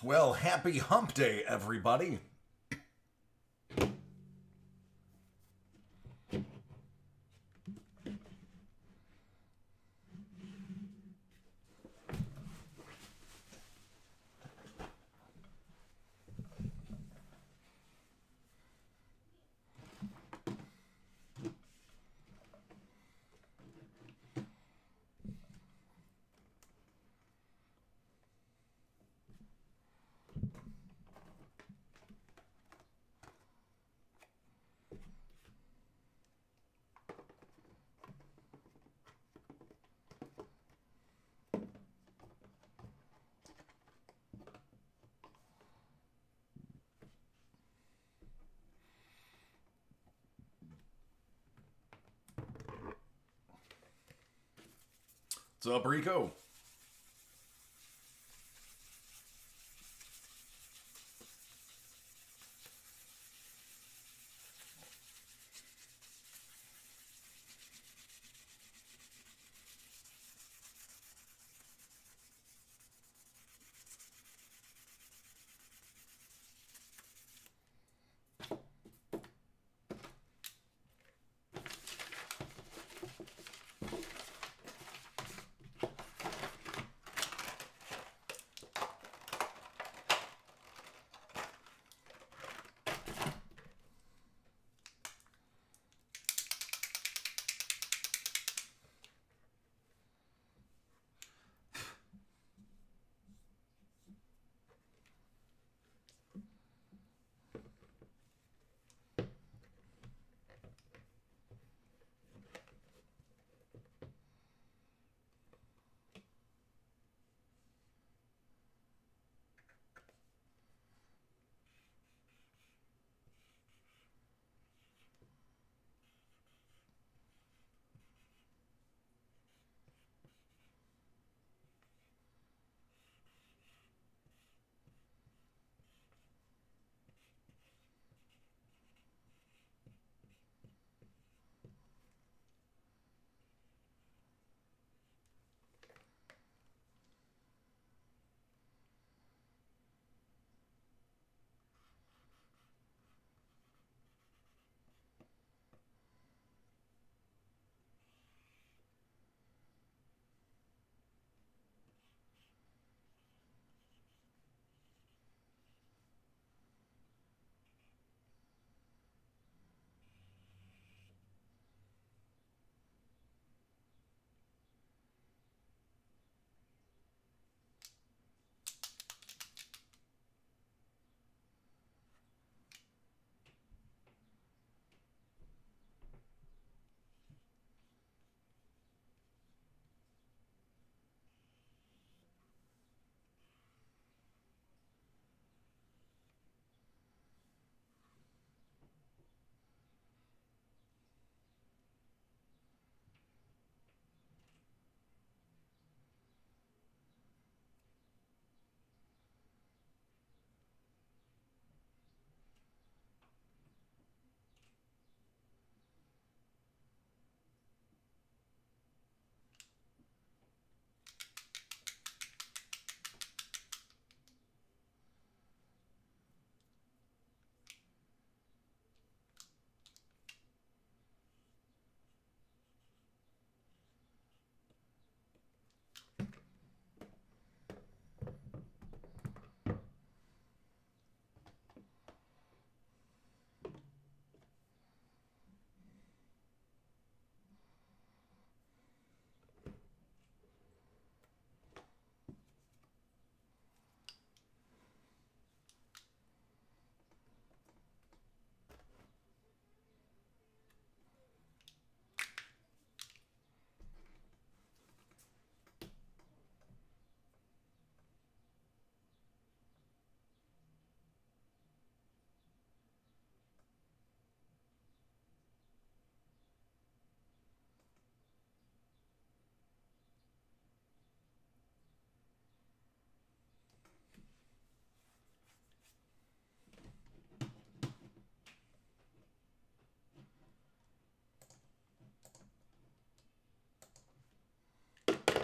Well, happy hump day, everybody. What's up, Rico?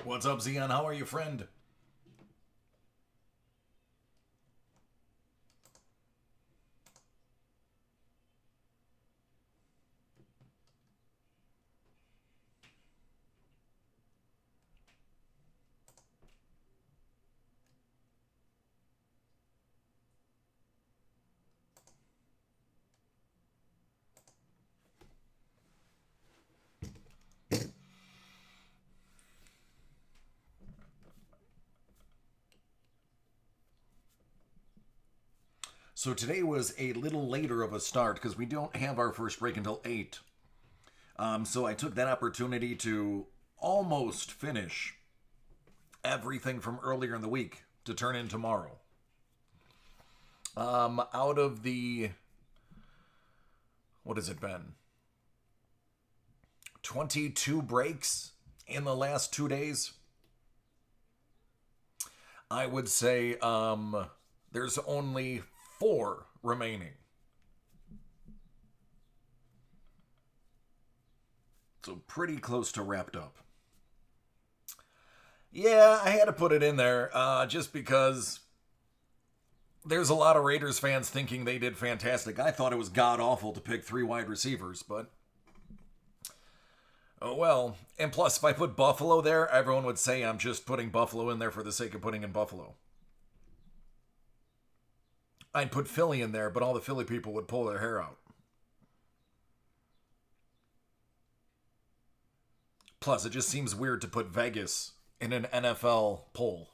What's up, Zion? How are you, friend? So today was a little later of a start because we don't have our first break until 8. So I took that opportunity to almost finish everything from earlier in the week to turn in tomorrow. Out of the, what has it been? 22 breaks in the last 2 days. I would say there's only 4 remaining. So pretty close to wrapped up. Yeah, I had to put it in there just because there's a lot of Raiders fans thinking they did fantastic. I thought it was god-awful to pick 3 wide receivers, but oh well. And plus, if I put Buffalo there, everyone would say I'm just putting Buffalo in there for the sake of putting in Buffalo. I'd put Philly in there, but all the Philly people would pull their hair out. Plus, it just seems weird to put Vegas in an NFL poll.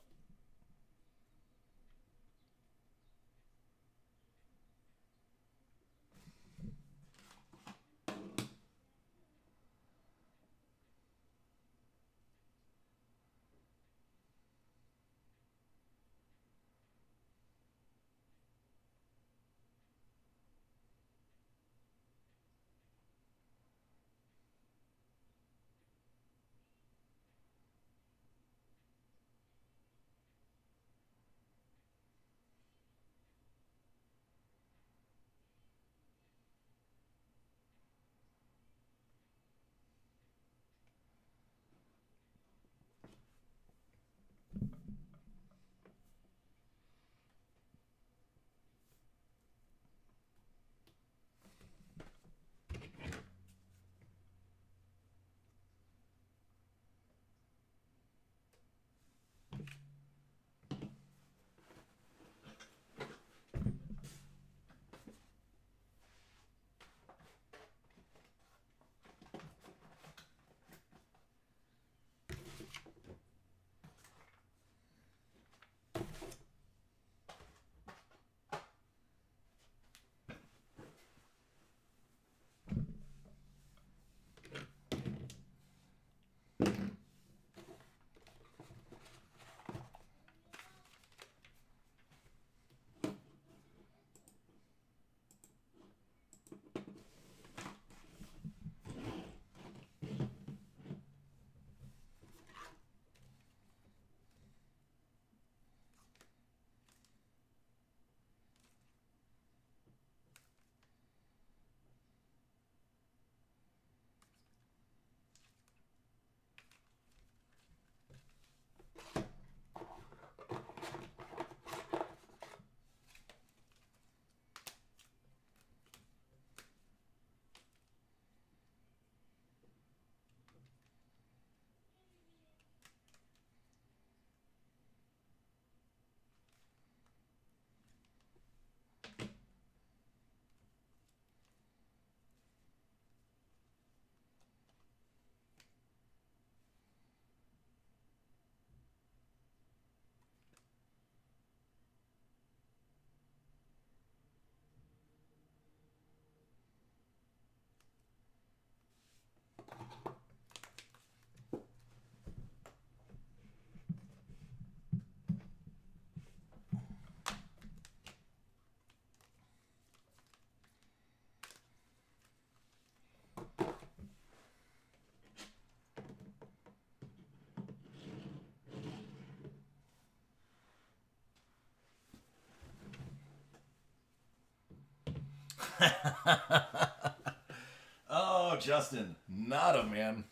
Oh, Justin, nada, man.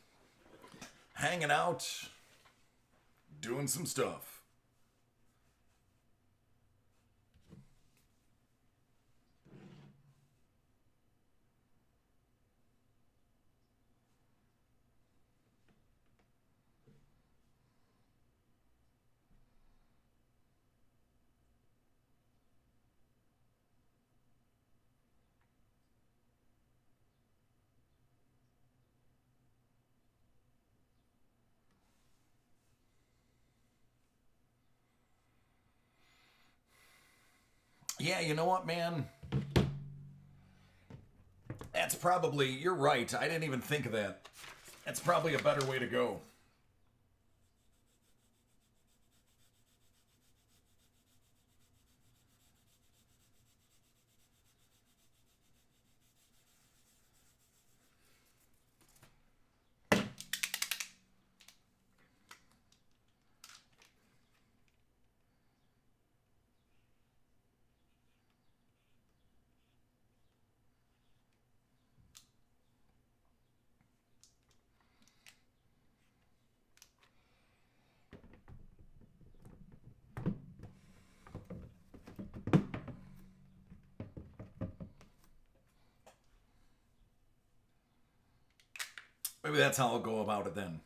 Hanging out, doing some stuff. Yeah, you know what, man? That's probably, you're right. I didn't even think of that. That's probably a better way to go. Maybe that's how I'll go about it then.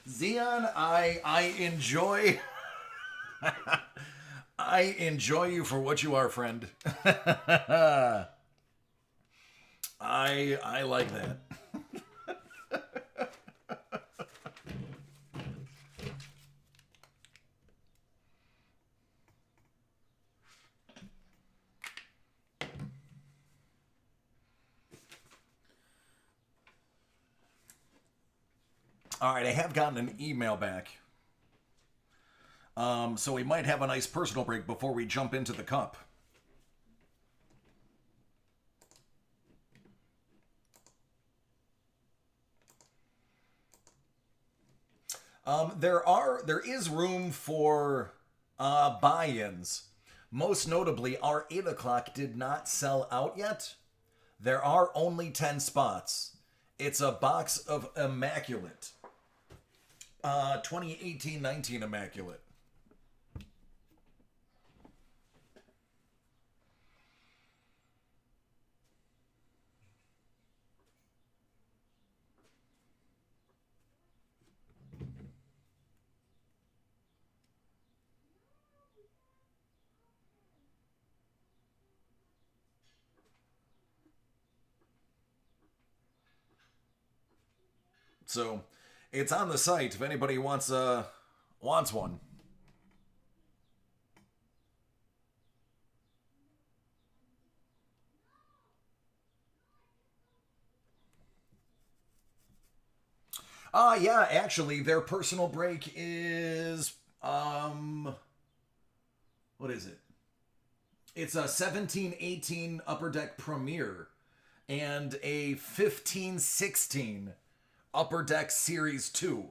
Xeon, I enjoy I enjoy you for what you are, friend. I like that. All right, I have gotten an email back. So we might have a nice personal break before we jump into the cup. There is room for buy-ins. Most notably, our 8 o'clock did not sell out yet. There are only 10 spots. It's a box of Immaculate. 2018-19 Immaculate. So it's on the site if anybody wants one. Yeah, actually their personal break is what is it? It's a 17-18 Upper Deck Premier and a 15-16 Upper Deck Series 2.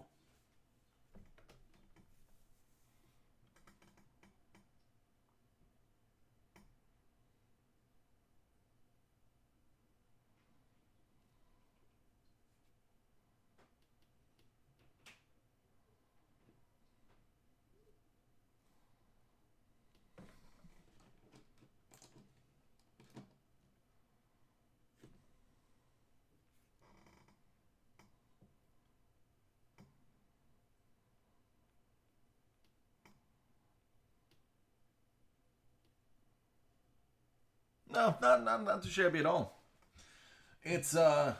No, not too shabby at all. It's a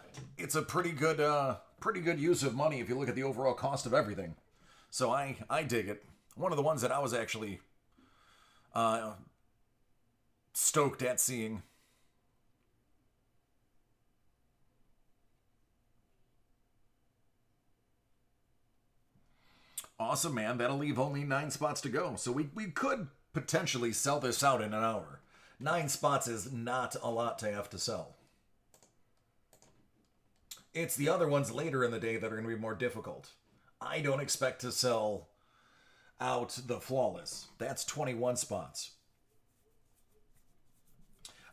pretty good use of money if you look at the overall cost of everything. So I dig it. One of the ones that I was actually uh, stoked at seeing. Awesome, man. That'll leave only 9 spots to go. So we could potentially sell this out in an hour. 9 spots is not a lot to have to sell. It's the other ones later in the day that are going to be more difficult. I don't expect to sell out the Flawless. That's 21 spots.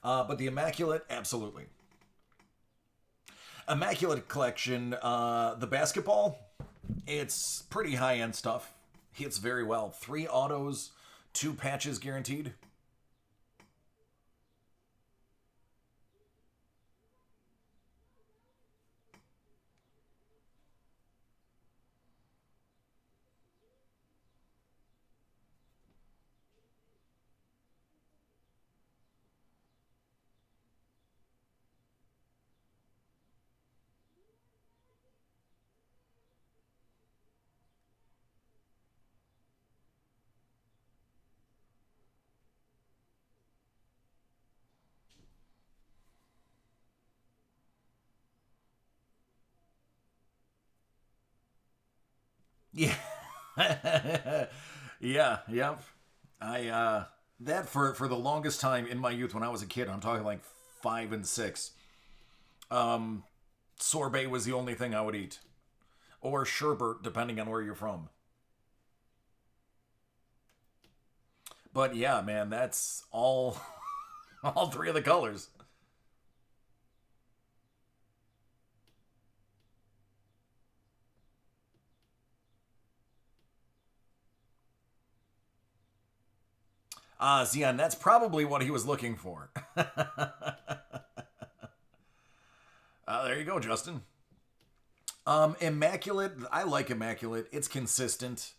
But the Immaculate, absolutely. Immaculate Collection, the basketball, it's pretty high-end stuff. Hits very well. 3 autos, 2 patches guaranteed. Yeah. Yeah, yep. I that for the longest time in my youth when I was a kid, I'm talking like 5 and 6. Um sorbet was the only thing I would eat. Or sherbet, depending on where you're from. But yeah, man, that's all all 3 of the colors. Zion, that's probably what he was looking for. There you go, Justin. Immaculate. I like Immaculate. It's consistent.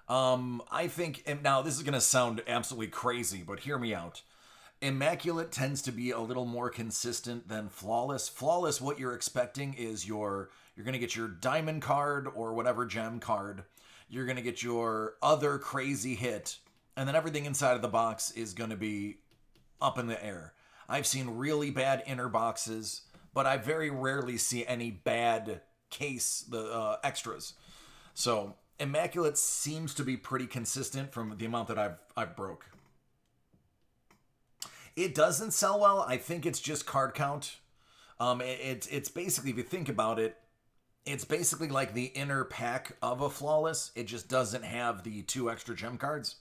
I think, and now this is going to sound absolutely crazy, but hear me out. Immaculate tends to be a little more consistent than Flawless. Flawless, what you're expecting is you're going to get your diamond card or whatever gem card. You're going to get your other crazy hit, and then everything inside of the box is going to be up in the air. I've seen really bad inner boxes, but I very rarely see any bad case the extras. So Immaculate seems to be pretty consistent from the amount that I've broke. It doesn't sell well. I think it's just card count. It's basically, if you think about it, it's basically like the inner pack of a Flawless. It just doesn't have the 2 extra gem cards.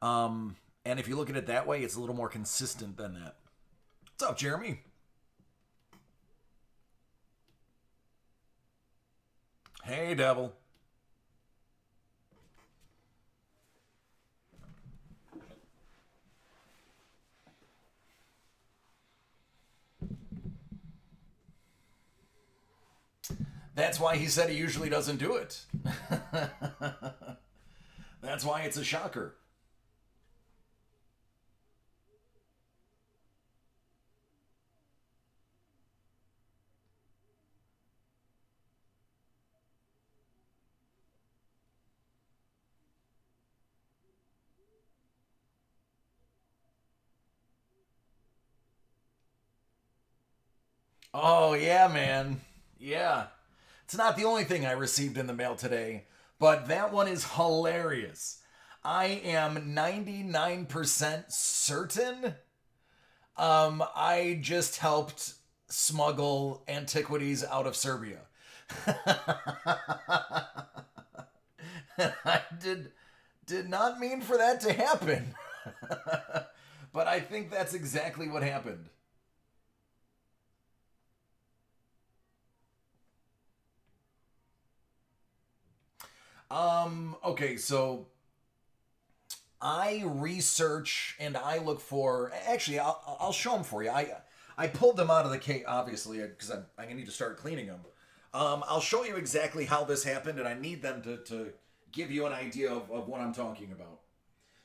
And if you look at it that way, it's a little more consistent than that. What's up, Jeremy? Hey, Devil. That's why he said he usually doesn't do it. That's why it's a shocker. Oh, yeah, man. Yeah. It's not the only thing I received in the mail today, but that one is hilarious. I am 99% certain I just helped smuggle Antiquities out of Serbia. I did not mean for that to happen. But I think that's exactly what happened. Okay, so I research and I look for. Actually, I'll show them for you. I pulled them out of the case, obviously, because I'm gonna need to start cleaning them. I'll show you exactly how this happened, and I need them to give you an idea of what I'm talking about.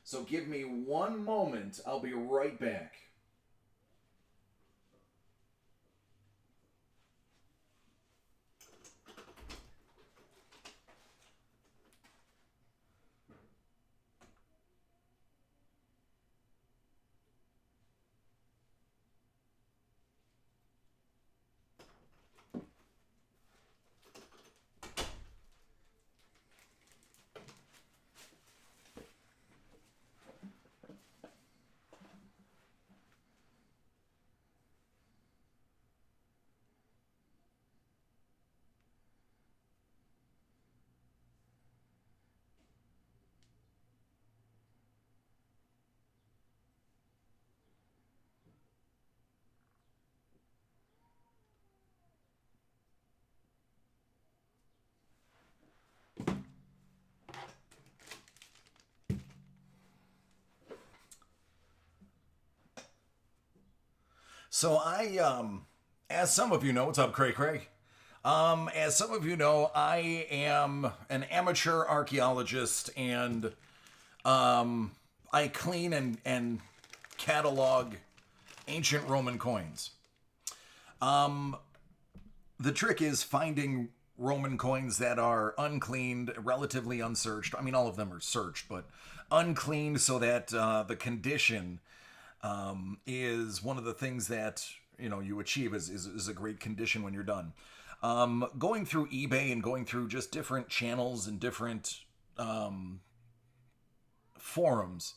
So give me one moment. I'll be right back. So as some of you know, what's up, Cray Cray? As some of you know, I am an amateur archaeologist, and I clean and catalog ancient Roman coins. The trick is finding Roman coins that are uncleaned, relatively unsearched. I mean, all of them are searched, but uncleaned so that the condition is one of the things that you achieve is a great condition when you're done. Going through eBay and going through just different channels and different forums,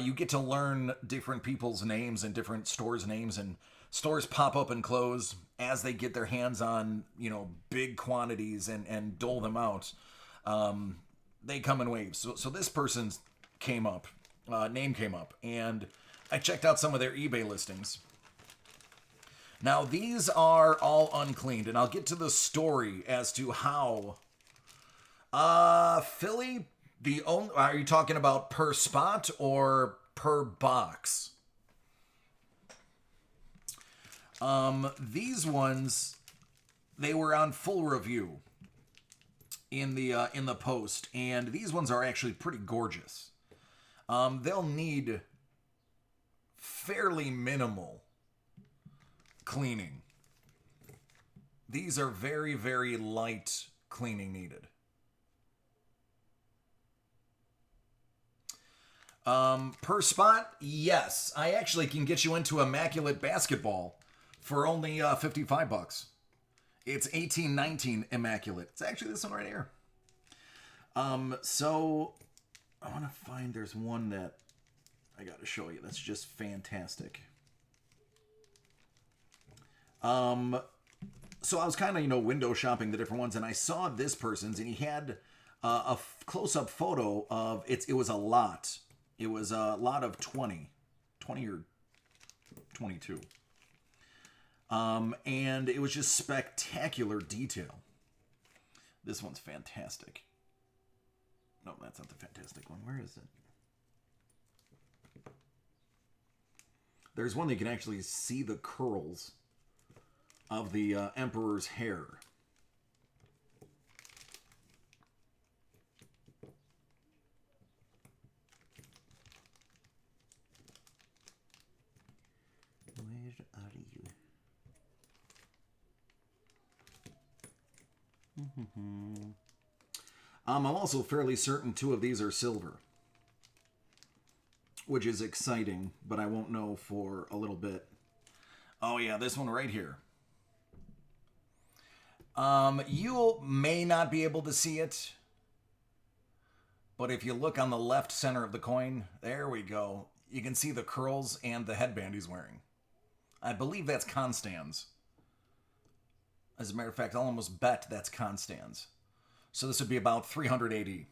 you get to learn different people's names and different stores' names, and stores pop up and close as they get their hands on big quantities and dole them out. They come in waves. So this person's name came up, and I checked out some of their eBay listings. Now, these are all uncleaned, and I'll get to the story as to how. Philly, are you talking about per spot or per box? These ones, they were on full review in the post, and these ones are actually pretty gorgeous. They'll need fairly minimal cleaning. These are very, very light cleaning needed. Per spot, yes. I actually can get you into Immaculate basketball for only $55. It's 1819 Immaculate. It's actually this one right here. So I want to find, there's one that I got to show you that's just fantastic. So I was kind of, window shopping the different ones, and I saw this person's, and he had a close-up photo of it. It was a lot. It was a lot of 20 or 22. And it was just spectacular detail. This one's fantastic. No, that's not the fantastic one. Where is it? There's one that you can actually see the curls of the emperor's hair. Where are you? I'm also fairly certain two of these are silver, which is exciting, but I won't know for a little bit. Oh yeah, this one right here. You may not be able to see it, but if you look on the left center of the coin, there we go. You can see the curls and the headband he's wearing. I believe that's Constans. As a matter of fact, I'll almost bet that's Constans. So this would be about 380.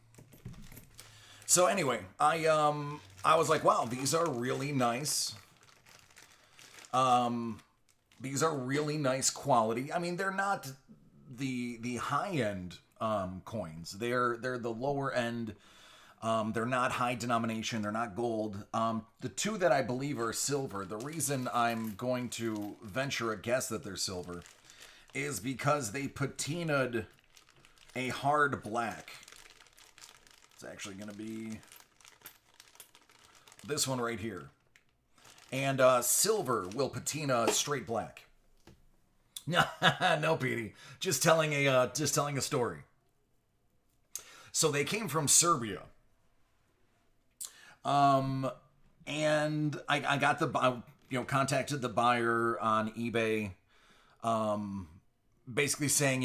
So anyway, I was like, wow, these are really nice. These are really nice quality. I mean, they're not the high end coins. They're the lower end. They're not high denomination. They're not gold. The two that I believe are silver. The reason I'm going to venture a guess that they're silver is because they patinaed a hard black. It's actually going to be this one right here. And silver will patina straight black. No, Petey. Just telling a story. So they came from Serbia. And I got contacted the buyer on eBay, basically saying,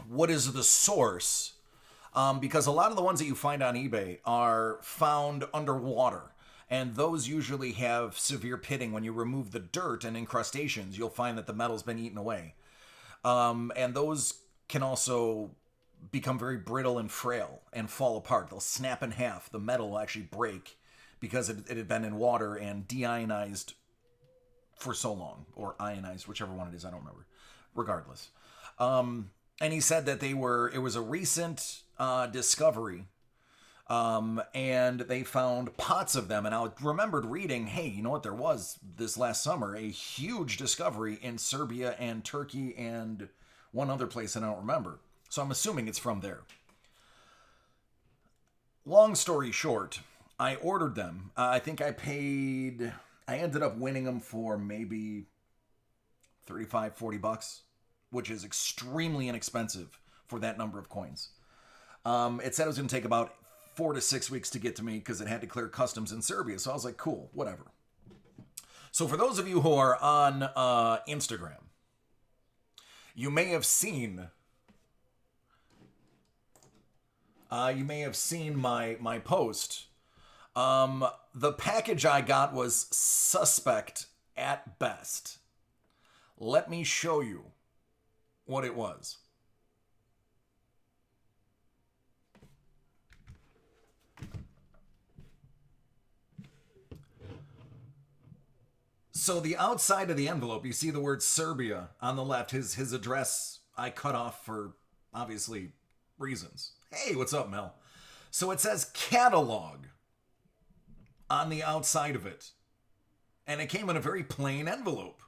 what is the source? Because a lot of the ones that you find on eBay are found underwater, and those usually have severe pitting. When you remove the dirt and incrustations, you'll find that the metal's been eaten away. And those can also become very brittle and frail and fall apart. They'll snap in half. The metal will actually break because it had been in water and deionized for so long, or ionized, whichever one it is, I don't remember. Regardless. And he said that it was a recent discovery And they found pots of them. And I remembered reading, hey, you know what? There was this last summer a huge discovery in Serbia and Turkey and one other place I don't remember. So I'm assuming it's from there. Long story short, I ordered them. I think I ended up winning them for maybe 35, 40 bucks, which is extremely inexpensive for that number of coins. It said it was going to take about 4 to 6 weeks to get to me because it had to clear customs in Serbia. So I was like, cool, whatever. So for those of you who are on Instagram, you may have seen my post. The package I got was suspect at best. Let me show you what it was. So the outside of the envelope, you see the word Serbia on the left. His address I cut off for obviously reasons. Hey, what's up, Mel? So it says catalog on the outside of it. And it came in a very plain envelope.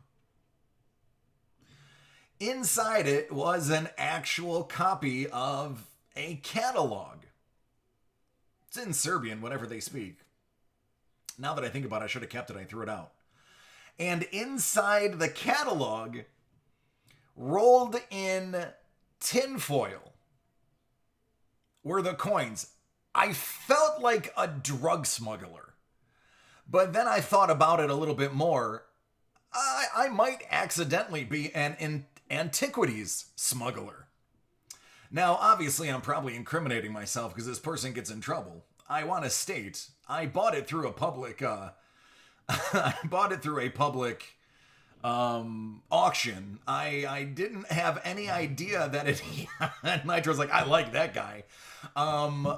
Inside it was an actual copy of a catalog. It's in Serbian, whatever they speak. Now that I think about it, I should have kept it. I threw it out. And inside the catalog, rolled in tinfoil, were the coins. I felt like a drug smuggler. But then I thought about it a little bit more. I might accidentally be an Antiquities smuggler. Now, obviously, I'm probably incriminating myself because this person gets in trouble. I want to state, I bought it through a public, auction. I didn't have any idea that it. Nitro's like, I like that guy. I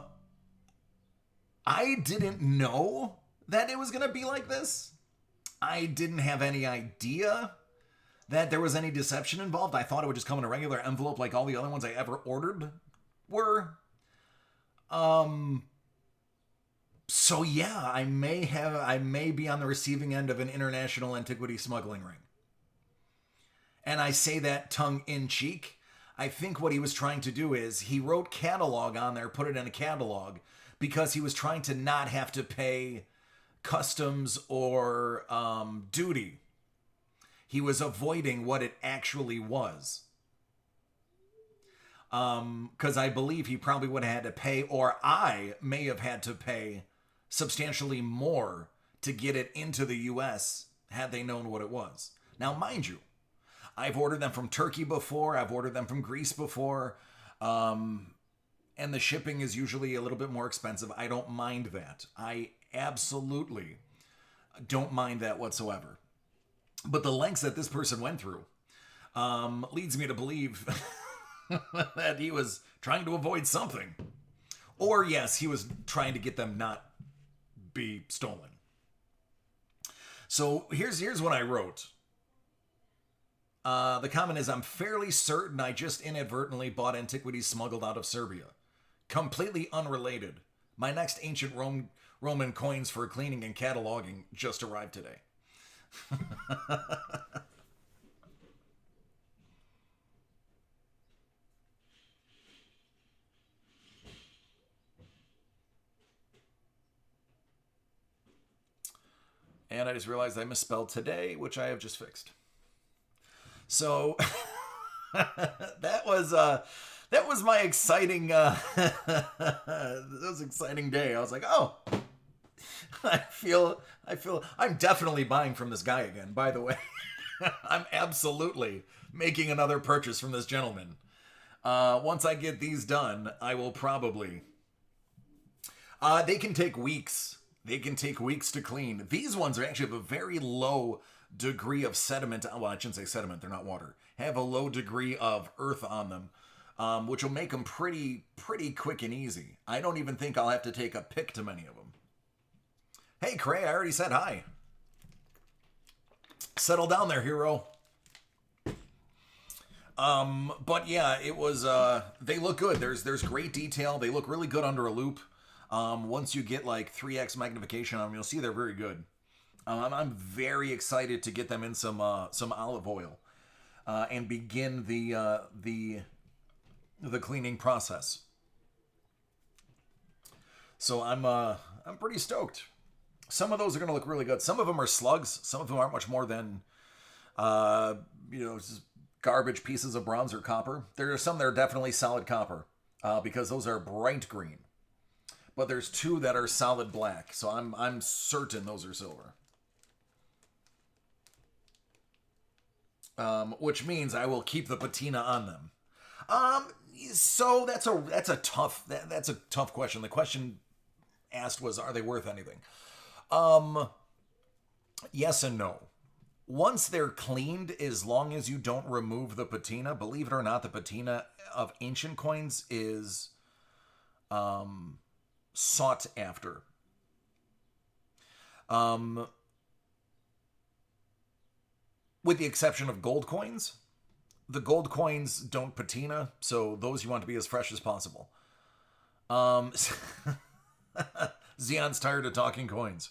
didn't know that it was gonna be like this. I didn't have any idea that there was any deception involved. I thought it would just come in a regular envelope like all the other ones I ever ordered were. So yeah, I may be on the receiving end of an international antiquity smuggling ring. And I say that tongue in cheek. I think what he was trying to do is he wrote catalog on there, put it in a catalog, because he was trying to not have to pay customs or duty. He was avoiding what it actually was. Because I believe he probably would have had to pay, or I may have had to pay substantially more to get it into the US had they known what it was. Now, mind you, I've ordered them from Turkey before. I've ordered them from Greece before. And the shipping is usually a little bit more expensive. I don't mind that. I absolutely don't mind that whatsoever. But the lengths that this person went through leads me to believe that he was trying to avoid something. Or yes, he was trying to get them not be stolen. So here's what I wrote. The comment is, I'm fairly certain I just inadvertently bought antiquities smuggled out of Serbia. Completely unrelated. My next ancient Roman coins for cleaning and cataloging just arrived today. And I just realized I misspelled today, which I have just fixed. So that was my exciting exciting day. I was like, oh, I feel I'm definitely buying from this guy again, by the way. I'm absolutely making another purchase from this gentleman. Once I get these done, I will probably they can take weeks. They can take weeks to clean. These ones are actually have a very low degree of sediment. Well, I shouldn't say sediment. They're not water. Have a low degree of earth on them, which will make them pretty quick and easy. I don't even think I'll have to take a pick to many of them. Hey, Cray, I already said hi. Settle down there, hero. But yeah, it was, they look good. There's great detail. They look really good under a loop. Once you get like 3x magnification on them, you'll see they're very good. I'm very excited to get them in some olive oil and begin the cleaning process. So I'm pretty stoked. Some of those are going to look really good. Some of them are slugs. Some of them aren't much more than just garbage pieces of bronze or copper. There are some that are definitely solid copper because those are bright green. But there's two that are solid black, so I'm certain those are silver. Which means I will keep the patina on them. So that's a tough question. The question asked was, are they worth anything? Yes and no. Once they're cleaned, as long as you don't remove the patina, believe it or not, the patina of ancient coins is sought after. With the exception of gold coins. The gold coins don't patina, so those you want to be as fresh as possible. Xeon's tired of talking coins.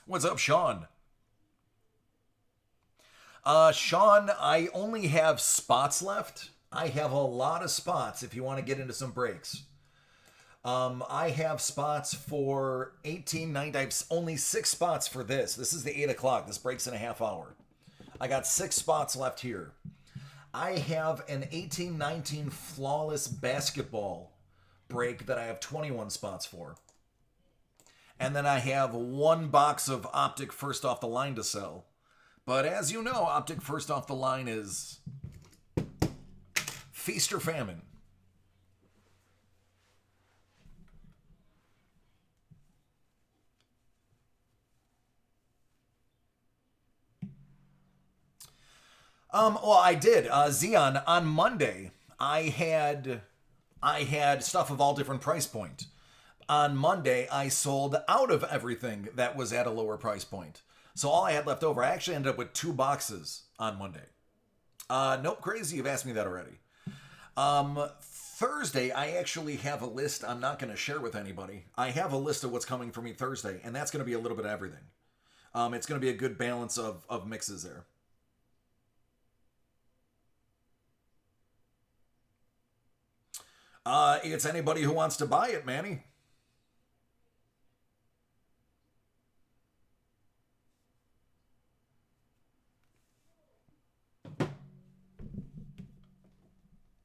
What's up, Sean? Sean, I only have spots left. I have a lot of spots if you want to get into some breaks. I have spots for 1890. I have only 6 spots for this. This is the 8 o'clock. This breaks in a half hour. I got 6 spots left here. I have an 1819 flawless basketball break that I have 21 spots for. And then I have 1 box of Optic first off the line to sell. But as you know, Optic first off the line is feast or famine. Well, I did. Xeon, on Monday, I had stuff of all different price point. On Monday, I sold out of everything that was at a lower price point. So all I had left over, I actually ended up with 2 boxes on Monday. Nope, crazy, you've asked me that already. Thursday, I actually have a list I'm not going to share with anybody. I have a list of what's coming for me Thursday, and that's going to be a little bit of everything. It's going to be a good balance of mixes there. It's anybody who wants to buy it, Manny.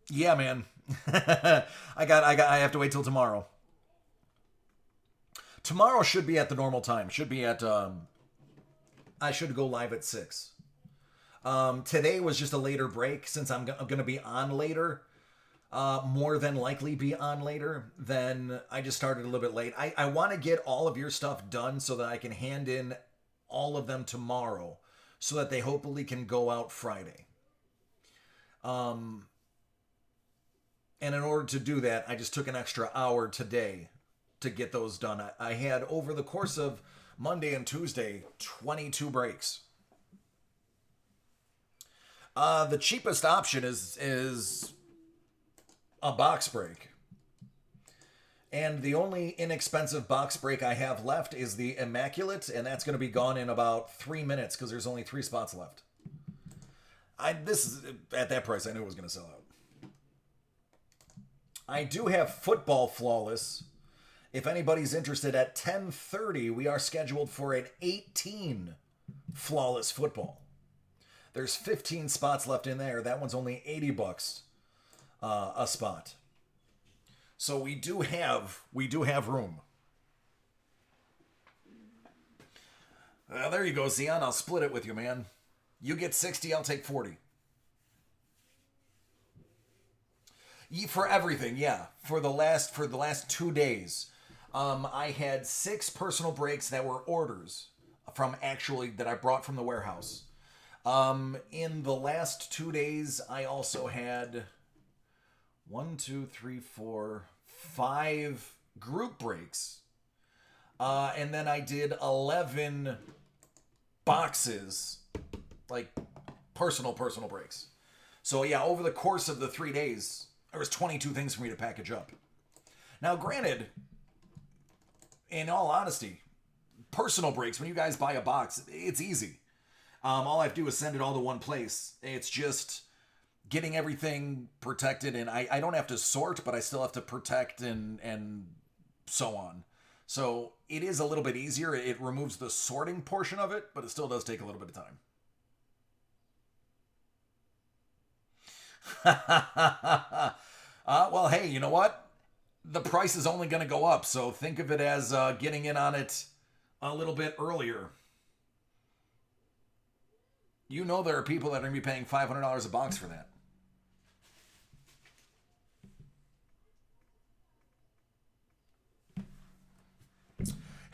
Yeah, man. I have to wait till tomorrow. Tomorrow should be at the normal time. Should be at I should go live at 6. Today was just a later break since I'm going to be on later. More than likely be on later, then I just started a little bit late. I want to get all of your stuff done so that I can hand in all of them tomorrow so that they hopefully can go out Friday. And in order to do that, I just took an extra hour today to get those done. I had, over the course of Monday and Tuesday, 22 breaks. The cheapest option is a box break. And the only inexpensive box break I have left is the Immaculate, and that's going to be gone in about 3 minutes because there's only 3 spots left. This is at that price, I knew it was going to sell out. I do have Football Flawless. If anybody's interested, at 10:30 we are scheduled for an 18 Flawless Football. There's 15 spots left in there. That one's only $80 a spot. So we do have room. There you go, Xeon. I'll split it with you, man. You get 60, I'll take 40. For everything, yeah. For the last 2 days, I had 6 personal breaks that were orders that I brought from the warehouse. In the last 2 days, I also had 5 group breaks. And then I did 11 boxes, like personal breaks. So yeah, over the course of the 3 days, there was 22 things for me to package up. Now, granted, in all honesty, personal breaks, when you guys buy a box, it's easy. All I have to do is send it all to one place. It's just getting everything protected, and I don't have to sort, but I still have to protect and so on. So it is a little bit easier. It removes the sorting portion of it, but it still does take a little bit of time. Well, hey, you know what? The price is only going to go up, so think of it as getting in on it a little bit earlier. You know there are people that are going to be paying $500 a box for that.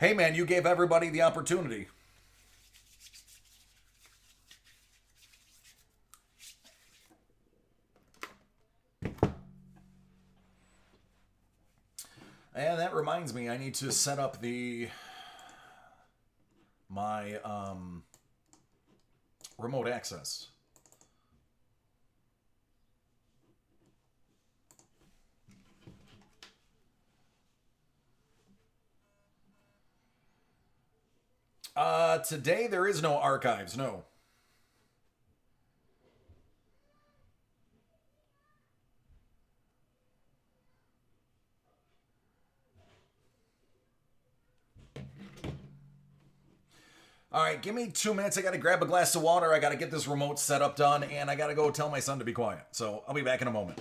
Hey, man, you gave everybody the opportunity. And that reminds me, I need to set up the my remote access. Today there is no archives. No. All right, give me 2 minutes. I got to grab a glass of water. I got to get this remote setup done, and I got to go tell my son to be quiet. So I'll be back in a moment.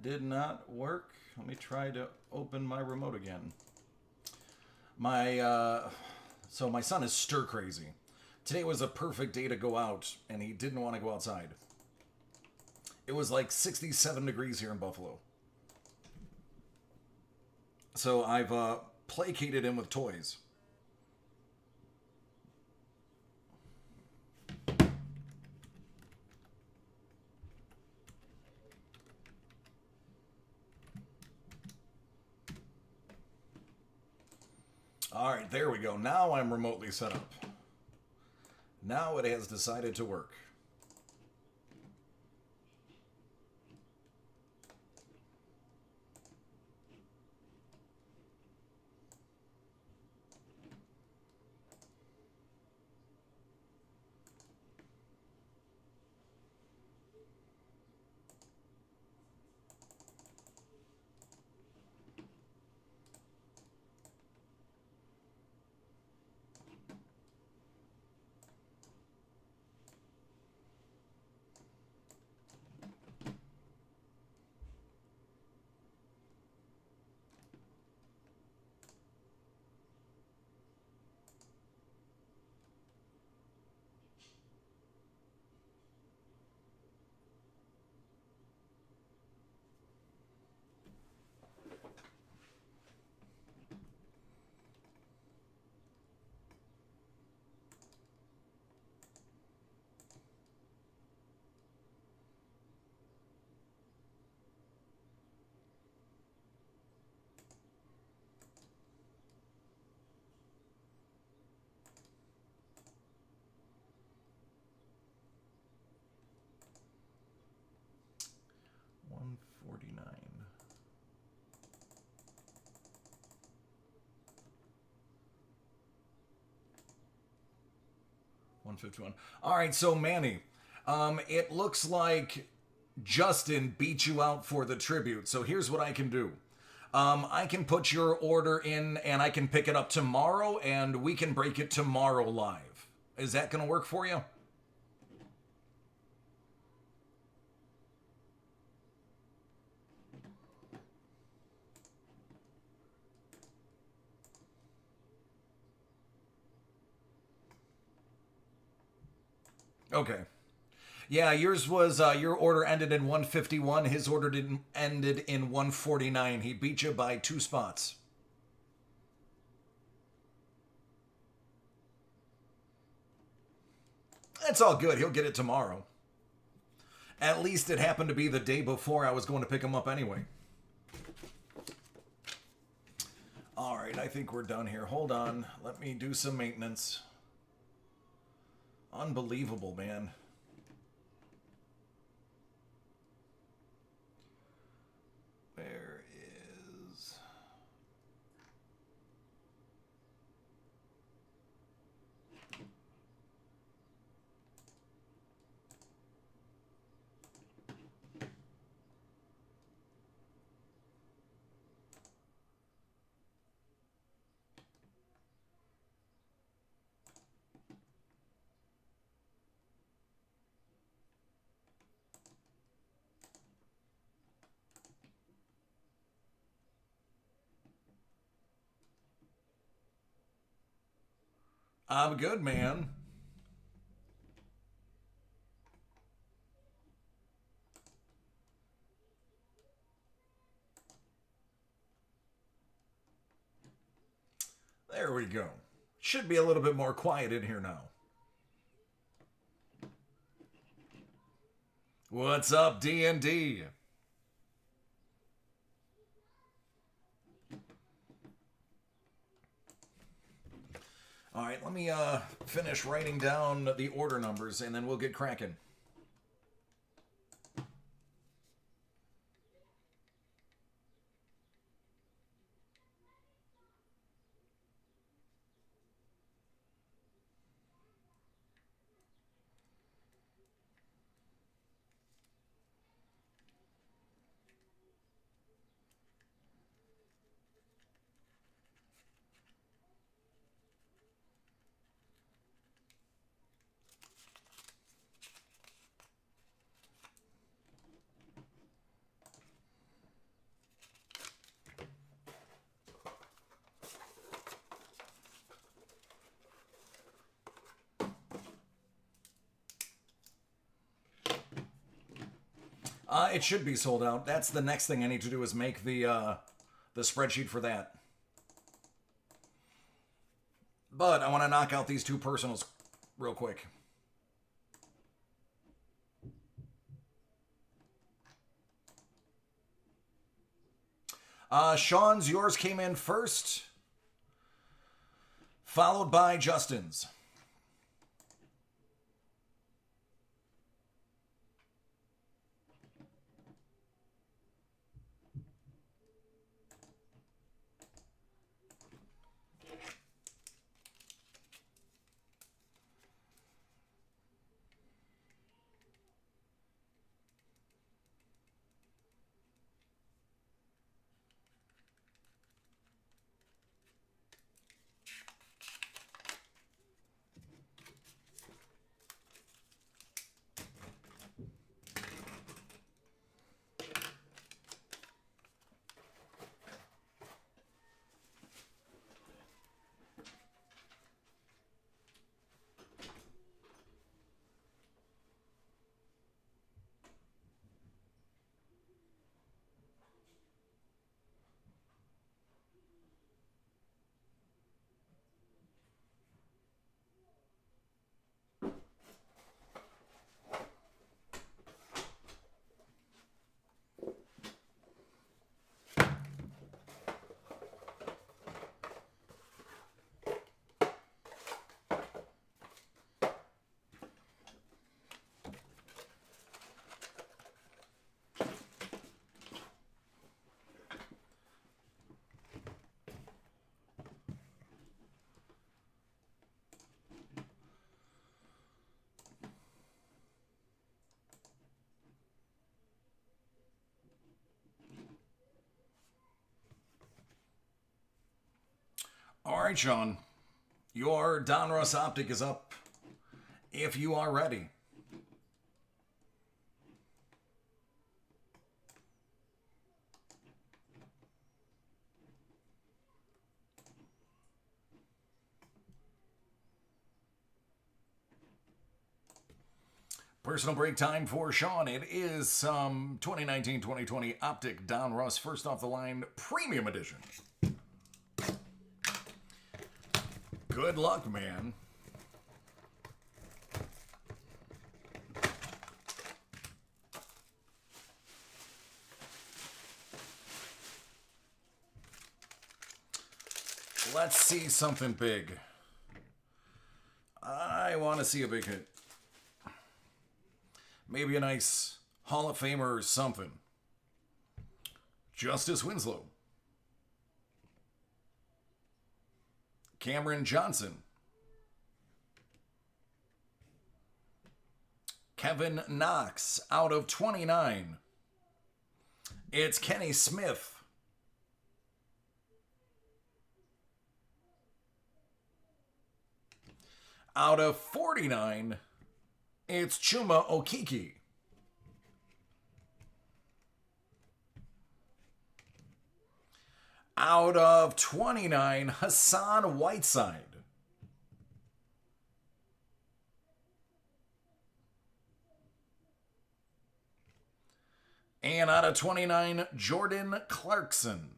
did not work. Let me try to open my remote again. So my son is stir crazy. Today was a perfect day to go out, and he didn't want to go outside. It was like 67 degrees here in Buffalo. So I've placated him with toys. All right, there we go. Now I'm remotely set up. Now it has decided to work. $151. All right, so Manny, it looks like Justin beat you out for the tribute. So here's what I can do. I can put your order in and I can pick it up tomorrow and we can break it tomorrow live. Is that going to work for you? Okay. Yeah, yours was your order ended in 151. His order didn't ended in 149. He beat you by 2 spots. That's all good. He'll get it tomorrow. At least it happened to be the day before I was going to pick him up anyway. All right, I think we're done here. Hold on. Let me do some maintenance. Unbelievable, man. Where is... I'm good, man. There we go. Should be a little bit more quiet in here now. What's up, D&D? All right, let me finish writing down the order numbers and then we'll get cracking. It should be sold out. That's the next thing I need to do is make the spreadsheet for that. But I want to knock out these two personals real quick. Sean's, yours came in first, followed by Justin's. All right, Sean. Your Donruss Optic is up if you are ready. Personal break time for Sean. It is 2019-2020 Optic Donruss first off the line Premium Edition. Good luck, man. Let's see something big. I want to see a big hit. Maybe a nice Hall of Famer or something. Justice Winslow. Cameron Johnson. Kevin Knox out of 29. It's Kenny Smith. Out of 49, it's Chuma Okeke. Out of 29, Hassan Whiteside. And out of 29, Jordan Clarkson.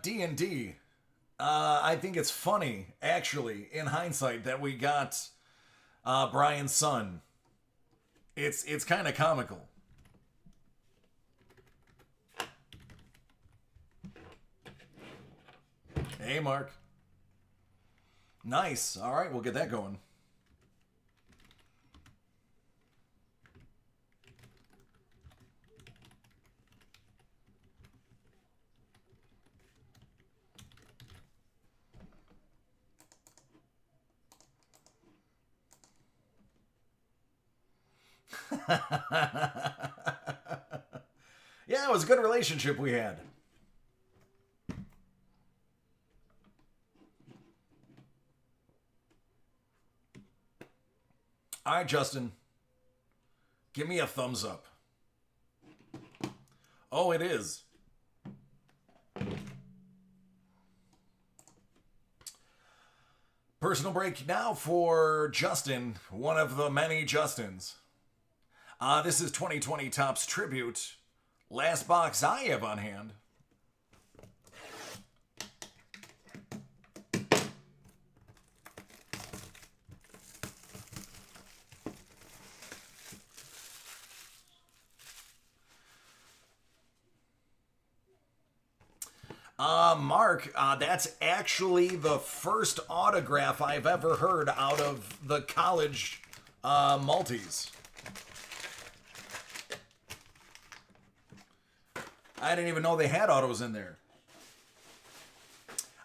D&D. I think it's funny, actually, in hindsight, that we got Brian's son. It's kind of comical. Hey, Mark. Nice. All right, we'll get that going. Yeah, it was a good relationship we had. All right, Justin. Give me a thumbs up. Oh, it is. Personal break now for Justin, one of the many Justins. This is 2020 Topps Tribute. Last box I have on hand. Mark, that's actually the first autograph I've ever heard out of the college multis. I didn't even know they had autos in there.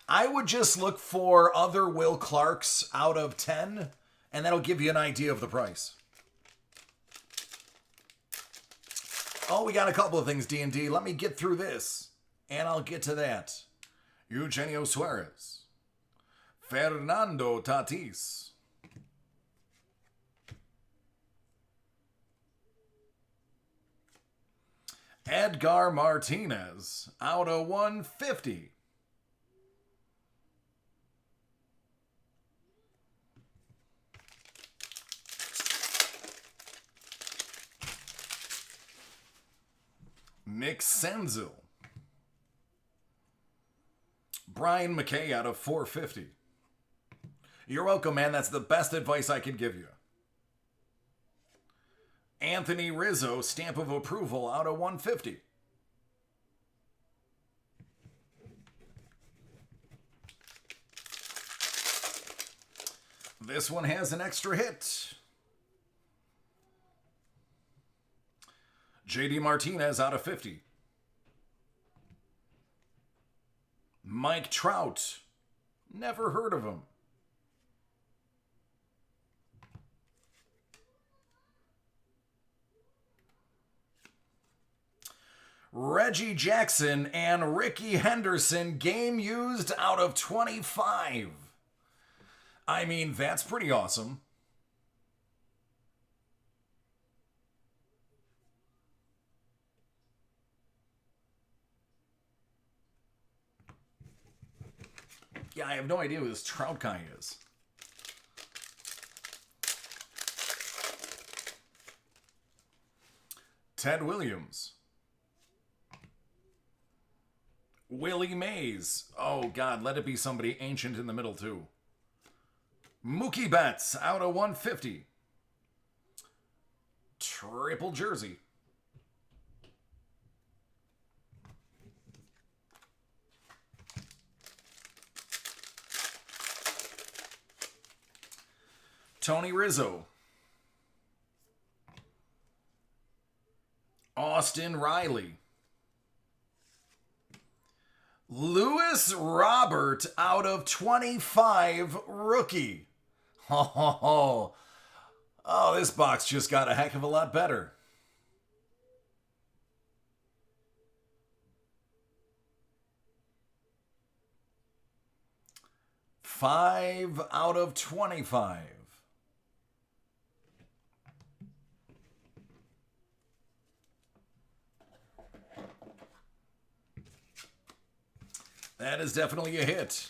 I would just look for other Will Clarks out of 10, and that'll give you an idea of the price. Oh, we got a couple of things, D&D. Let me get through this, and I'll get to that. Eugenio Suarez. Fernando Tatis. Edgar Martinez out of 150. Nick Senzel. Brian McKay out of 450. You're welcome, man. That's the best advice I can give you. Anthony Rizzo, stamp of approval out of 150. This one has an extra hit. JD Martinez out of 50. Mike Trout. Never heard of him. Reggie Jackson and Ricky Henderson, game used out of 25. I mean, that's pretty awesome. Yeah, I have no idea who this Trout guy is. Ted Williams. Willie Mays. Oh, God, let it be somebody ancient in the middle, too. Mookie Betts out of 150. Triple jersey. Tony Rizzo. Austin Riley. Lewis Robert out of 25 rookie. Oh, this box just got a heck of a lot better. Five out of 25. That is definitely a hit.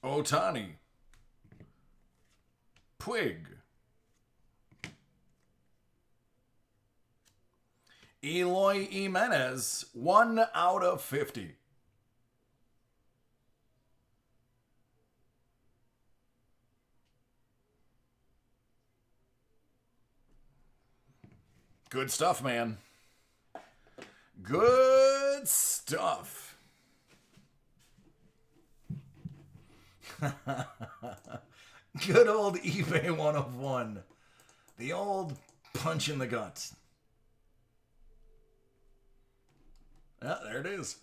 Otani. Puig. Eloy Jimenez, 1 out of 50. Good stuff, man. Good stuff. Good old eBay 1 of 1. The old punch in the gut. Ah, there it is.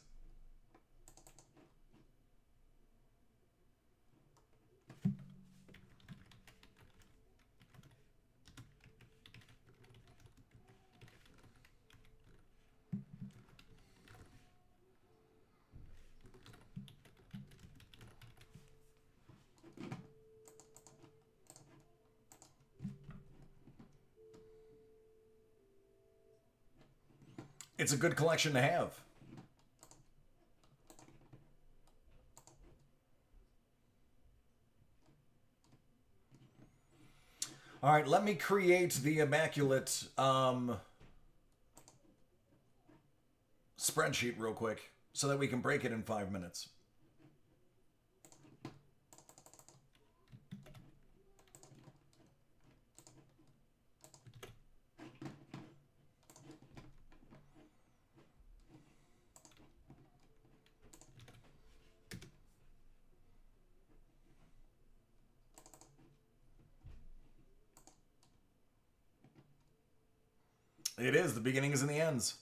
It's a good collection to have. All right, let me create the Immaculate spreadsheet real quick so that we can break it in 5 minutes. It is the beginnings and the ends.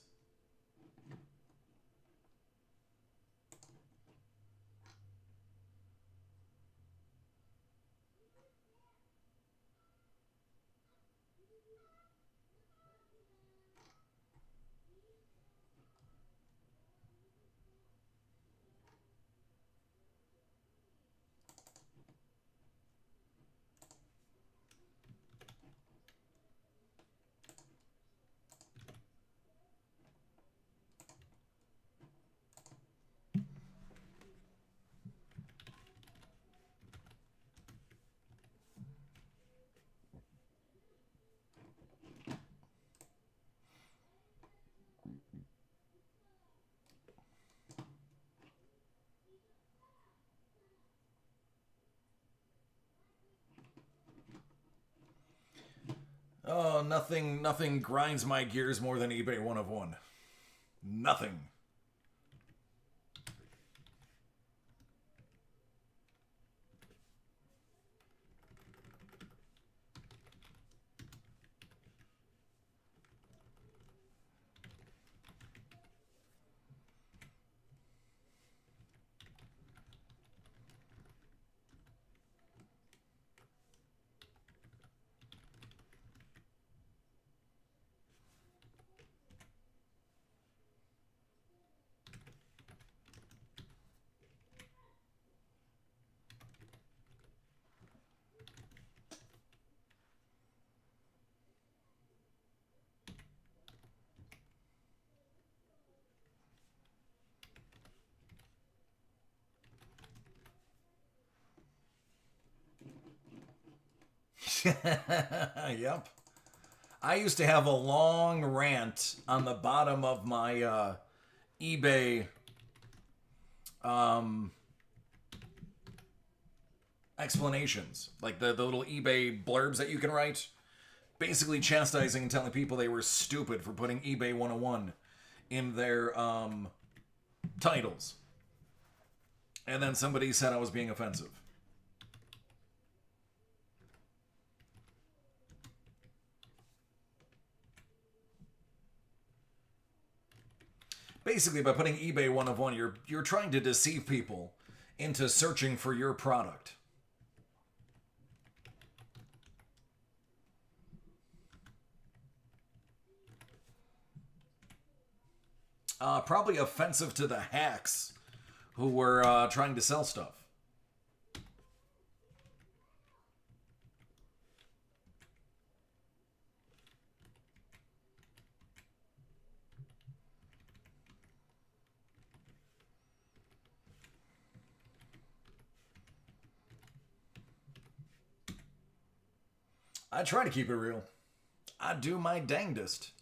Oh, nothing grinds my gears more than eBay 1 of 1. Nothing. Yep. I used to have a long rant on the bottom of my eBay explanations. Like the little eBay blurbs that you can write. Basically chastising and telling people they were stupid for putting eBay 101 in their titles. And then somebody said I was being offensive. Basically, by putting eBay 1 of 1, you're trying to deceive people into searching for your product. Probably offensive to the hacks who were trying to sell stuff. I try to keep it real. I do my dangdest.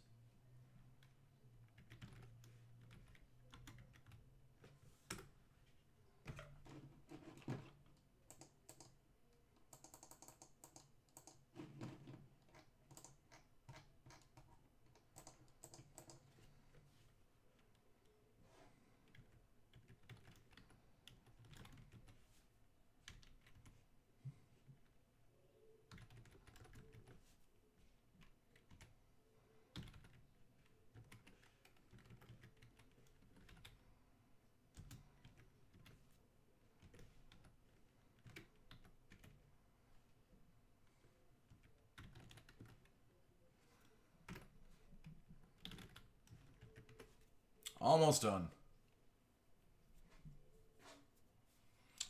Almost done.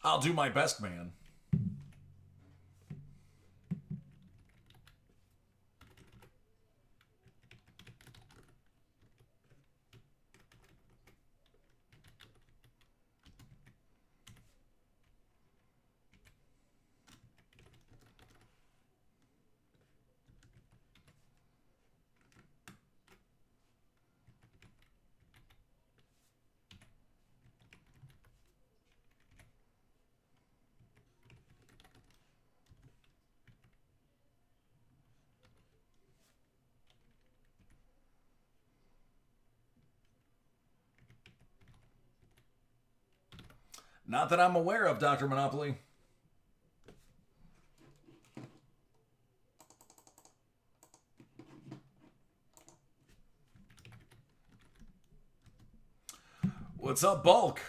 I'll do my best, man. Not that I'm aware of, Dr. Monopoly. What's up, Bulk?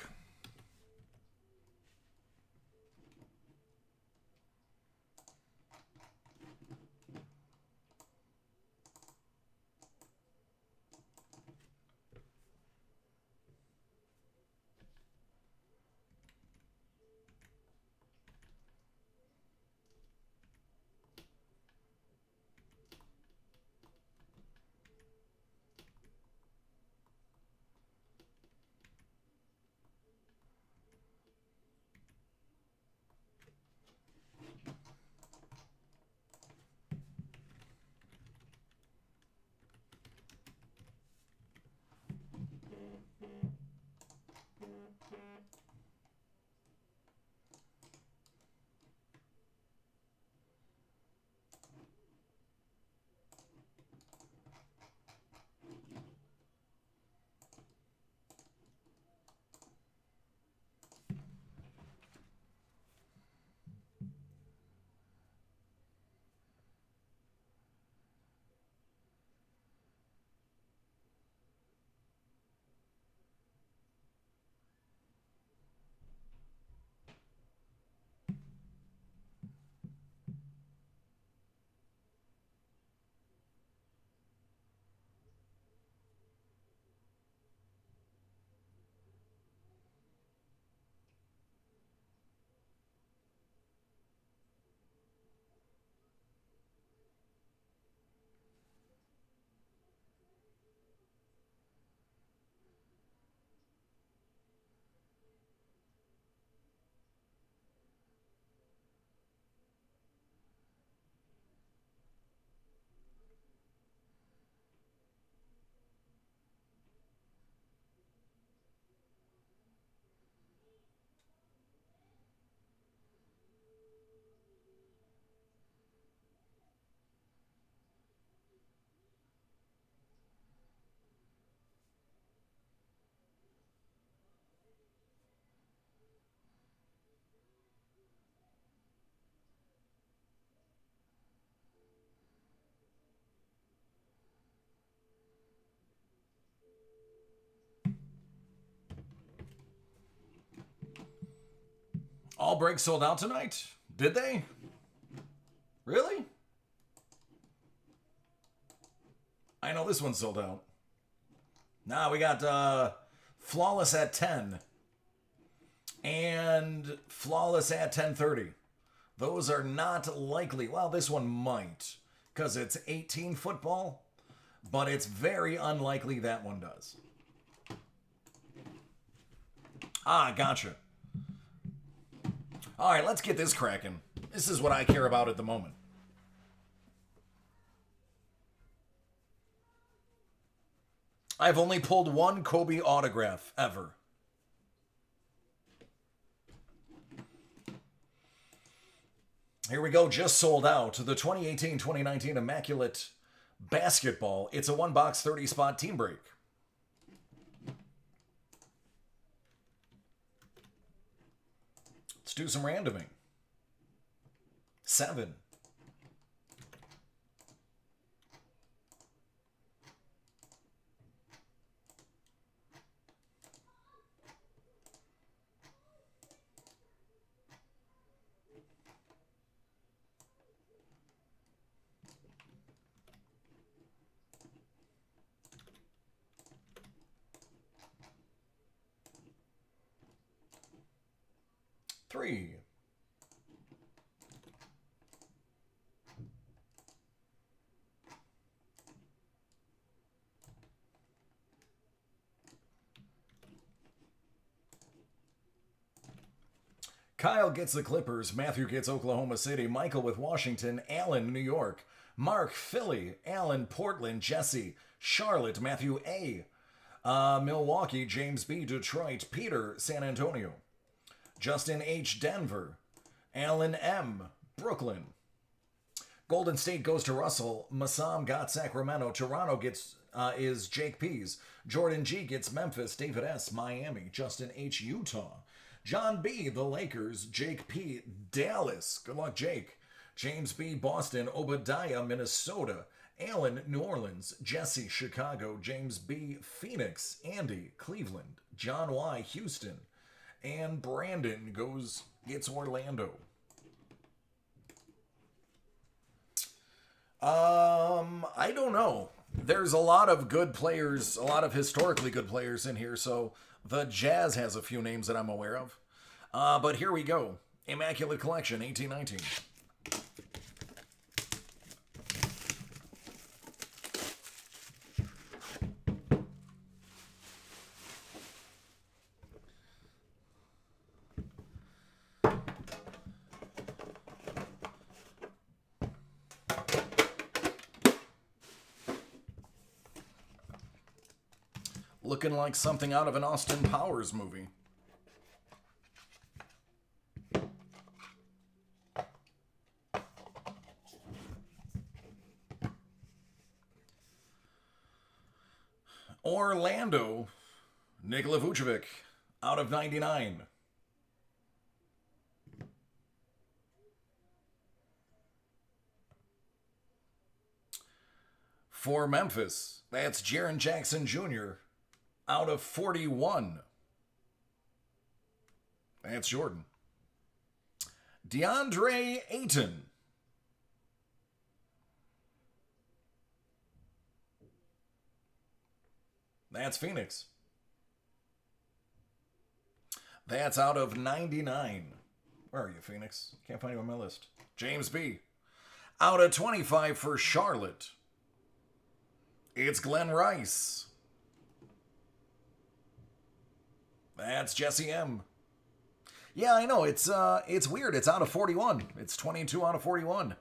All breaks sold out tonight? Did they? Really? I know this one sold out. Nah, we got Flawless at 10 and Flawless at 10:30. Those are not likely. Well, this one might because it's 18 football, but it's very unlikely that one does. Ah, gotcha. All right, let's get this cracking. This is what I care about at the moment. I've only pulled one Kobe autograph ever. Here we go, just sold out. The 2018-2019 Immaculate Basketball. It's a one box 30 spot team break. Let's do some randoming. 7. 3. 'Kyle gets the Clippers. Matthew gets Oklahoma City. Michael with Washington. Alan, New York. Mark, Philly. Alan, Portland. Jesse, Charlotte. Matthew A. Milwaukee. James B. Detroit. Peter, San Antonio. Justin H. Denver. Alan M. Brooklyn. Golden State goes to Russell. Massam got Sacramento. Toronto gets is Jake Pease. Jordan G gets Memphis. David S. Miami. Justin H. Utah. John B, the Lakers. Jake P, Dallas. Good luck, Jake. James B, Boston. Obadiah, Minnesota. Alan, New Orleans. Jesse, Chicago. James B, Phoenix. Andy, Cleveland. John Y, Houston. And Brandon gets Orlando. I don't know. There's a lot of good players, a lot of historically good players in here, so the Jazz has a few names that I'm aware of. But here we go. Immaculate Collection, 1819. Looking like something out of an Austin Powers movie. Orlando, Nikola Vucevic, out of 99. For Memphis, that's Jaren Jackson Jr., out of 41. That's Jordan. DeAndre Ayton. That's Phoenix. That's out of 99. Where are you, Phoenix? Can't find you on my list. James B. Out of 25 for Charlotte. It's Glenn Rice. That's Jesse M. Yeah, I know. It's weird. It's out of 41. It's 22 out of 41.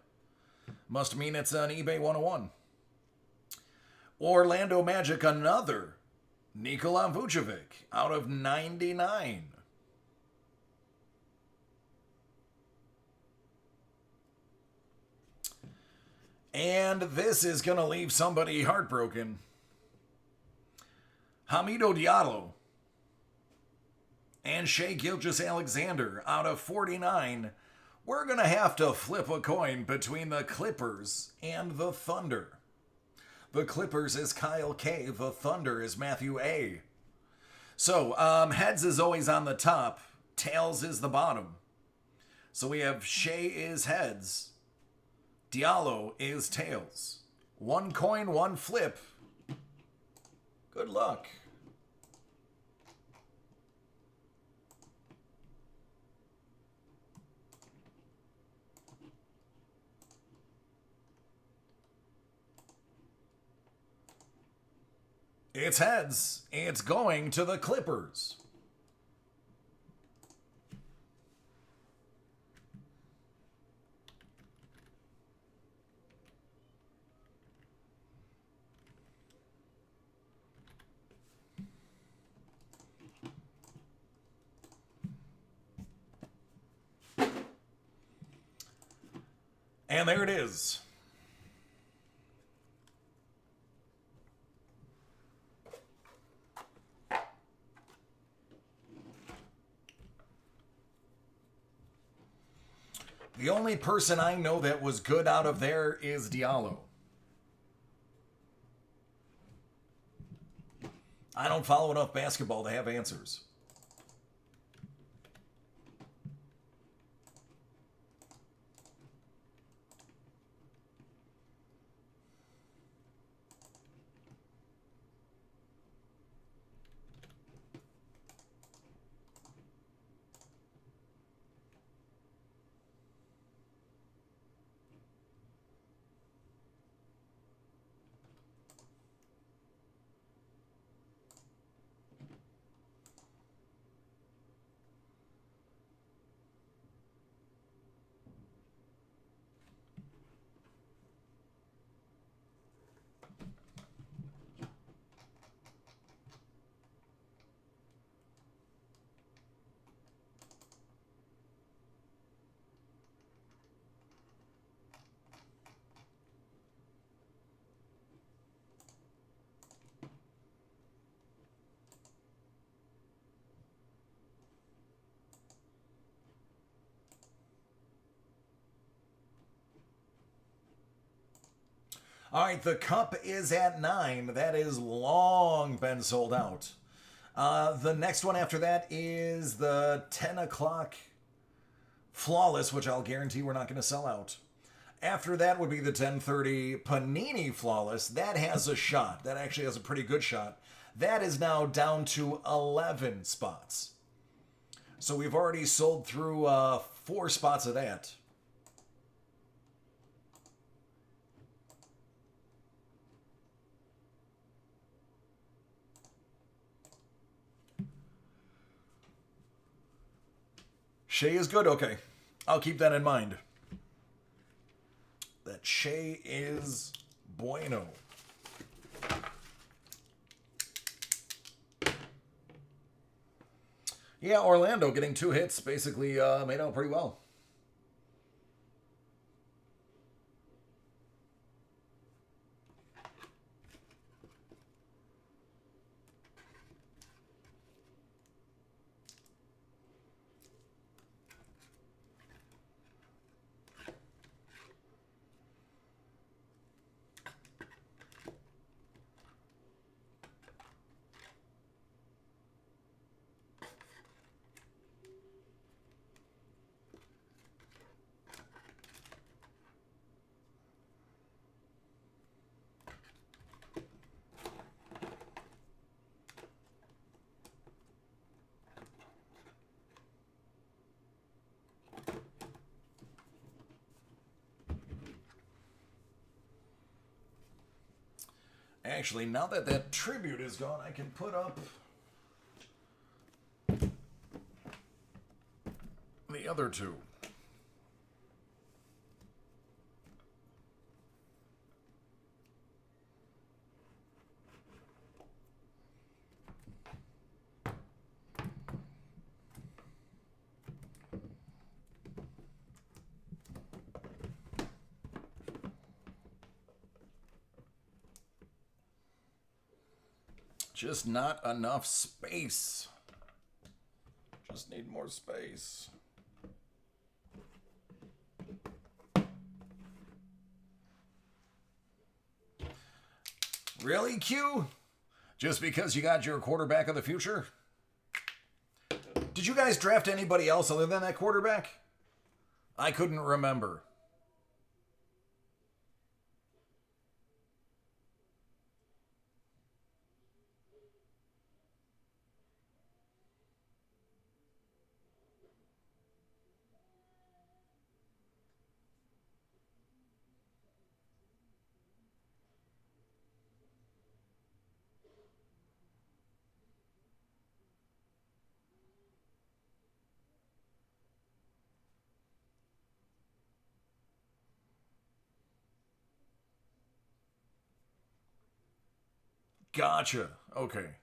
Must mean it's an eBay 101. Orlando Magic, another Nikola Vucevic, out of 99. And this is going to leave somebody heartbroken. Hamidou Diallo and Shai Gilgeous-Alexander, out of 49. We're going to have to flip a coin between the Clippers and the Thunder. The Clippers is Kyle K. The Thunder is Matthew A. So, heads is always on the top. Tails is the bottom. So we have Shai is heads. Diallo is tails. One coin, one flip. Good luck. It's heads. It's going to the Clippers. And there it is. The only person I know that was good out of there is Diallo. I don't follow enough basketball to have answers. All right, the cup is at 9. That is long been sold out. The next one after that is the 10 o'clock Flawless, which I'll guarantee we're not going to sell out. After that would be the 10:30 Panini Flawless. That has a shot. That actually has a pretty good shot. That is now down to 11 spots. So we've already sold through 4 spots of that. Shea is good? Okay. I'll keep that in mind. That Shea is bueno. Yeah, Orlando getting 2 hits basically made out pretty well. Actually, now that that tribute is gone, I can put up the other 2. Just not enough space. Just need more space. Really, Q? Just because you got your quarterback of the future? Did you guys draft anybody else other than that quarterback? I couldn't remember. Gotcha. Okay.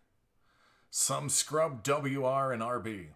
Some scrub WR and RB.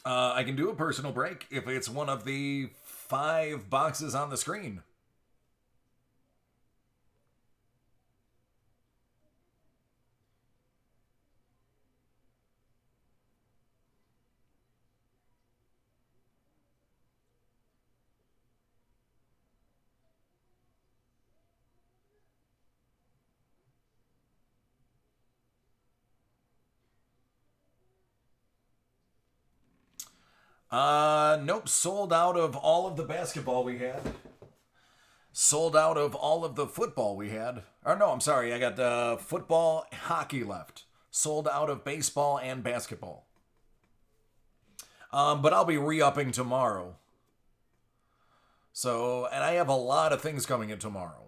I can do a personal break if it's one of the 5 boxes on the screen. Nope. Sold out of all of the basketball we had. Sold out of all of the football we had. Or no, I'm sorry. I got football, hockey left. Sold out of baseball and basketball. But I'll be re-upping tomorrow. So, and I have a lot of things coming in tomorrow.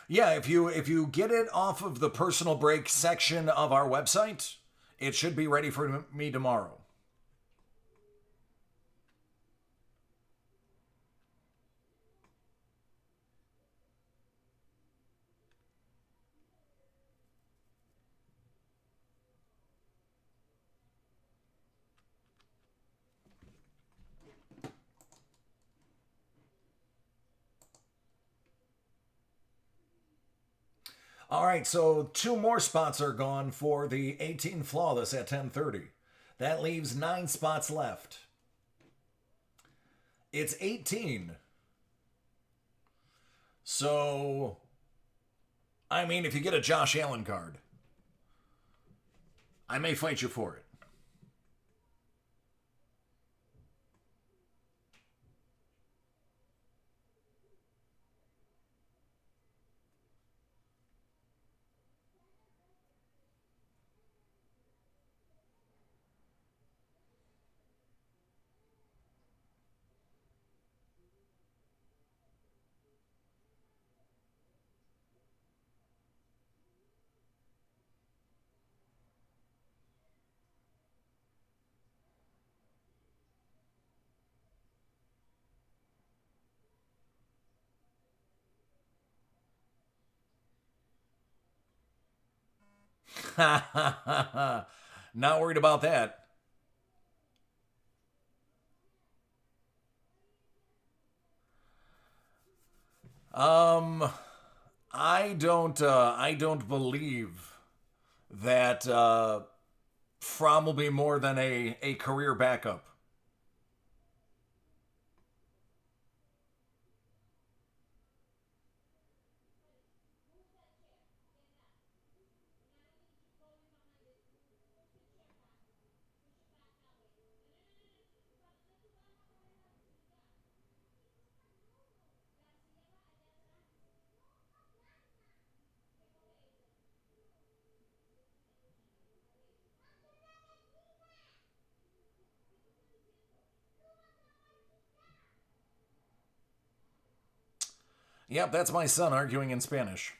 Yeah, if you get it off of the personal break section of our website, it should be ready for me tomorrow. All right, so two more spots are gone for the 18 flawless at 10:30. That leaves 9 spots left. It's 18. So, I mean, if you get a Josh Allen card, I may fight you for it. Not worried about that. Um, I don't believe that Fromm will be more than a career backup. Yep, that's my son arguing in Spanish,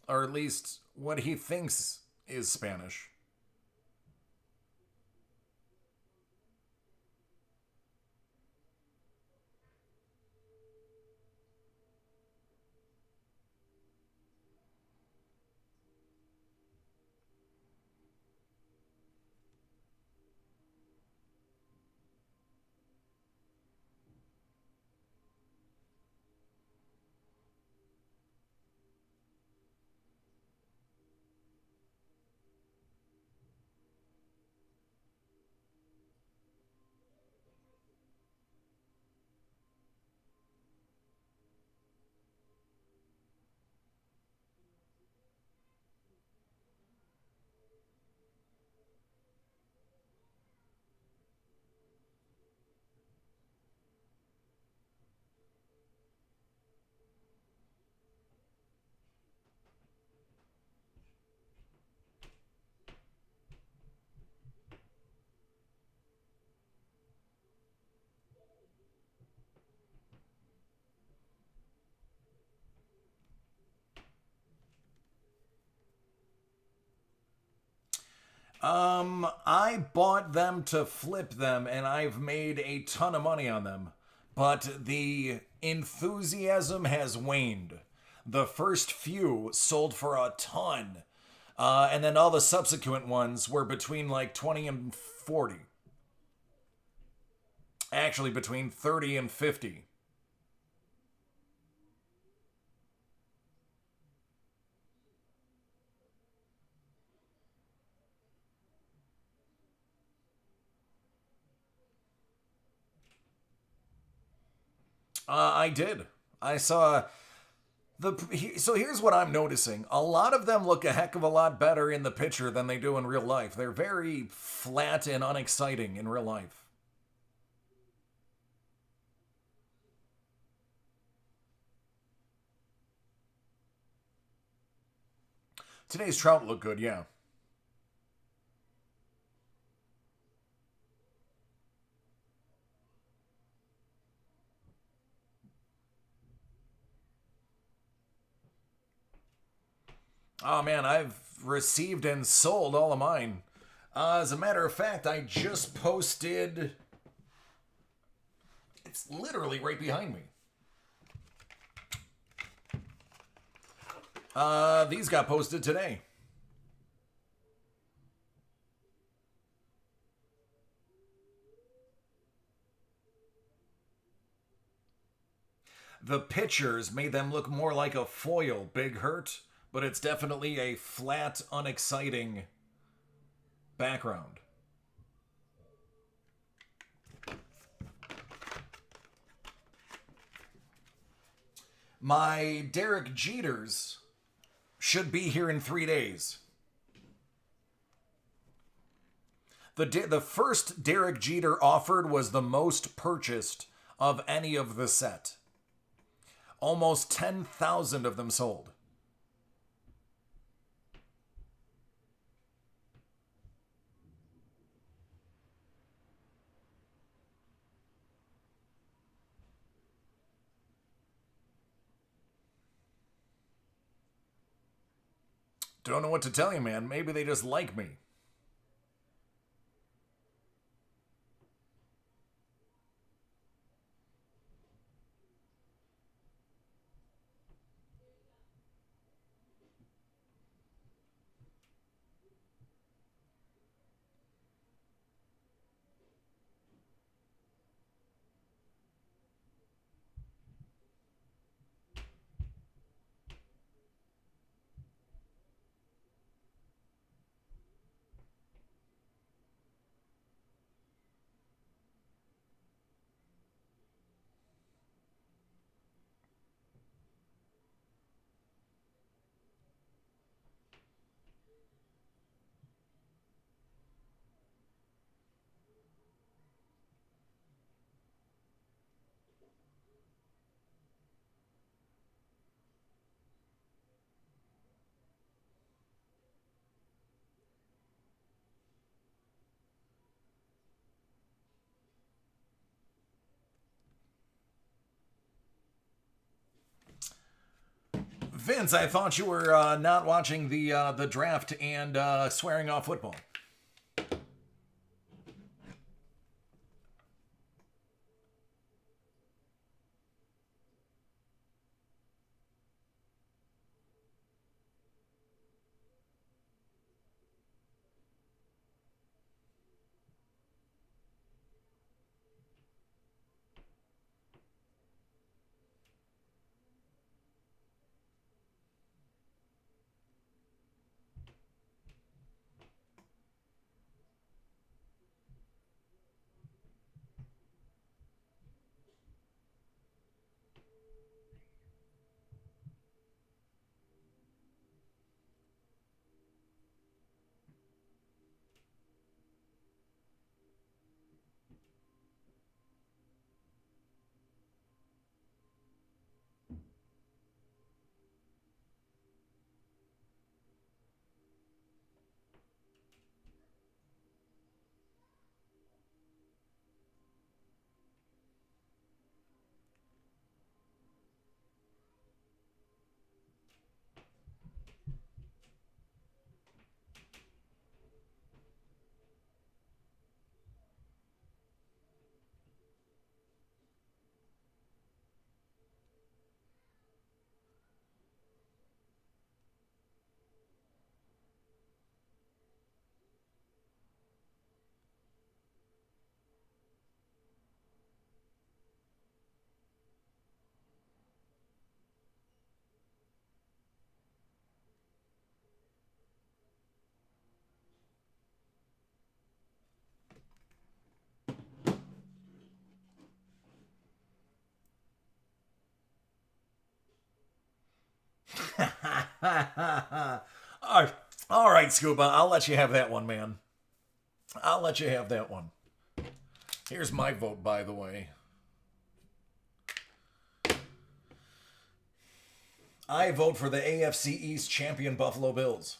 or at least what he thinks is Spanish. I bought them to flip them, and I've made a ton of money on them. But the enthusiasm has waned. The first few sold for a ton, and then all the subsequent ones were between like 20 and 40. Actually, between 30 and 50. I did. I saw so here's what I'm noticing. A lot of them look a heck of a lot better in the picture than they do in real life. They're very flat and unexciting in real life. Today's trout look good, yeah. Oh man, I've received and sold all of mine. As a matter of fact, I just posted. It's literally right behind me. These got posted today. The pictures made them look more like a foil Big Hurt, but it's definitely a flat, unexciting background. My Derek Jeters should be here in 3 days. The first Derek Jeter offered was the most purchased of any of the set. Almost 10,000 of them sold. Don't know what to tell you, man. Maybe they just like me. Vince, I thought you were not watching the draft and swearing off football. All right, Scuba. I'll let you have that one, man. I'll let you have that one. Here's my vote, by the way. I vote for the AFC East champion Buffalo Bills.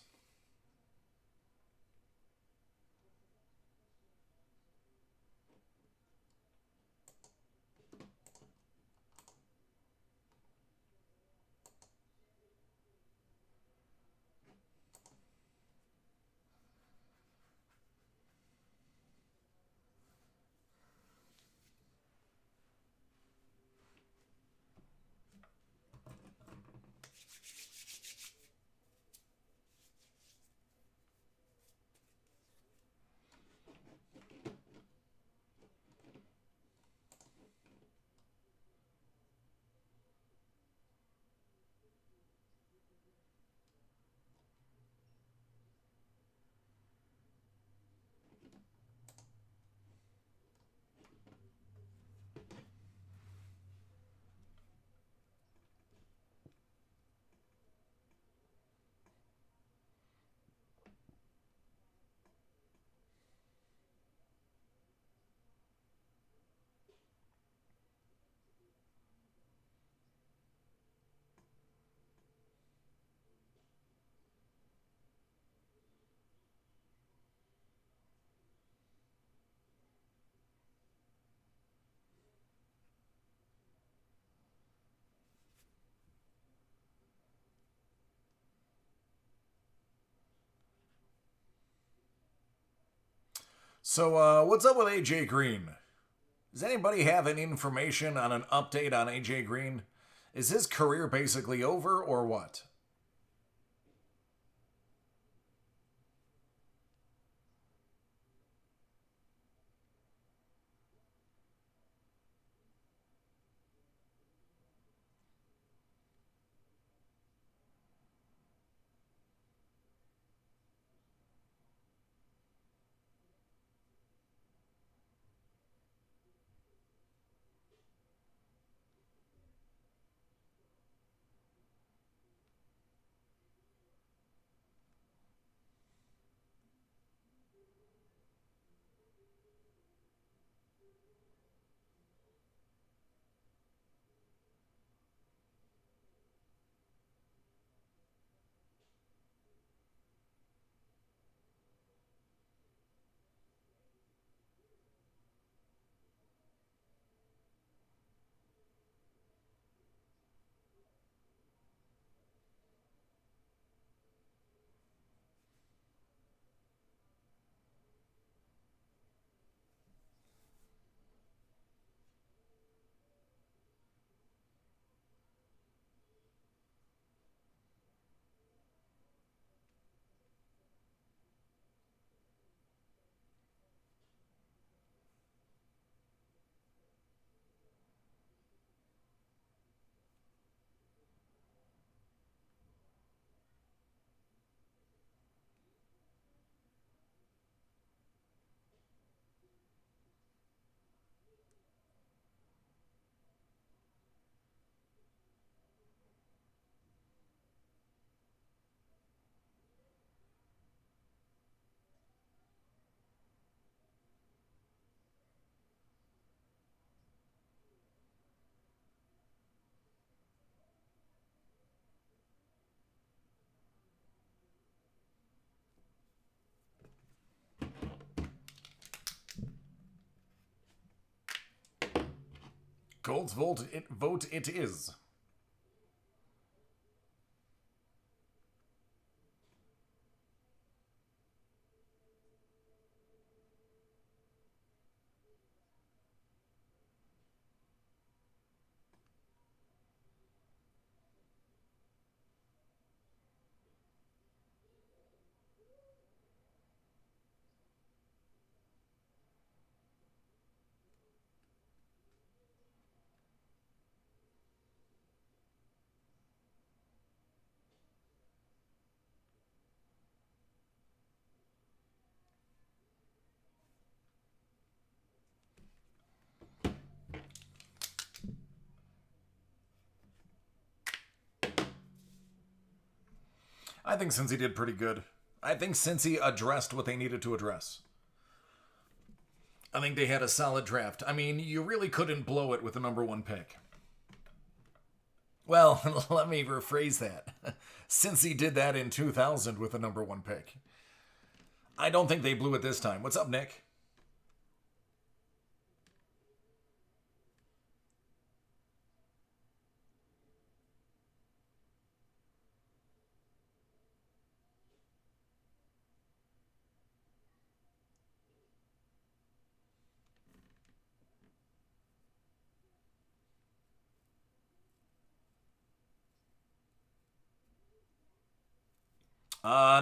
So, what's up with AJ Green? Does anybody have any information on an update on AJ Green? Is his career basically over or what? Colts vote it is. I think Cincy did pretty good. I think Cincy addressed what they needed to address. I think they had a solid draft. I mean, you really couldn't blow it with the number one pick. Well, let me rephrase that. Cincy did that in 2000 with the number one pick. I don't think they blew it this time. What's up, Nick?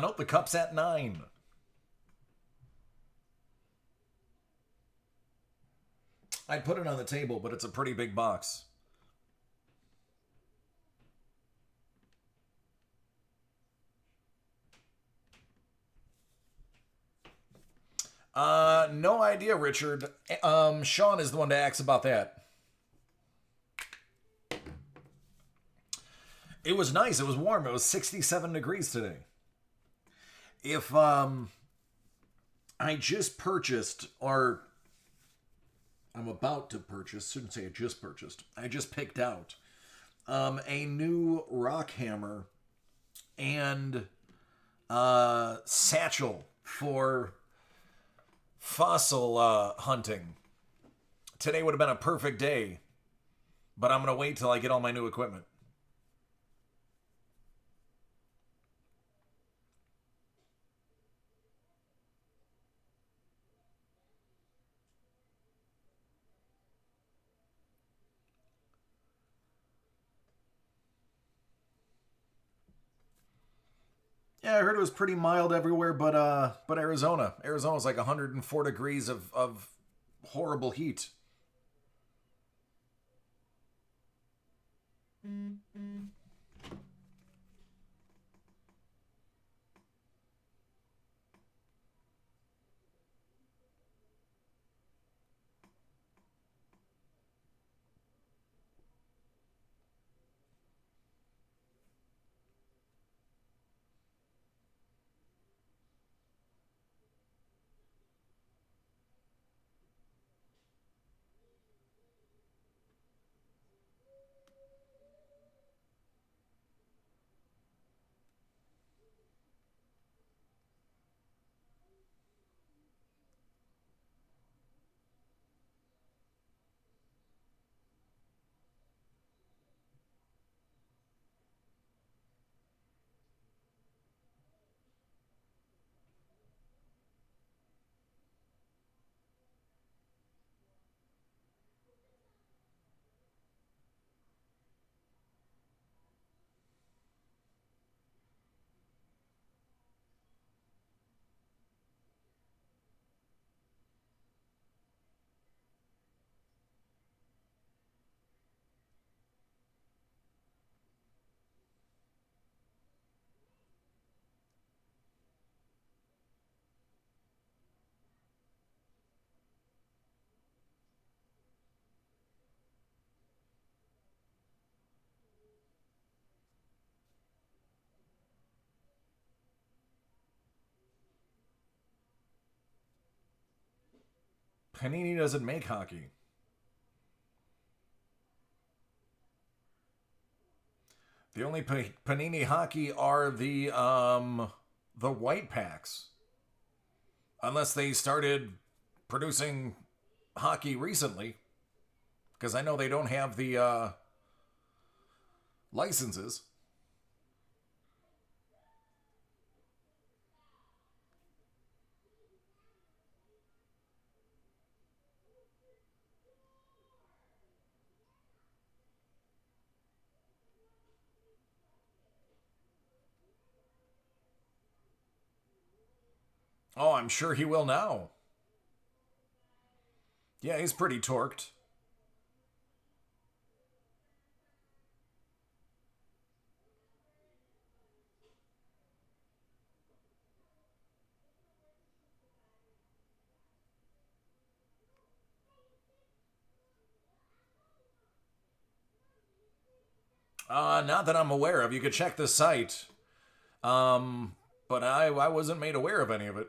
Nope, the cup's at 9. I'd put it on the table, but it's a pretty big box. No idea, Richard. Sean is the one to ask about that. It was nice. It was warm. It was 67 degrees today. If I just purchased, or I'm about to purchase, shouldn't say I just purchased. I just picked out a new rock hammer and satchel for fossil hunting. Today would have been a perfect day, but I'm going to wait till I get all my new equipment. Yeah, I heard it was pretty mild everywhere, but Arizona's like 104 degrees of horrible heat. Panini doesn't make hockey. The only Panini hockey are the white packs, unless they started producing hockey recently, because I know they don't have the licenses. Oh, I'm sure he will now. Yeah, he's pretty torqued. Not that I'm aware of. You could check the site. Um, but I wasn't made aware of any of it.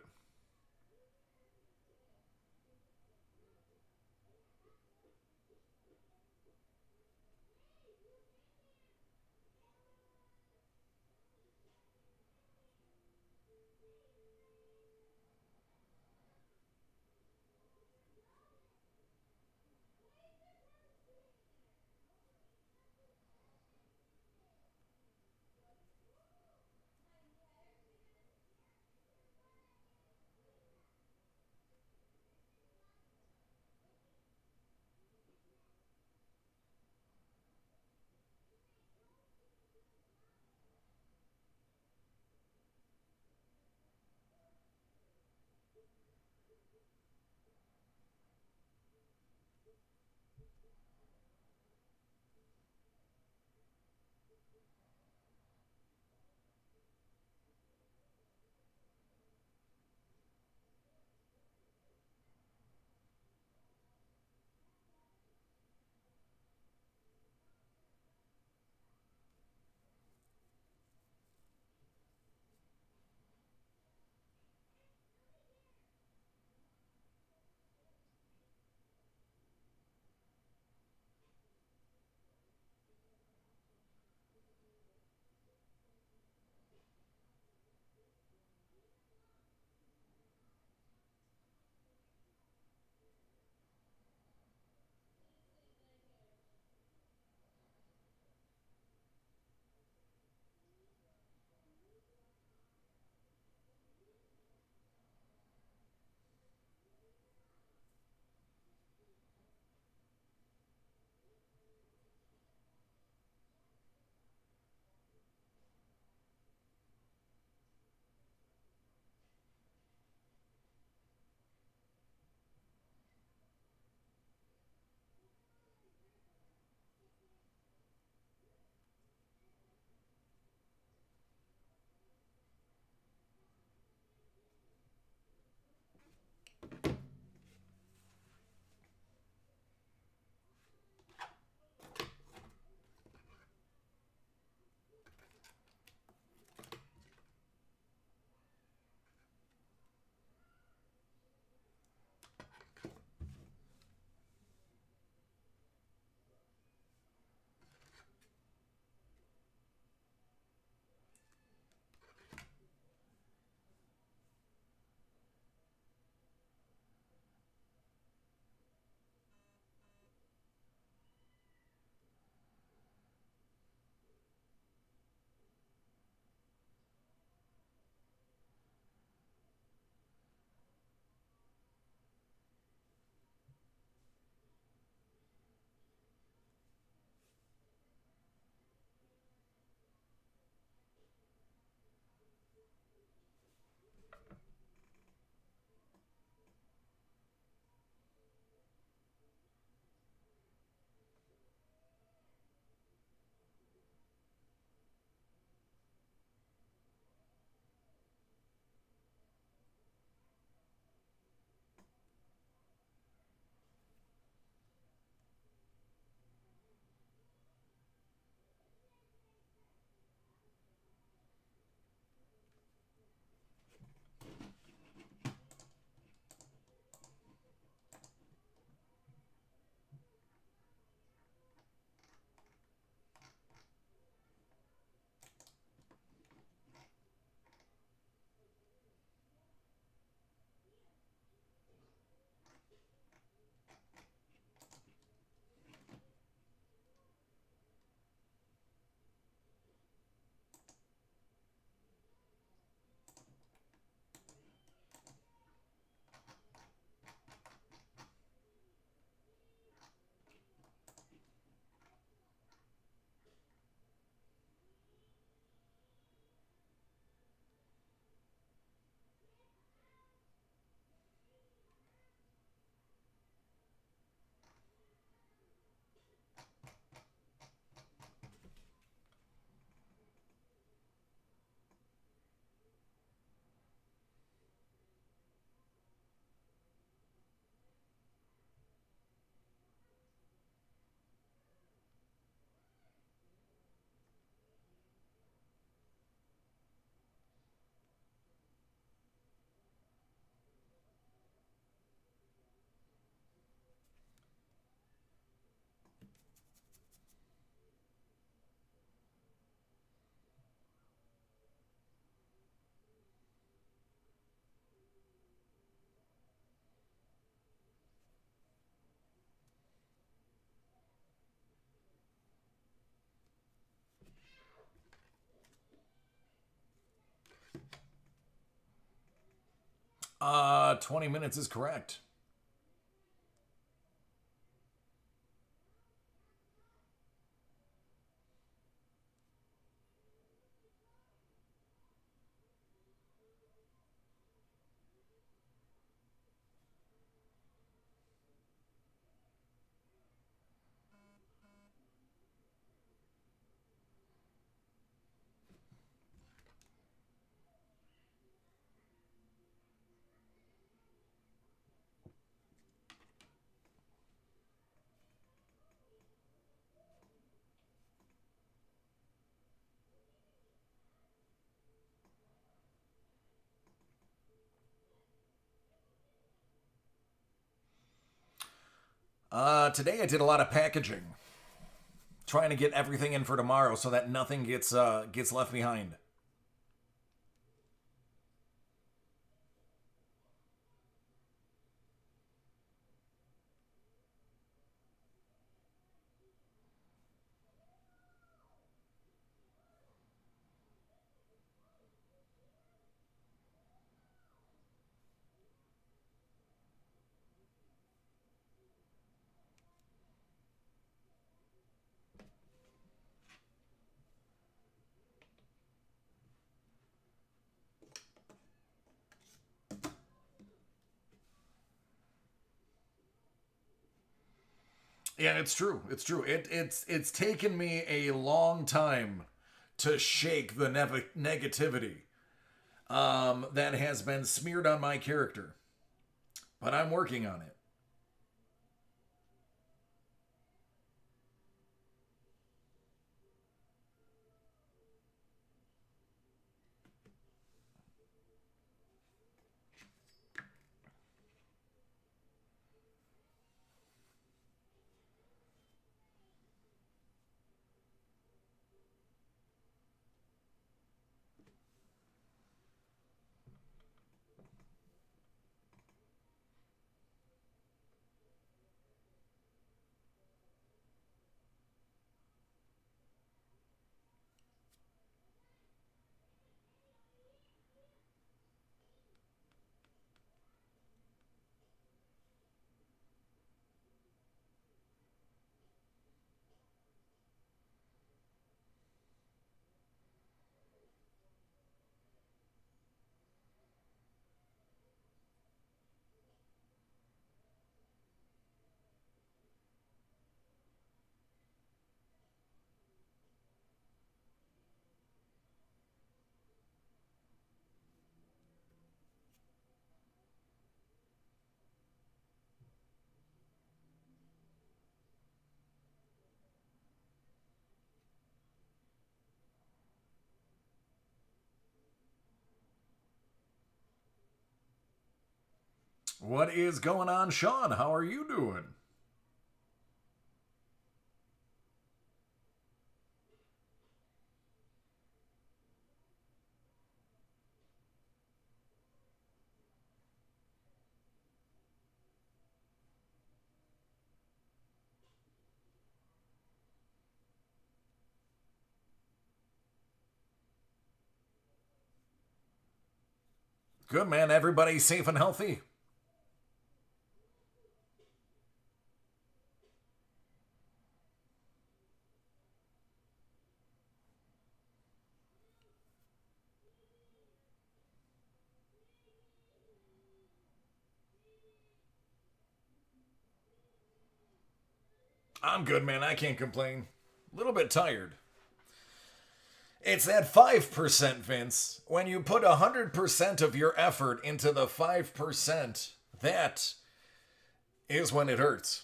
20 minutes is correct. Today I did a lot of packaging, trying to get everything in for tomorrow so that nothing gets left behind. Yeah, it's true. It's true. It's taken me a long time to shake the negativity that has been smeared on my character, but I'm working on it. What is going on, Sean? How are you doing? Good, man. Everybody safe and healthy? I'm good, man. I can't complain. A little bit tired. It's that 5%, Vince. When you put 100% of your effort into the 5%, that is when it hurts.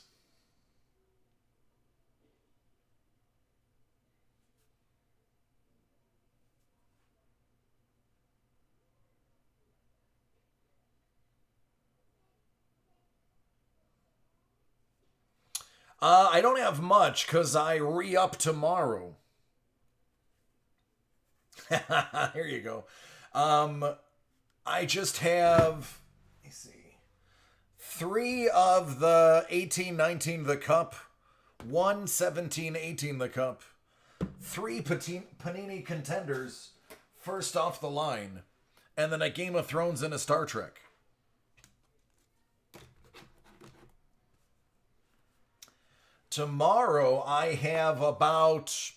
I don't have much because I re up tomorrow. Here you go. Um, I just have, let me see, three of the 18-19 the cup, one 17-18 the cup, three Panini contenders first off the line, and then a Game of Thrones and a Star Trek. Tomorrow I have about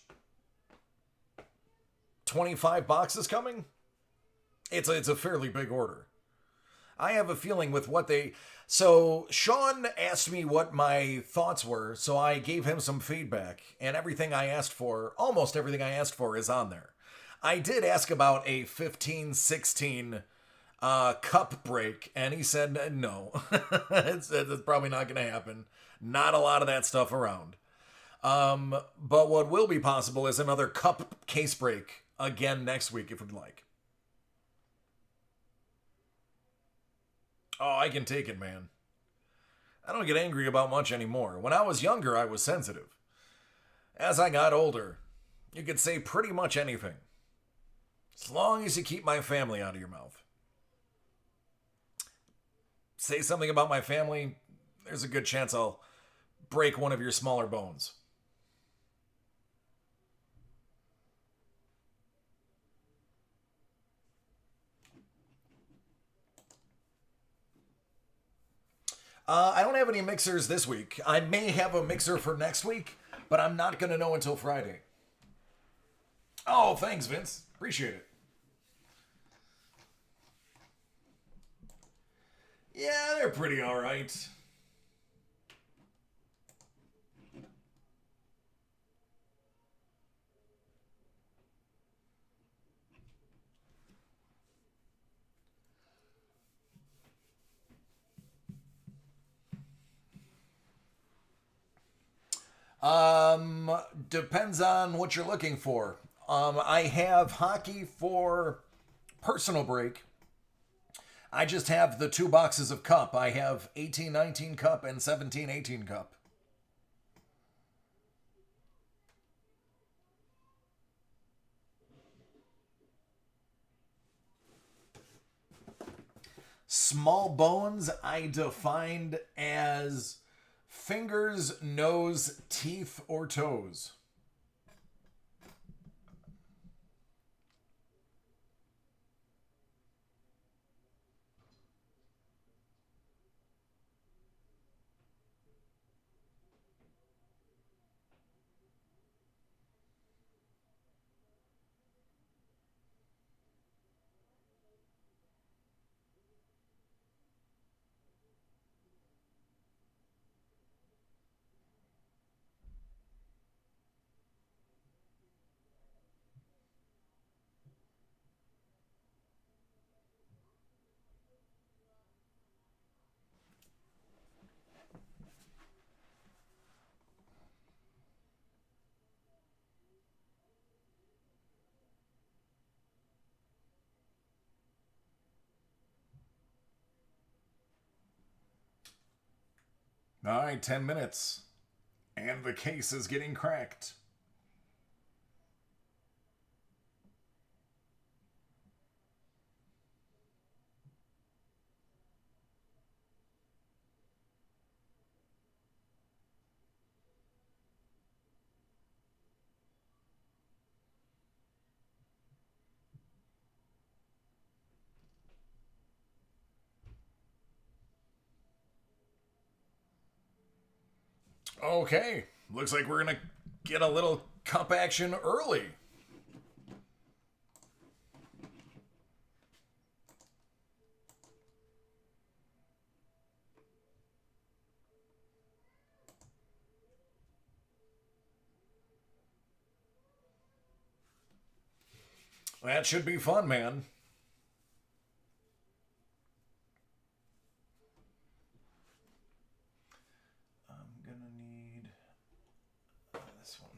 25 boxes coming. It's a fairly big order. I have a feeling with what they. So Sean asked me what my thoughts were, so I gave him some feedback, and everything I asked for, almost everything I asked for, is on there. I did ask about a 15-16 cup break, and he said no. it's probably not going to happen. Not a lot of that stuff around. But what will be possible is another cup case break again next week if we'd like. Oh, I can take it, man. I don't get angry about much anymore. When I was younger, I was sensitive. As I got older, you could say pretty much anything. As long as you keep my family out of your mouth. Say something about my family, there's a good chance I'll break one of your smaller bones. I don't have any mixers this week. I may have a mixer for next week, but I'm not going to know until Friday. Oh, thanks, Vince. Appreciate it. Yeah, they're pretty alright. Depends on what you're looking for. I have hockey for personal break. I just have the two boxes of cup. I have 18-19 cup and 17-18 cup. Small bones I defined as fingers, nose, teeth, or toes. All right, 10 minutes. And the case is getting cracked. Okay, looks like we're going to get a little cup action early. That should be fun, man. I'm going to need this one.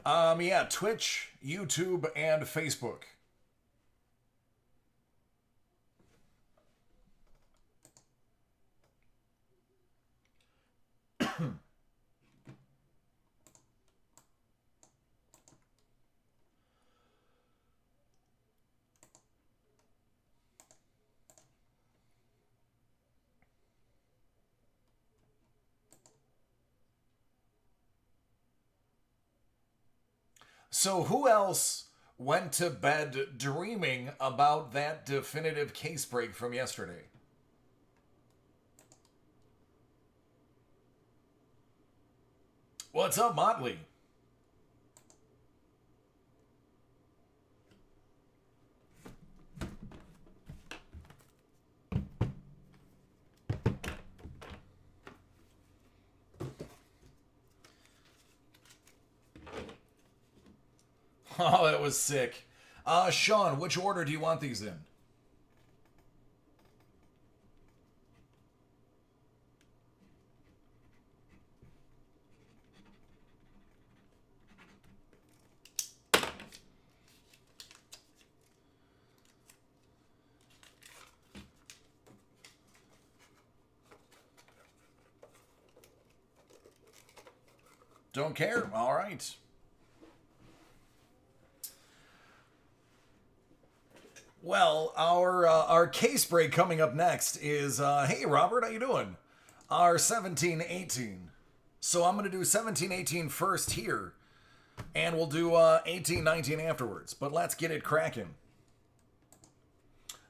Yeah, Twitch, YouTube, and Facebook. So who else went to bed dreaming about that definitive case break from yesterday? What's up, Motley? Oh, that was sick. Sean, which order do you want these in? Don't care? All right. Well, our case break coming up next is hey Robert, how you doing? Our 1718. So I'm gonna do 1718 first here, and we'll do 1819 afterwards. But let's get it cracking.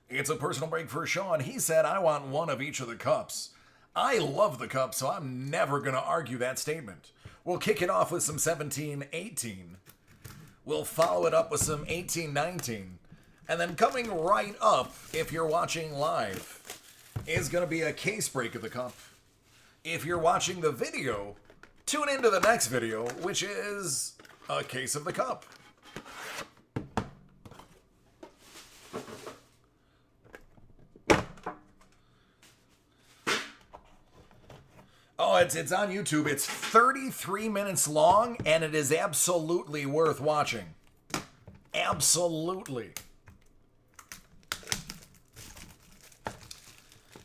It's a personal break for Sean. He said, I want one of each of the cups. I love the cup, so I'm never going to argue that statement. We'll kick it off with some 1718. We'll follow it up with some 1819. And then coming right up, if you're watching live, is going to be a case break of the cup. If you're watching the video, tune into the next video, which is a case of the cup. Oh, it's on YouTube. It's 33 minutes long, and it is absolutely worth watching. Absolutely.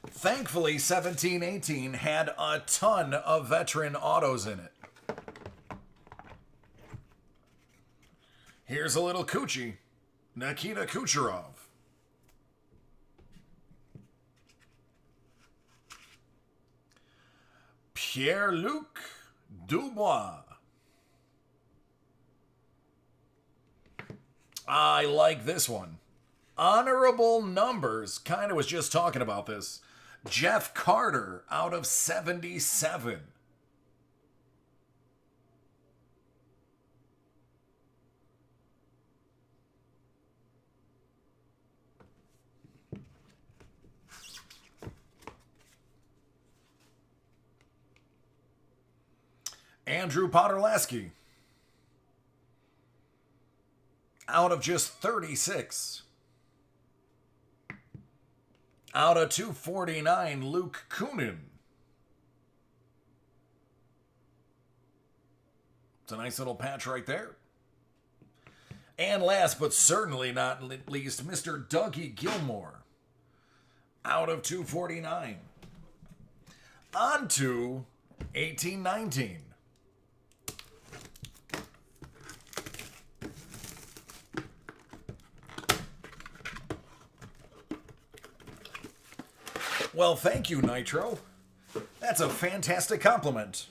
Thankfully, 1718 had a ton of veteran autos in it. Here's a little coochie. Nikita Kucherov. Pierre-Luc Dubois. I like this one. Honorable numbers. Kind of was just talking about this. Jeff Carter out of 77. Andrew Podorleski out of just 36. Out of 249, Luke Kunin. It's a nice little patch right there. And last but certainly not least, Mr. Dougie Gilmore. Out of 249. On to 1819. Well, thank you, Nitro. That's a fantastic compliment.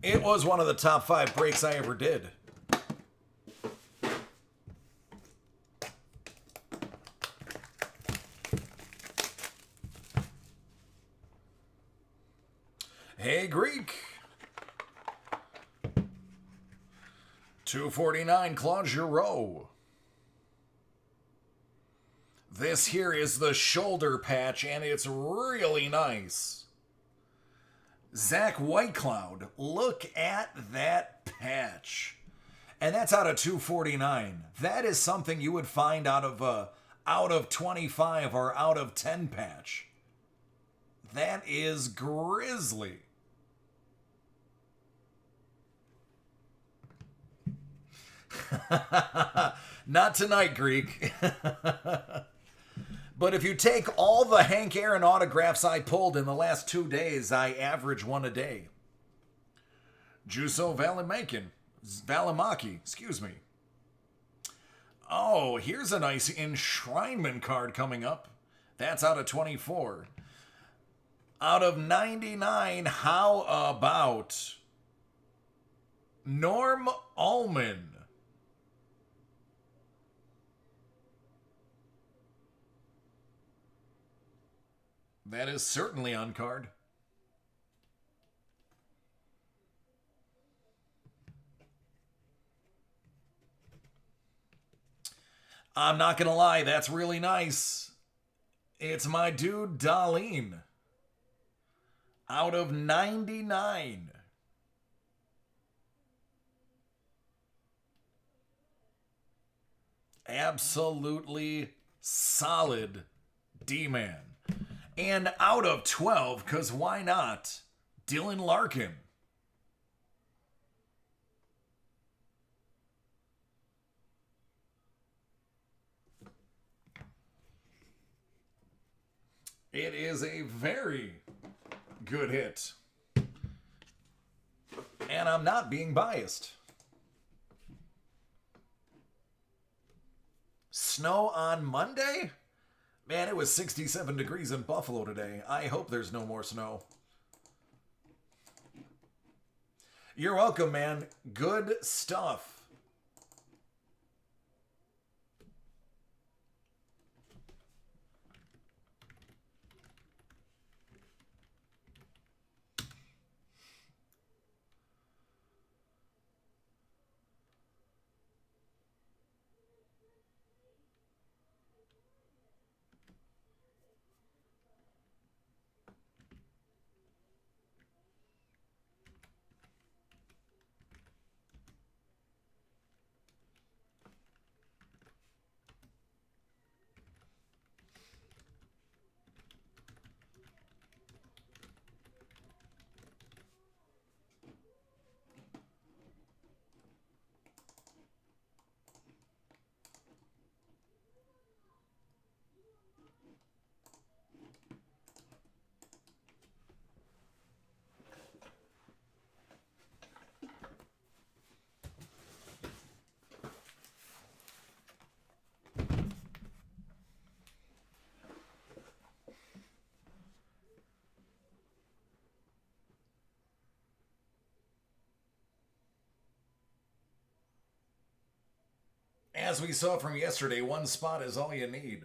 It was one of the top 5 breaks I ever did. Hey, Greek. 249, Claude Giroux. This here is the shoulder patch, and it's really nice. Zach Whitecloud, look at that patch. And that's out of 249. That is something you would find out of 25 or out of 10 patch. That is grizzly. Not tonight, Greek. But if you take all the Hank Aaron autographs I pulled in the last 2 days, I average one a day. Juuso Valimaki, excuse me. Oh, here's a nice enshrinement card coming up. That's out of 24. Out of 99, how about Norm Allman? That is certainly on card. I'm not going to lie, that's really nice. It's my dude, Darlene. Out of 99. Absolutely solid D-Man. And out of 12, because why not, Dylan Larkin. It is a very good hit. And I'm not being biased. Snow on Monday? Man, it was 67 degrees in Buffalo today. I hope there's no more snow. You're welcome, man. Good stuff. As we saw from yesterday, one spot is all you need.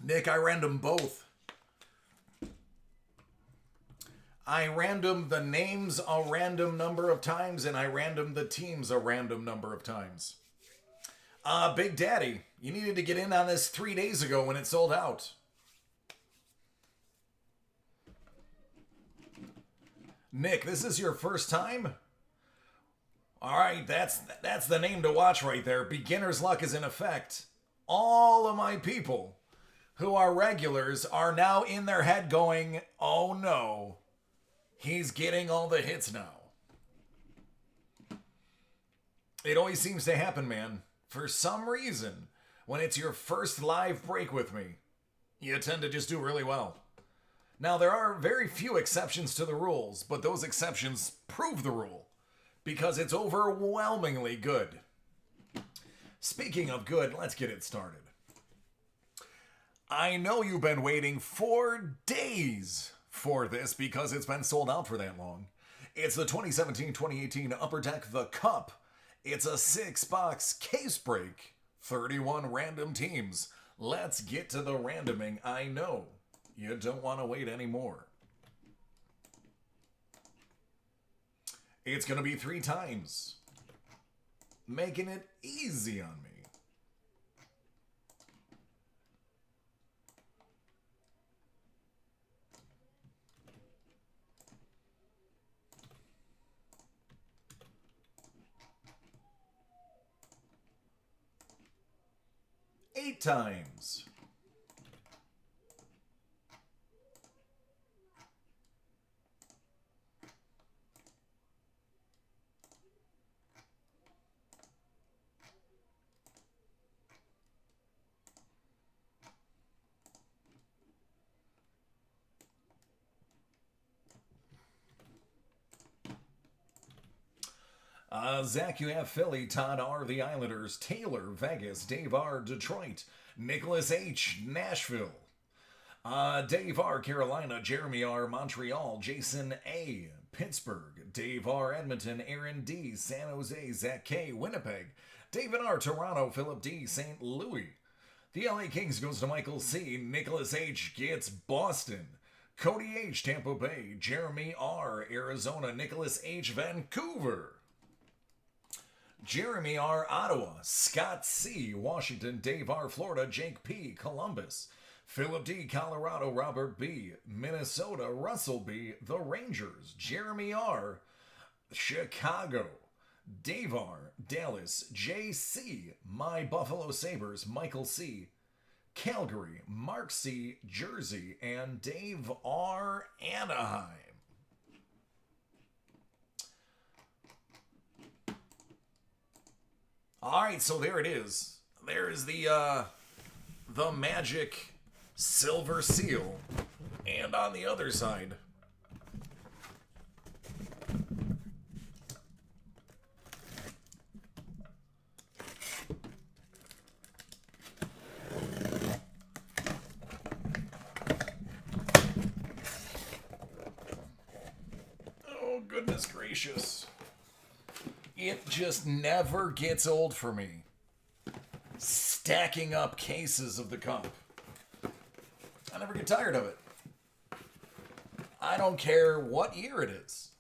Nick, I random both. I random the names a random number of times, and I random the teams a random number of times. Big Daddy, you needed to get in on this 3 days ago when it sold out. Nick, this is your first time? All right, that's the name to watch right there. Beginner's luck is in effect. All of my people who are regulars are now in their head going, oh no, he's getting all the hits now. It always seems to happen, man. For some reason, when it's your first live break with me, you tend to just do really well. Now, there are very few exceptions to the rules, but those exceptions prove the rule because it's overwhelmingly good. Speaking of good, let's get it started. I know you've been waiting 4 days for this because it's been sold out for that long. It's the 2017-2018 Upper Deck The Cup. It's a 6-box case break, 31 random teams. Let's get to the randoming. I know you don't want to wait anymore. It's going to be 3 times. Making it easy on me. Eight times. Zach, you have Philly, Todd R, the Islanders, Taylor, Vegas, Dave R, Detroit, Nicholas H, Nashville, Dave R, Carolina, Jeremy R, Montreal, Jason A, Pittsburgh, Dave R, Edmonton, Aaron D, San Jose, Zach K, Winnipeg, David R, Toronto, Philip D, St. Louis. The LA Kings goes to Michael C, Nicholas H gets Boston, Cody H, Tampa Bay, Jeremy R, Arizona, Nicholas H, Vancouver, Jeremy R, Ottawa, Scott C, Washington, Dave R, Florida, Jake P, Columbus, Philip D, Colorado, Robert B, Minnesota, Russell B, the Rangers, Jeremy R, Chicago, Dave R, Dallas, JC, My Buffalo Sabres, Michael C, Calgary, Mark C, Jersey, and Dave R, Anaheim. All right, so there it is. There is the magic silver seal, and on the other side, oh goodness gracious. It just never gets old for me. Stacking up cases of the cup. I never get tired of it. I don't care what year it is.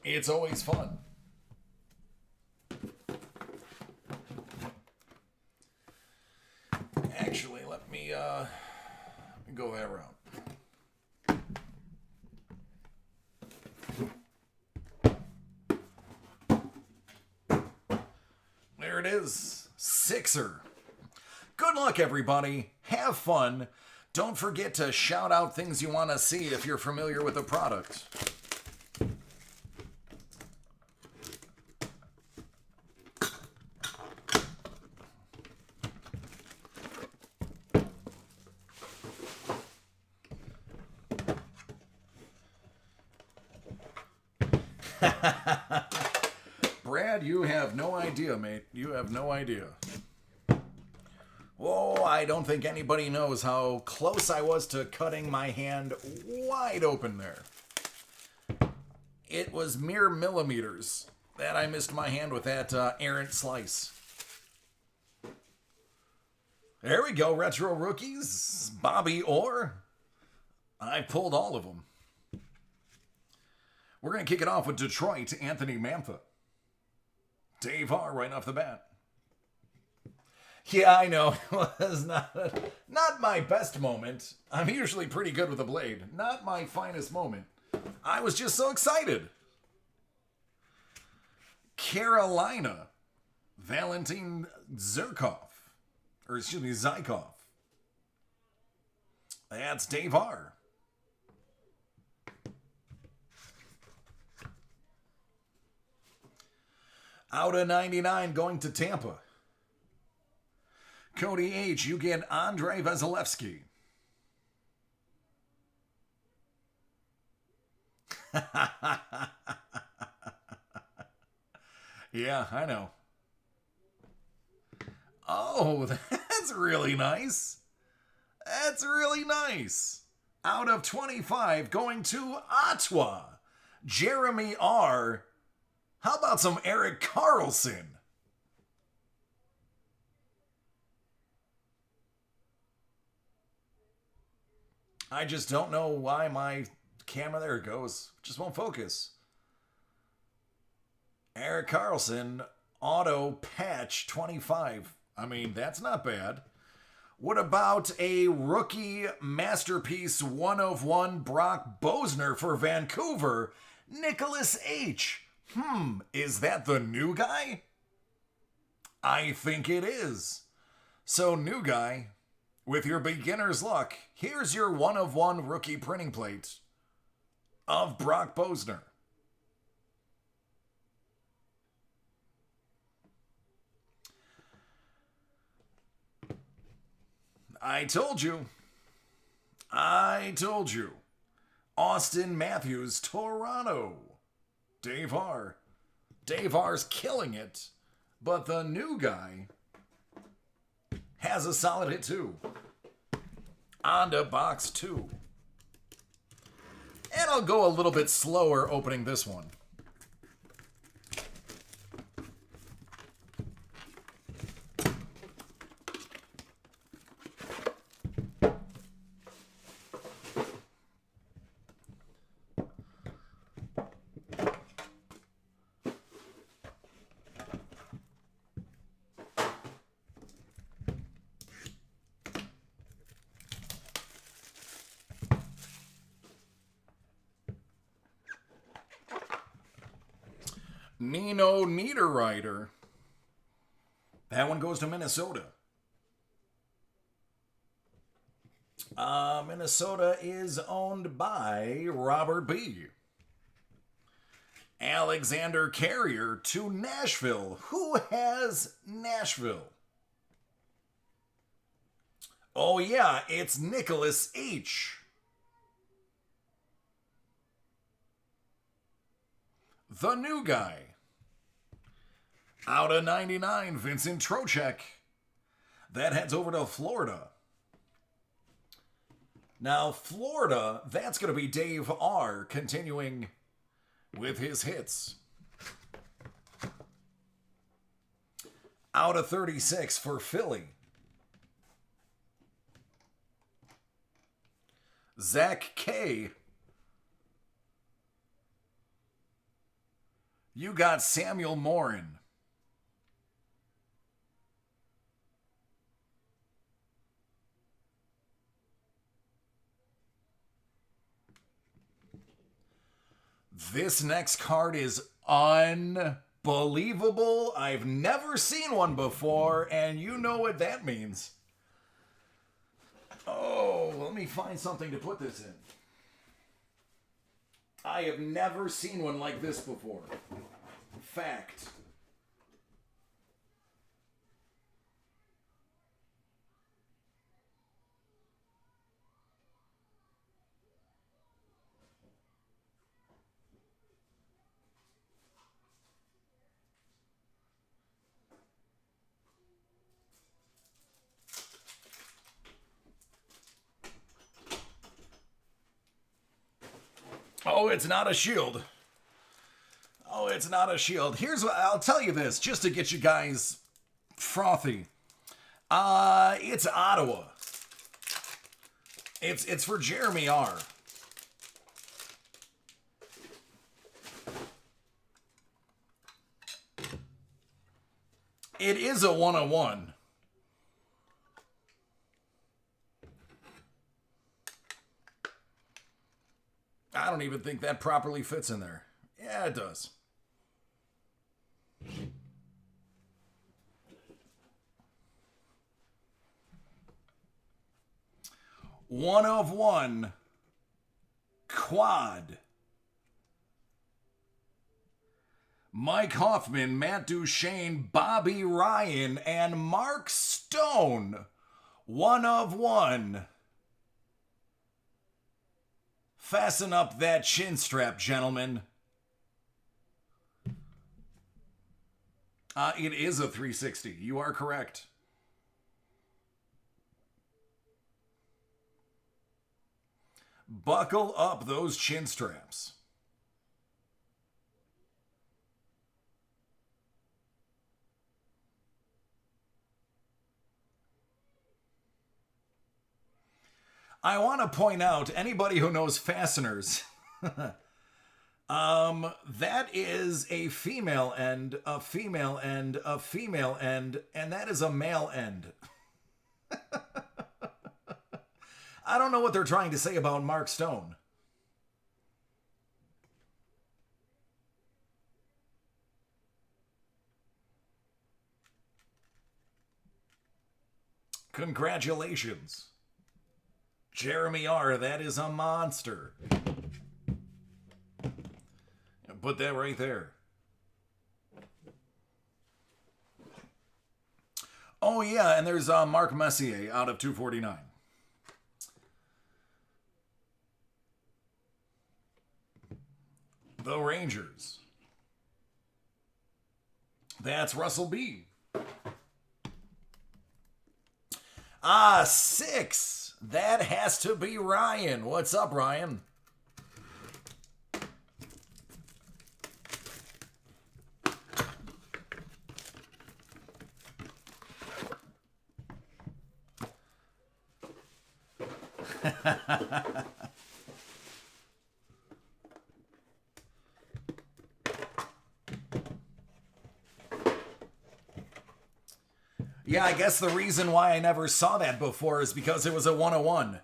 It's always fun. Actually, let me go that route. There it is. Sixer. Good luck, everybody. Have fun. Don't forget to shout out things you want to see if you're familiar with the product. Brad, you have no idea, mate. You have no idea. Whoa, I don't think anybody knows how close I was to cutting my hand wide open there. It was mere millimeters that I missed my hand with that errant slice. There we go, Retro Rookies. Bobby Orr. I pulled all of them. We're going to kick it off with Detroit, Anthony Mantha. Dave R. right off the bat. Yeah, I know. It was not my best moment. I'm usually pretty good with a blade. Not my finest moment. I was just so excited. Carolina. Valentin Zyrkov. Or excuse me, Zykov. That's Dave R. Out of 99 going to Tampa. Cody H., you get Andrei Vasilevsky. Yeah, I know. Oh, that's really nice. That's really nice. Out of 25 going to Ottawa. Jeremy R. How about some Erik Karlsson? I just don't know why my camera, there it goes, just won't focus. Eric Carlson, auto patch 25. I mean, that's not bad. What about a rookie masterpiece 1 of 1 Brock Bosner for Vancouver, Nicholas H? Is that the new guy? I think it is. So, new guy, with your beginner's luck, here's your 1 of 1 rookie printing plate of Brock Bosner. I told you. I told you. Austin Matthews, Toronto. Dave R. Dave R's killing it. But the new guy has a solid hit too. On to box 2. And I'll go a little bit slower opening this one. Nino Niederreiter. That one goes to Minnesota. Minnesota is owned by Robert B. Alexander Carrier to Nashville. Who has Nashville? Oh yeah, it's Nicholas H. The new guy. Out of 99, Vincent Trocheck. That heads over to Florida. Now, Florida, that's going to be Dave R. continuing with his hits. Out of 36 for Philly. Zach K. You got Samuel Morin. This next card is unbelievable. I've never seen one before, and you know what that means. Oh, let me find something to put this in. I have never seen one like this before. Fact. Oh, it's not a shield. Oh, it's not a shield. Here's what I'll tell you this, just to get you guys frothy. It's Ottawa. It's for Jeremy R. It is a 1-of-1. I don't even think that properly fits in there. Yeah, it does. One of 1 quad. Mike Hoffman, Matt Duchene, Bobby Ryan, and Mark Stone. 1 of 1. Fasten up that chin strap, gentlemen. It is a 360. You are correct. Buckle up those chin straps. I want to point out, anybody who knows fasteners, That is a female end, a female end, a female end, and that is a male end. I don't know what they're trying to say about Mark Stone. Congratulations. Jeremy R., that is a monster. Put that right there. Oh, yeah, and there's Mark Messier out of 249. The Rangers. That's Russell B. 6. That has to be Ryan. What's up, Ryan? Yeah, I guess the reason why I never saw that before is because it was a 101.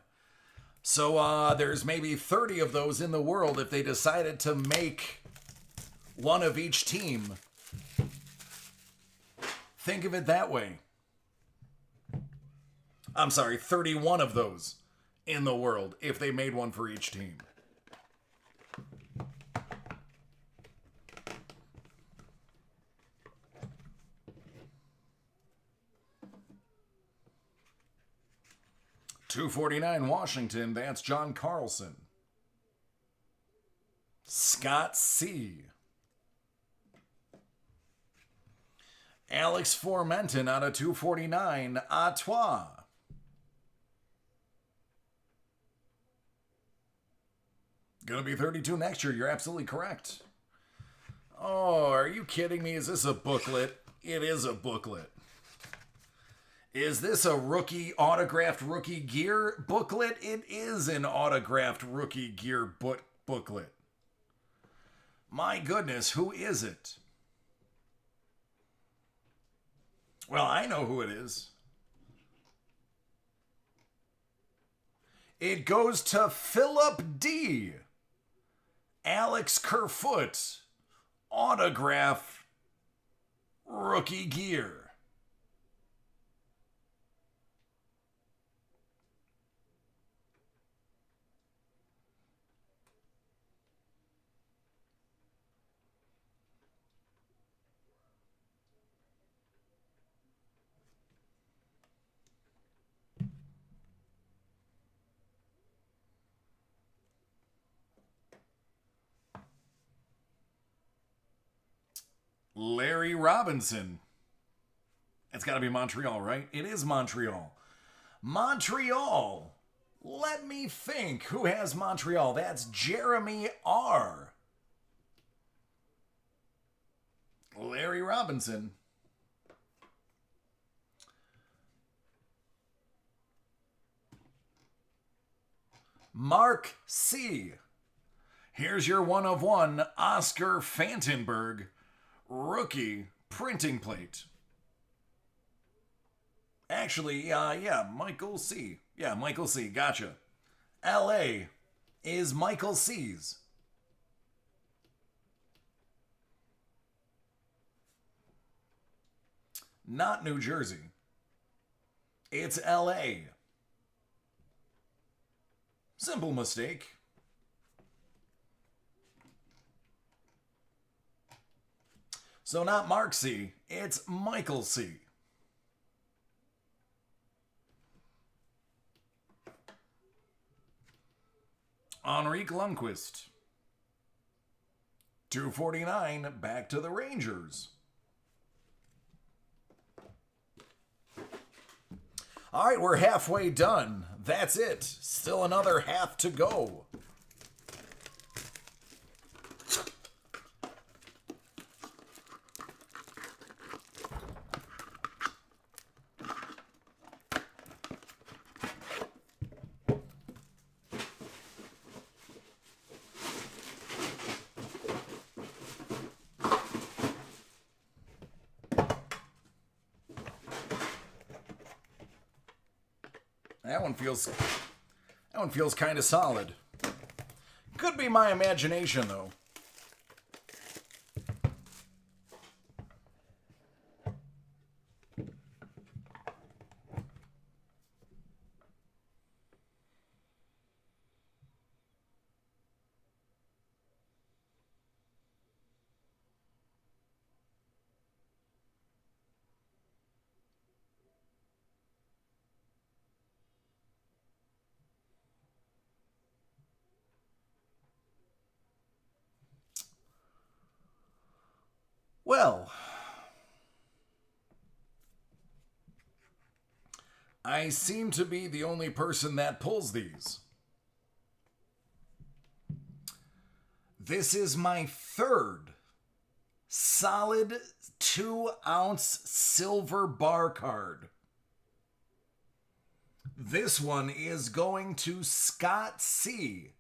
So there's maybe 30 of those in the world if they decided to make one of each team. Think of it that way. I'm sorry, 31 of those in the world if they made one for each team. .249 Washington, that's John Carlson. Scott C. Alex Formenton out of 249, Artois. Gonna be 32 next year, you're absolutely correct. Oh, are you kidding me? Is this a booklet? It is a booklet. Is this a autographed rookie gear booklet? It is an autographed rookie gear booklet. My goodness, who is it? Well, I know who it is. It goes to Philip D. Alex Kerfoot. Autograph rookie gear. Larry Robinson. It's got to be Montreal, right? It is Montreal. Montreal. Let me think. Who has Montreal? That's Jeremy R. Larry Robinson. Mark C. Here's your 1 of 1 Oscar Fantenberg rookie printing plate. Actually, yeah, Michael C. Yeah, Michael C. Gotcha. LA is Michael C's. Not New Jersey. It's LA. Simple mistake. So not Mark C, it's Michael C. Henrique Lundqvist. 249, back to the Rangers. All right, we're halfway done. That's it. Still another half to go. That one feels kind of solid. Could be my imagination, though. Well, I seem to be the only person that pulls these. This is my third solid 2-ounce silver bar card. This one is going to Scott C.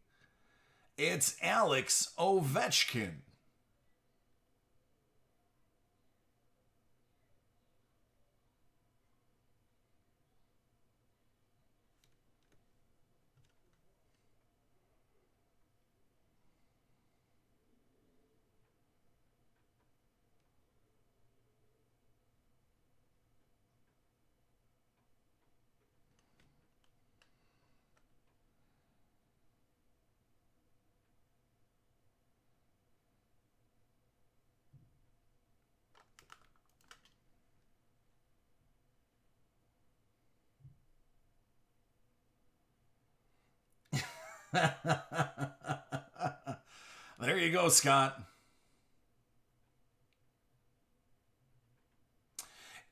It's Alex Ovechkin. There you go, Scott.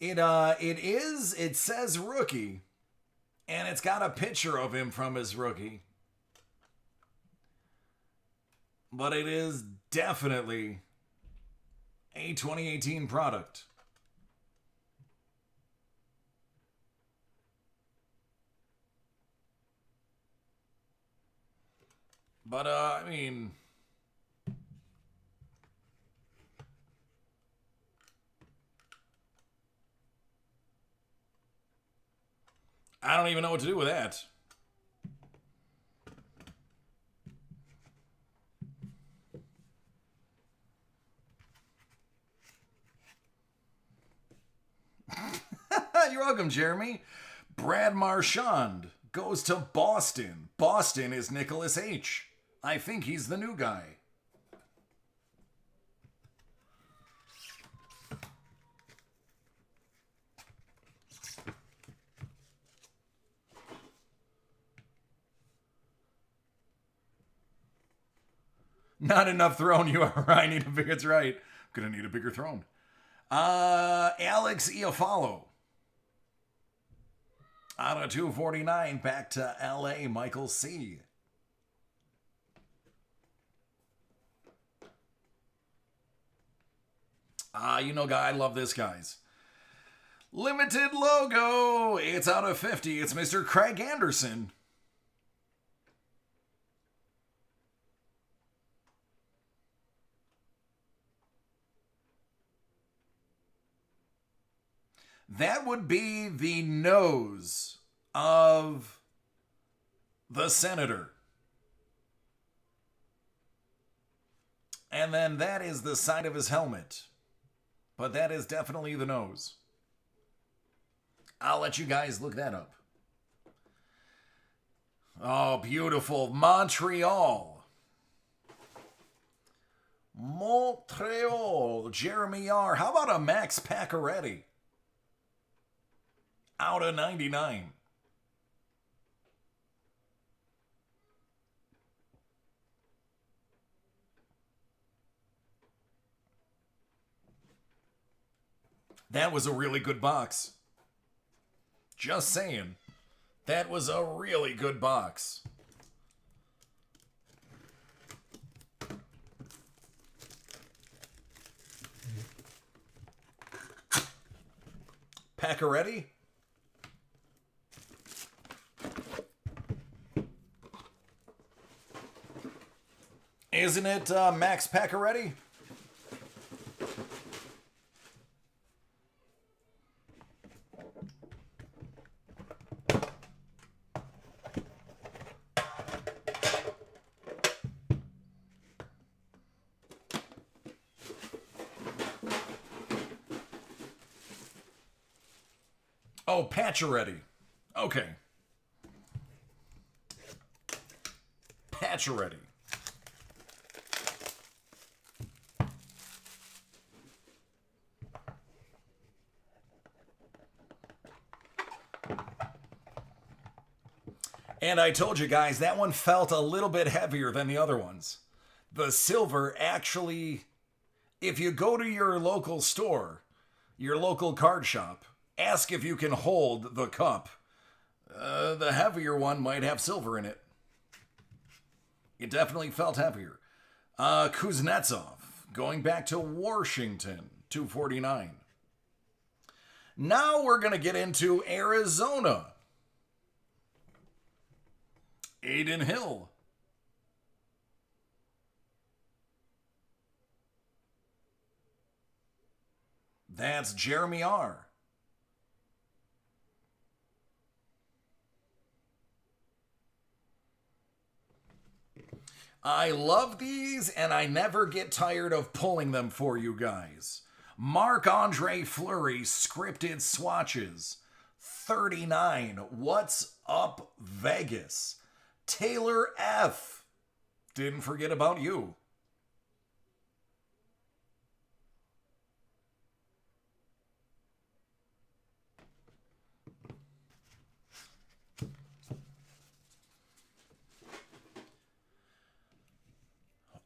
It says rookie, and it's got a picture of him from his rookie. But it is definitely a 2018 product. But, I mean, I don't even know what to do with that. You're welcome, Jeremy. Brad Marchand goes to Boston. Boston is Nicholas H. I think he's the new guy. Not enough throne, you are right. I need a bigger, it's right. I'm gonna need a bigger throne. Alex Iafallo. Out of 249, back to LA, Michael C. You know, guy, I love this, guys. Limited logo. It's out of 50. It's Mr. Craig Anderson. That would be the nose of the senator. And then that is the side of his helmet. But that is definitely the nose. I'll let you guys look that up. Oh, beautiful. Montreal. Montreal. Jeremy R. How about a Max Pacioretty? Out of 99. That was a really good box. Just saying. That was a really good box. Pacioretty? Isn't it Max Pacioretty? Oh, Pacioretty. Okay. Pacioretty. And I told you guys, that one felt a little bit heavier than the other ones. The silver actually, if you go to your local store, your local card shop, ask if you can hold the cup. The heavier one might have silver in it. It definitely felt heavier. Kuznetsov, going back to Washington, 249. Now we're going to get into Arizona. Aiden Hill. That's Jeremy R. I love these, and I never get tired of pulling them for you guys. Marc-Andre Fleury scripted swatches. 39. What's up, Vegas? Taylor F. Didn't forget about you.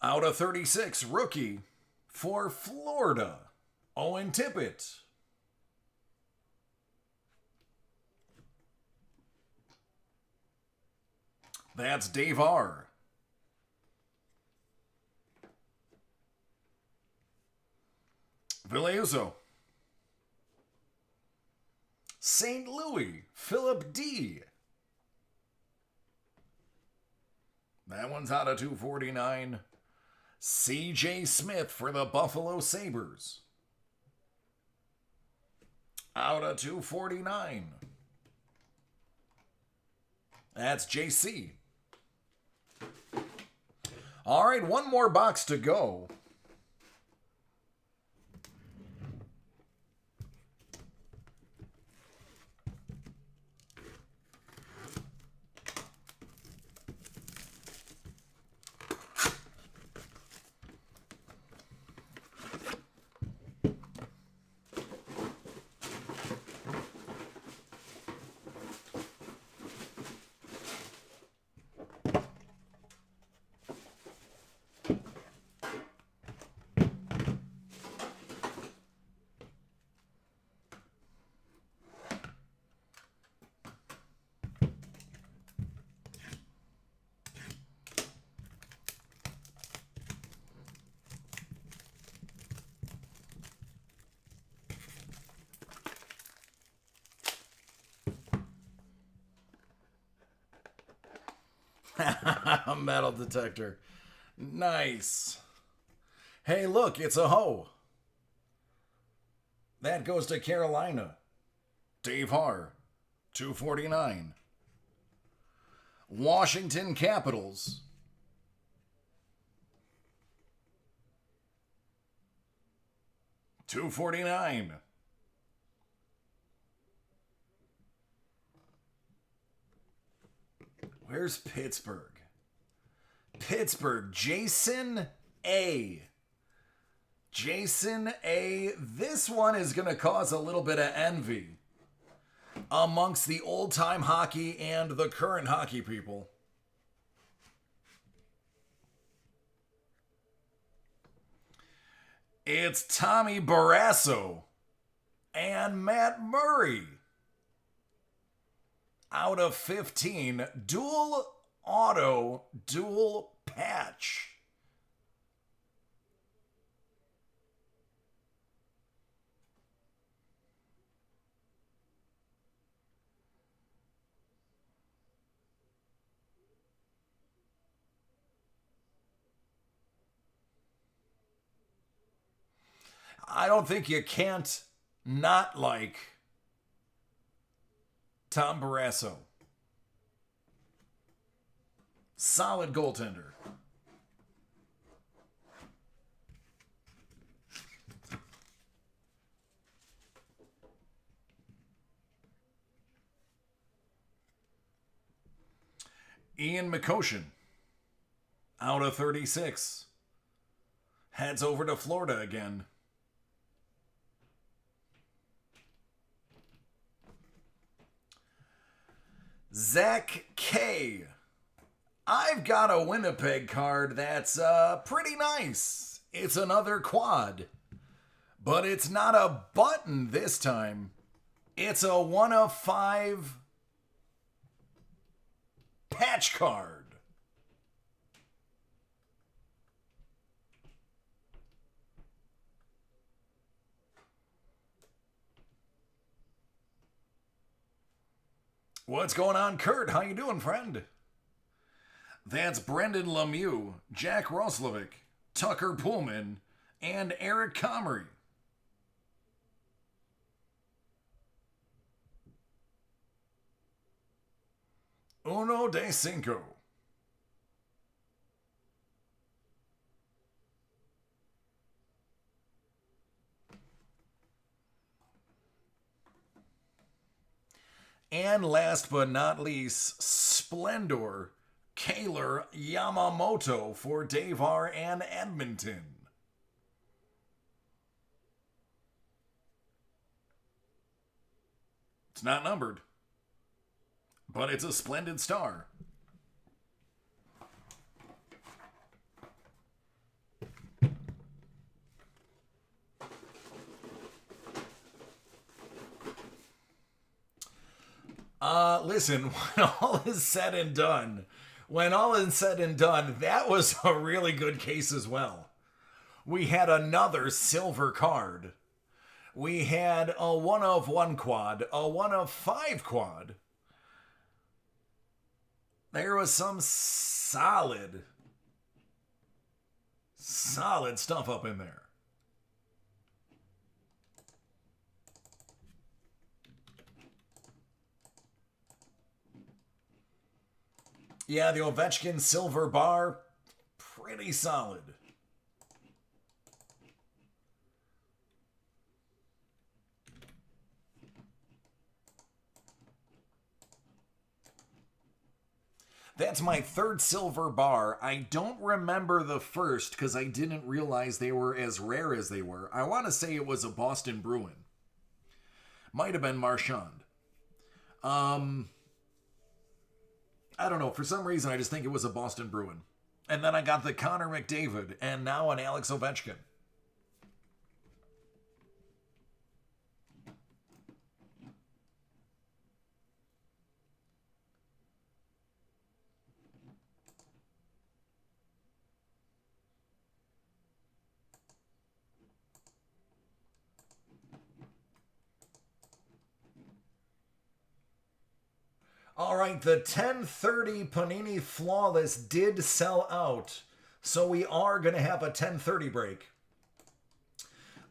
Out of 36, rookie for Florida, Owen Tippett. That's Dave R. Villeuso. St. Louis, Philip D. That one's out of 249. C.J. Smith for the Buffalo Sabres. Out of 249. That's JC. All right, one more box to go. Metal detector. Nice. Hey, look, it's a hoe. That goes to Carolina. Dave Har, 249. Washington Capitals. $249. Where's Pittsburgh? Pittsburgh, Jason A. Jason A. This one is going to cause a little bit of envy amongst the old-time hockey and the current hockey people. It's Tommy Barrasso and Matt Murray. Out of 15, dual auto, dual patch. I don't think you can't not like Tom Barrasso. Solid goaltender. Ian McCoshen, out of 36, heads over to Florida again. Zach K. I've got a Winnipeg card that's pretty nice. It's another quad. But it's not a button this time. It's a 1 of 5 patch card. What's going on, Kurt? How you doing, friend? That's Brendan Lemieux, Jack Roslovic, Tucker Pullman, and Eric Comrie. Uno de cinco. And last but not least, Splendor, Kaylor Yamamoto for Dave R. and Edmonton. It's not numbered, but it's a splendid star. Listen, when all is said and done, that was a really good case as well. We had another silver card. We had a 1 of 1 quad, a 1 of 5 quad. There was some solid stuff up in there. Yeah, the Ovechkin silver bar, pretty solid. That's my third silver bar. I don't remember the first because I didn't realize they were as rare as they were. I want to say it was a Boston Bruin. Might have been Marchand. I don't know. For some reason, I just think it was a Boston Bruin. And then I got the Connor McDavid and now an Alex Ovechkin. All right, the 1030 Panini Flawless did sell out, so we are going to have a 1030 break.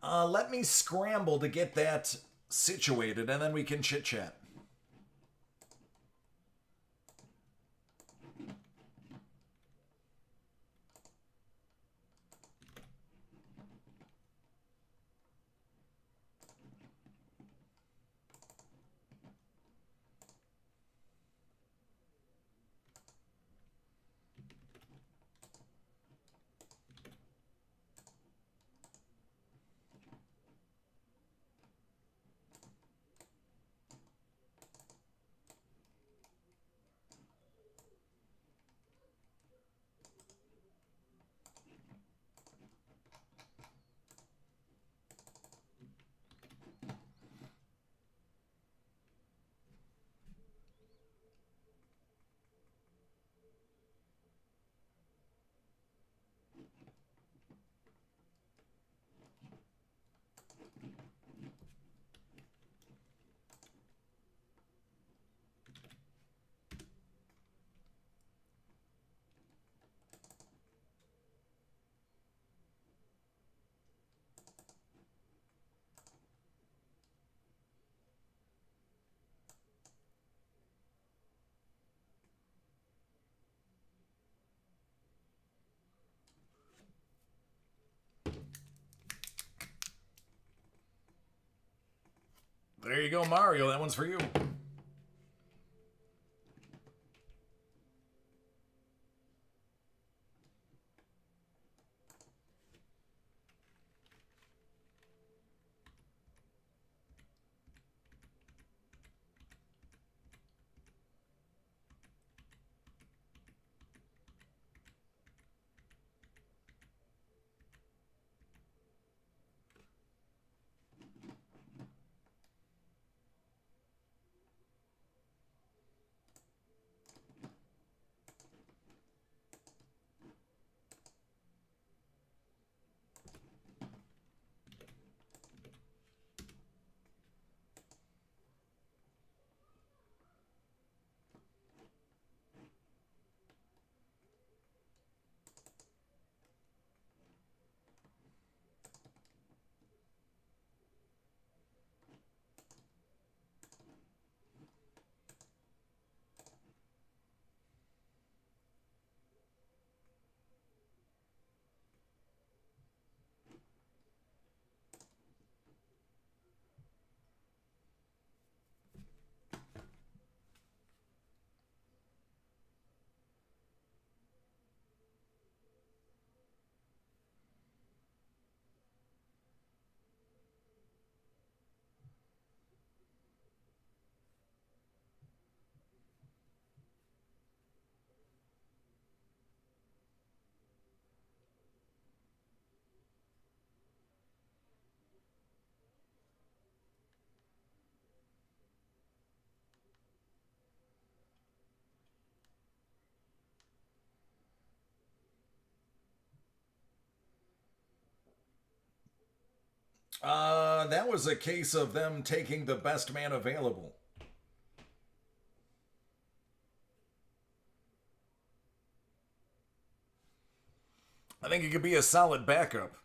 Let me scramble to get that situated, and then we can chit-chat. There you go, Mario. That one's for you. That was a case of them taking the best man available. I think he could be a solid backup.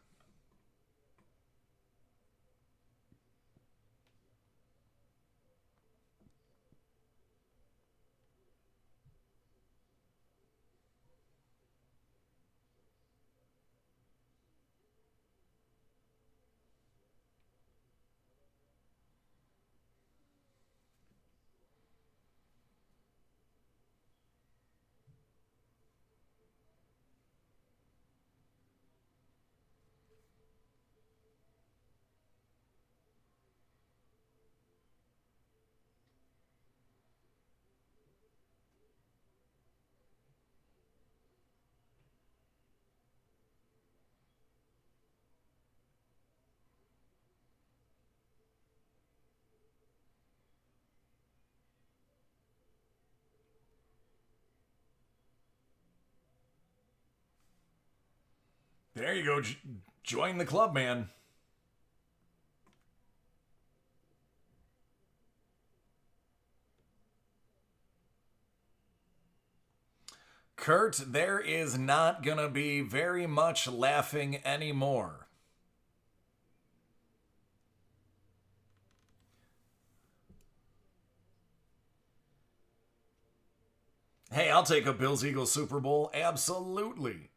There you go. Join the club, man. Kurt, there is not gonna be very much laughing anymore. Hey, I'll take a Bills Eagles Super Bowl. Absolutely.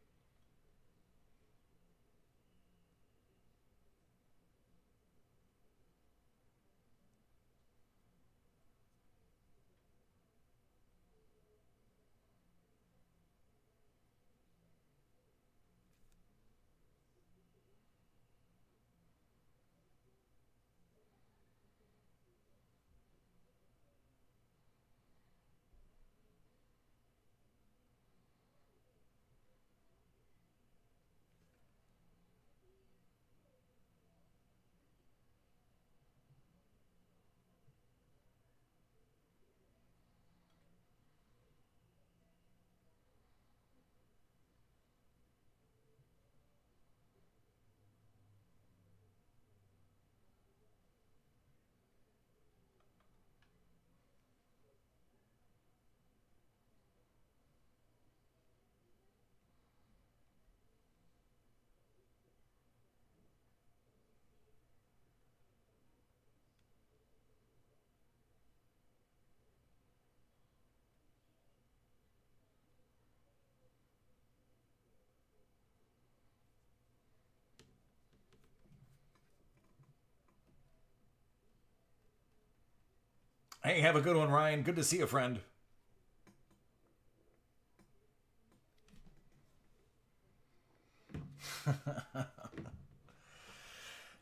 Hey, have a good one, Ryan. Good to see you, friend.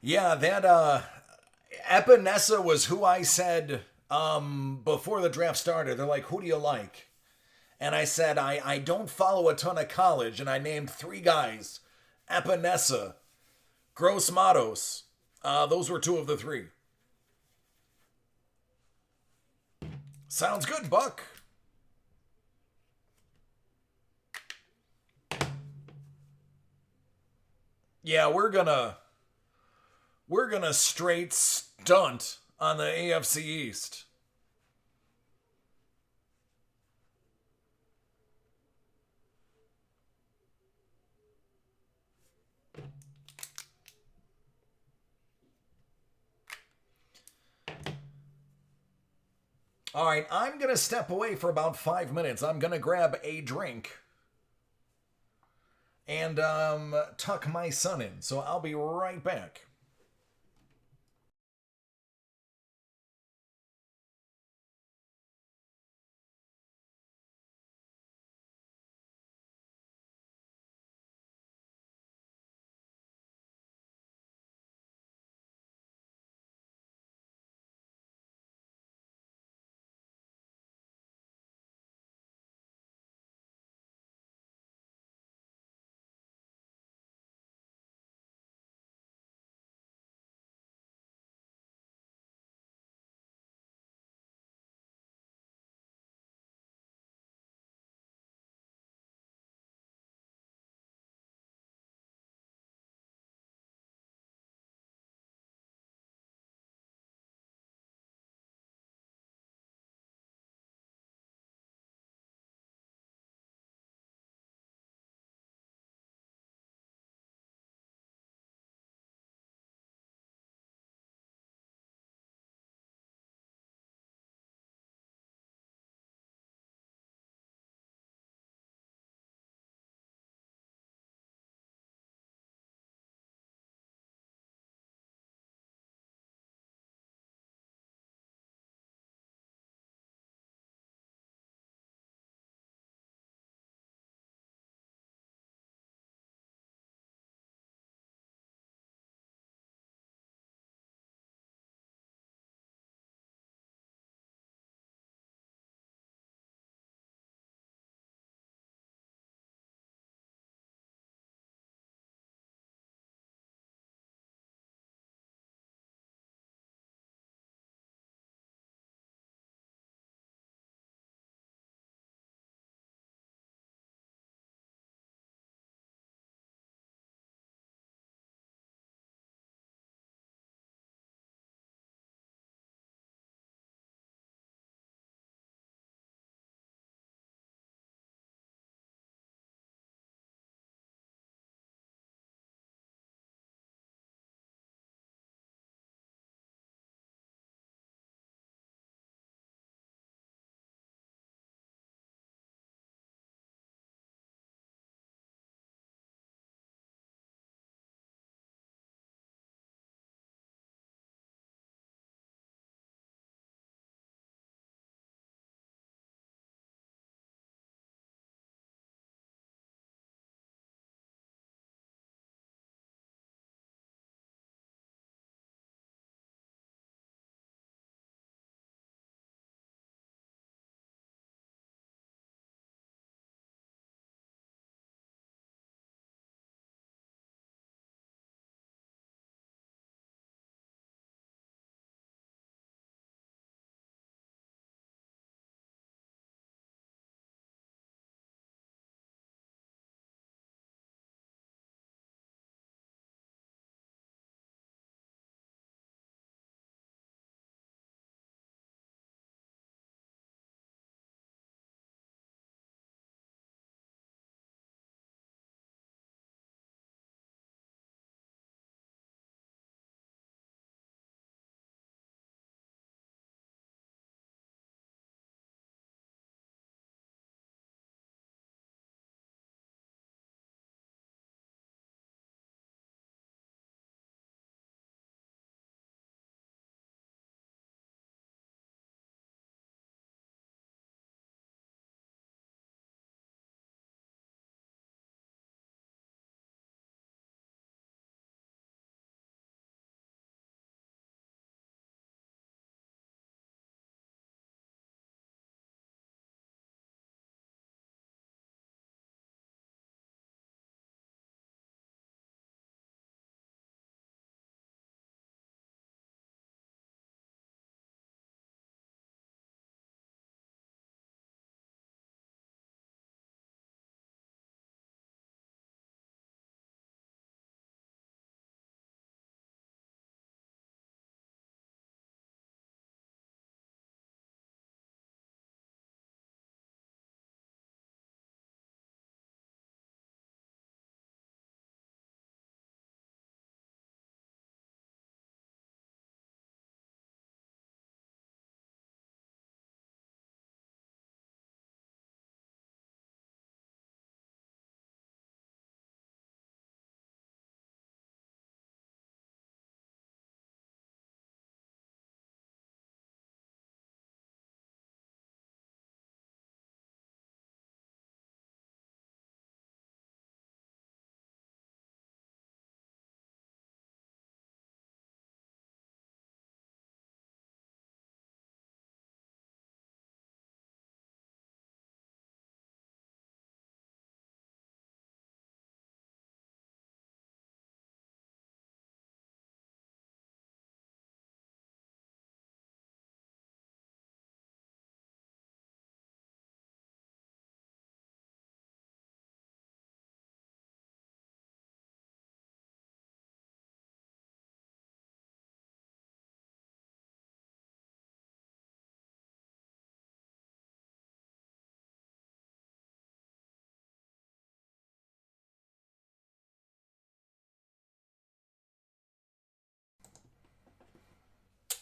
Yeah, that Epinesa was who I said before the draft started. They're like, "Who do you like?" And I said, I don't follow a ton of college, and I named three guys: Epinesa, Gross Matos. Those were two of the three. Sounds good, Buck. Yeah, we're gonna straight stunt on the AFC East. All right, I'm gonna step away for about 5 minutes. I'm gonna grab a drink and tuck my son in. So I'll be right back.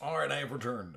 All right, I have returned.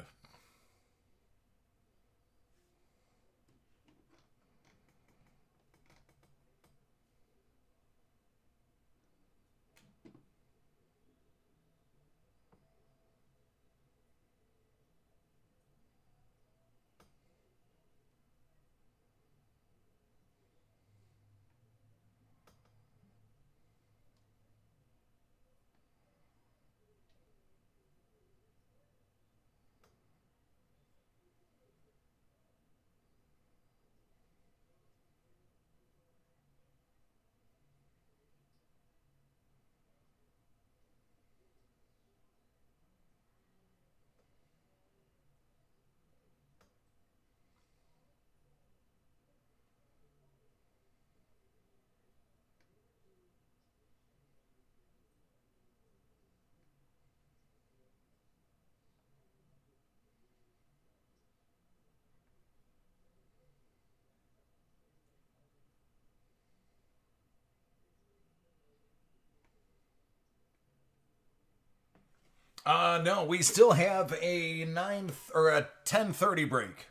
No, we still have a 10:30 break.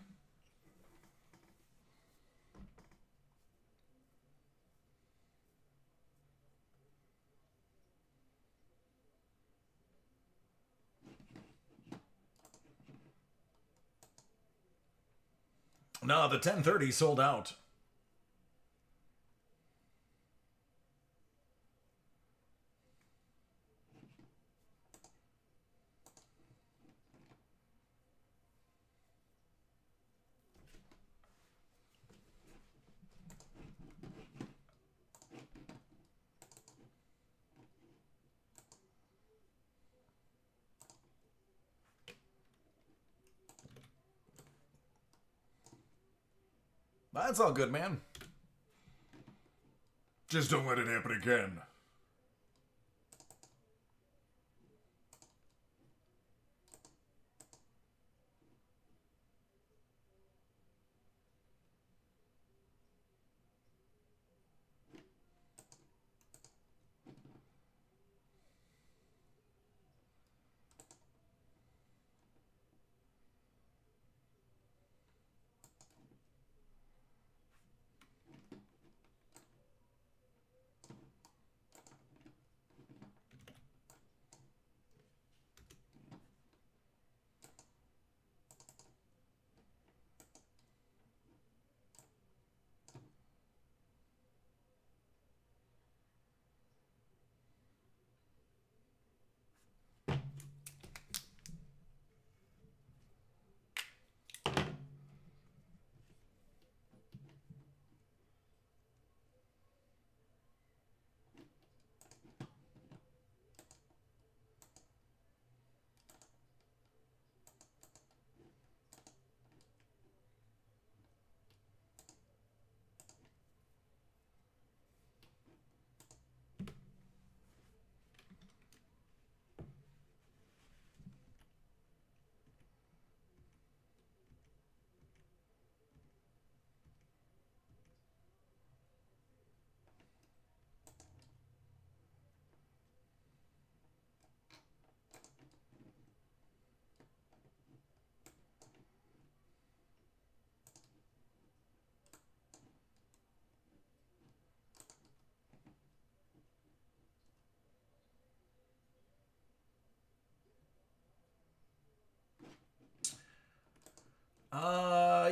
No, the 10:30 sold out. That's all good, man. Just don't let it happen again.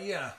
Yeah.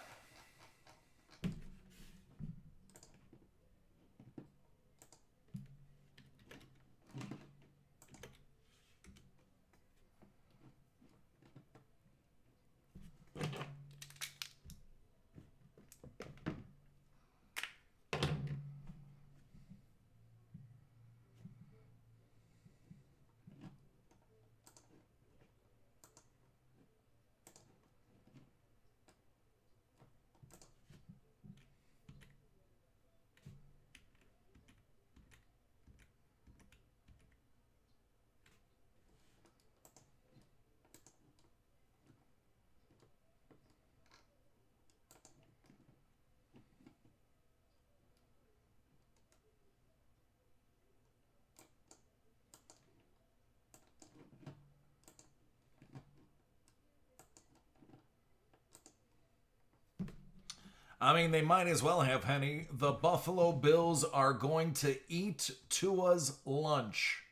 I mean, they might as well have, Henny. The Buffalo Bills are going to eat Tua's lunch.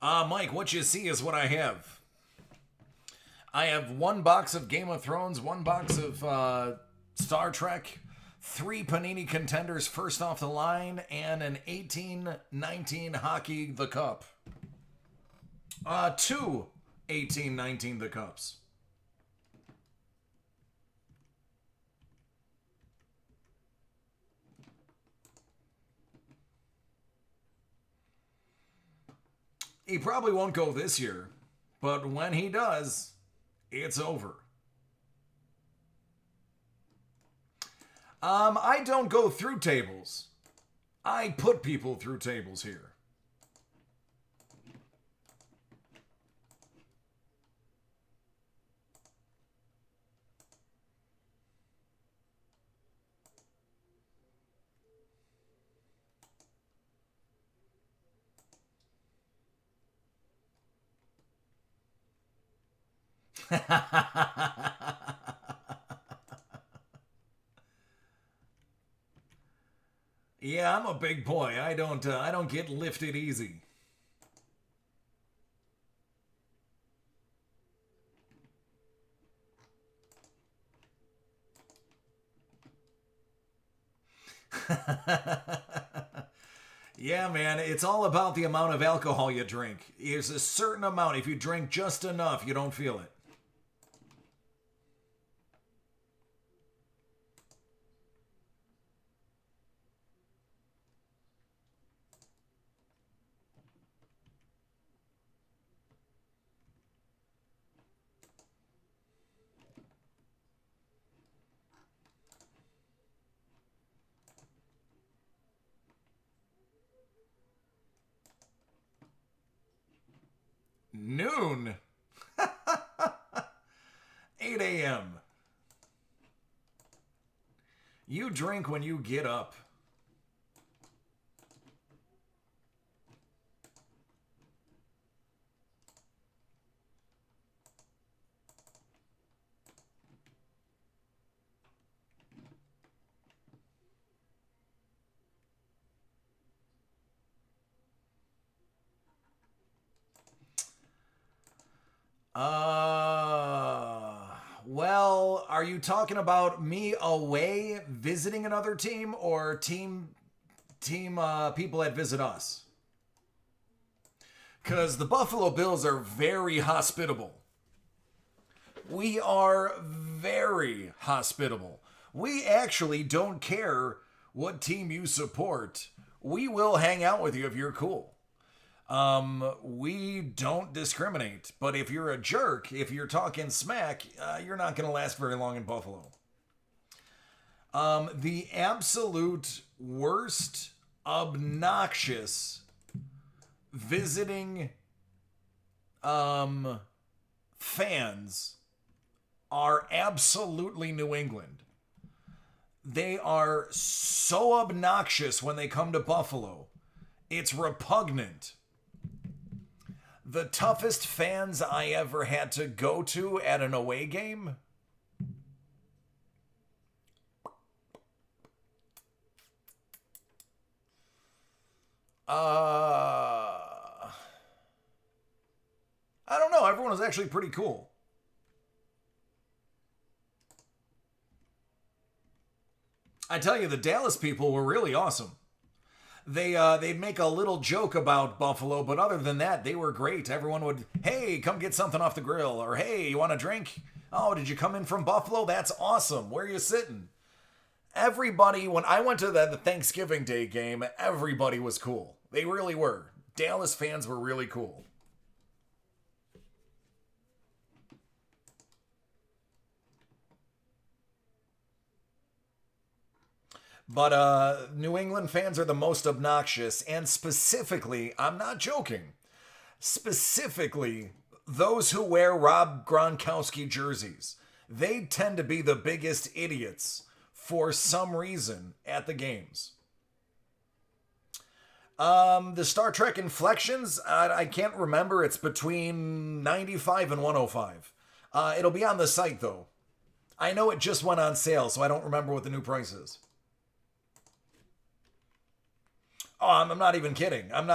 Mike, what you see is what I have. I have one box of Game of Thrones, one box of Star Trek, three Panini Contenders first off the line, and an 18-19 Hockey the Cup. Two 18-19 the Cups. He probably won't go this year, but when he does, it's over. I don't go through tables. I put people through tables here. Yeah, I'm a big boy. I don't get lifted easy. Yeah, man, it's all about the amount of alcohol you drink. There's a certain amount. If you drink just enough, you don't feel it. Noon. 8 a.m. You drink when you get up. Well, are you talking about me away visiting another team or team people that visit us? Because the Buffalo Bills are very hospitable. We are very hospitable. We actually don't care what team you support. We will hang out with you if you're cool. We don't discriminate, but if you're a jerk, if you're talking smack, you're not going to last very long in Buffalo. The absolute worst, obnoxious visiting fans are absolutely New England. They are so obnoxious when they come to Buffalo. It's repugnant. The toughest fans I ever had to go to at an away game. I don't know. Everyone was actually pretty cool. I tell you, the Dallas people were really awesome. They'd make a little joke about Buffalo, but other than that, they were great. Everyone would, hey, come get something off the grill, or hey, you want a drink? Oh, did you come in from Buffalo? That's awesome. Where are you sitting? Everybody, when I went to the Thanksgiving Day game, everybody was cool. They really were. Dallas fans were really cool. But New England fans are the most obnoxious, and specifically, I'm not joking, specifically those who wear Rob Gronkowski jerseys. they tend to be the biggest idiots for some reason at the games. The Star Trek inflections, I can't remember. It's between 95 and 105. It'll be on the site though. I know it just went on sale, so I don't remember what the new price is. Oh, I'm not even kidding. I'm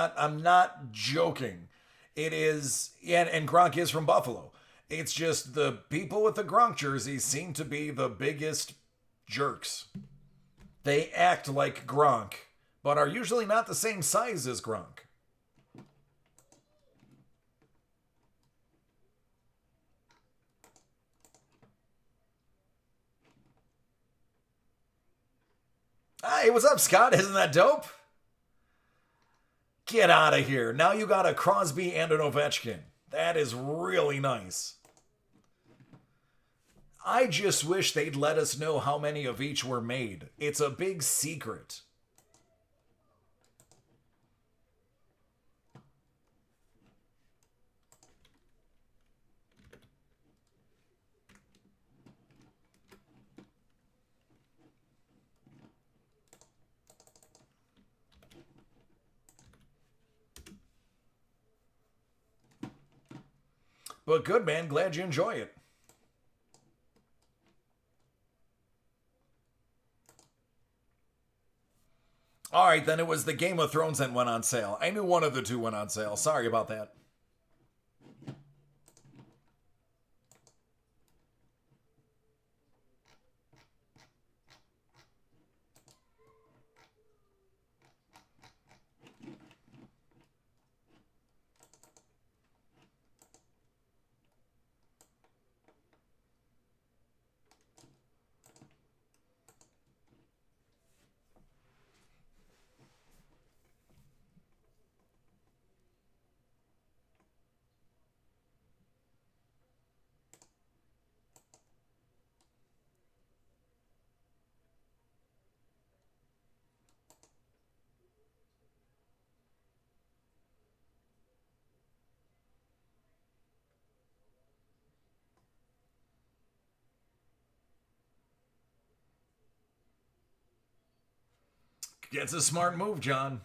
not joking. It is, and Gronk is from Buffalo. It's just the people with the Gronk jerseys seem to be the biggest jerks. They act like Gronk, but are usually not the same size as Gronk. Hey, what's up, Scott? Isn't that dope? Get out of here. Now you got a Crosby and an Ovechkin. That is really nice. I just wish they'd let us know how many of each were made. It's a big secret. But good, man. Glad you enjoy it. All right, then it was the Game of Thrones that went on sale. I knew one of the two went on sale. Sorry about that. It's a smart move, John.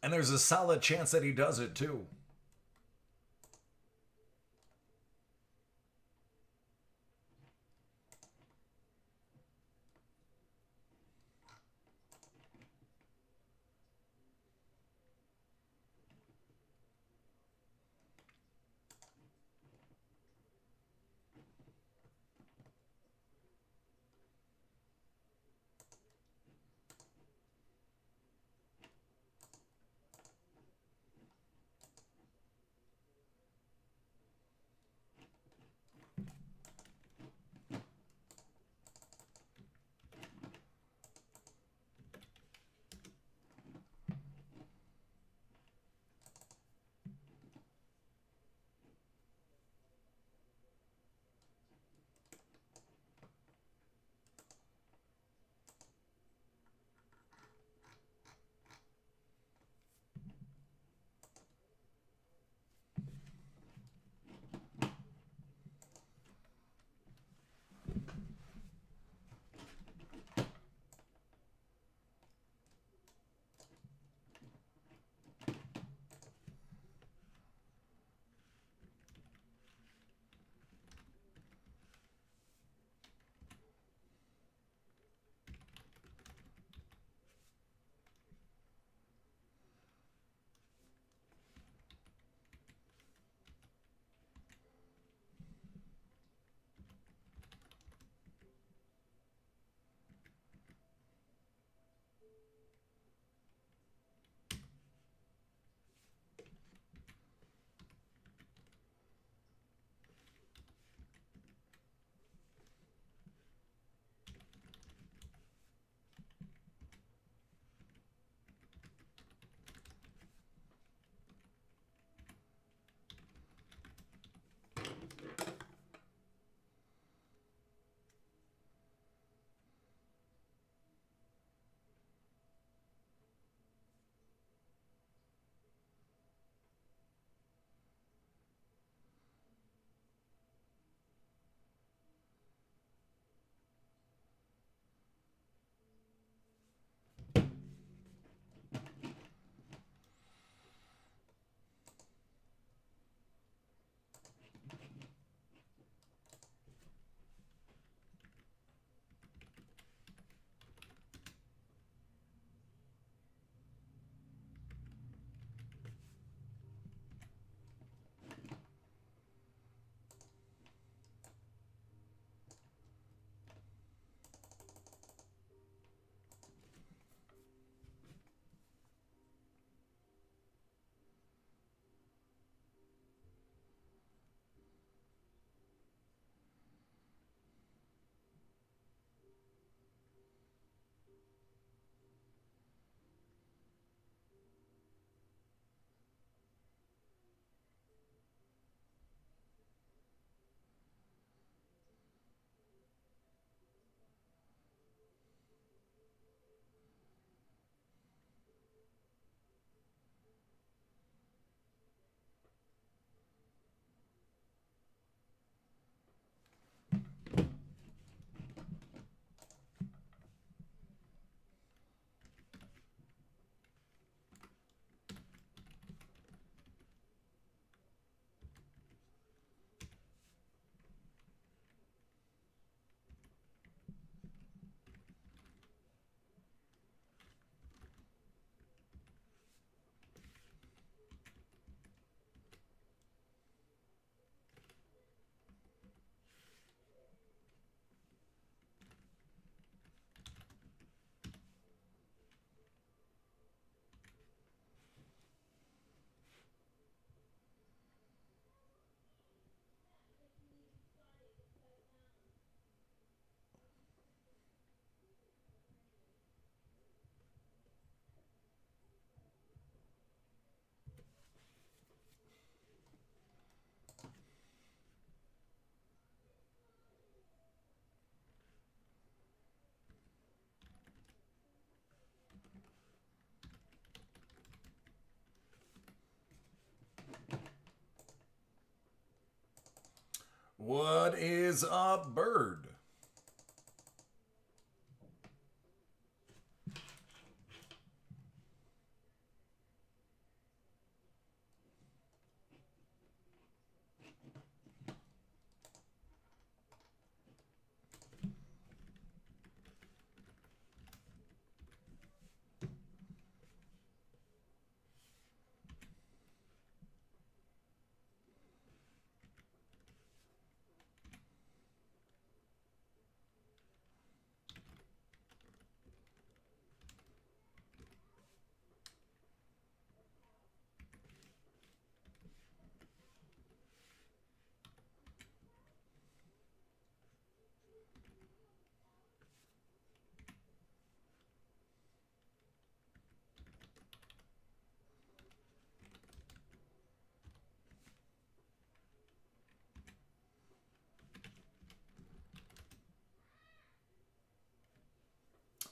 And there's a solid chance that he does it too. What is a bird?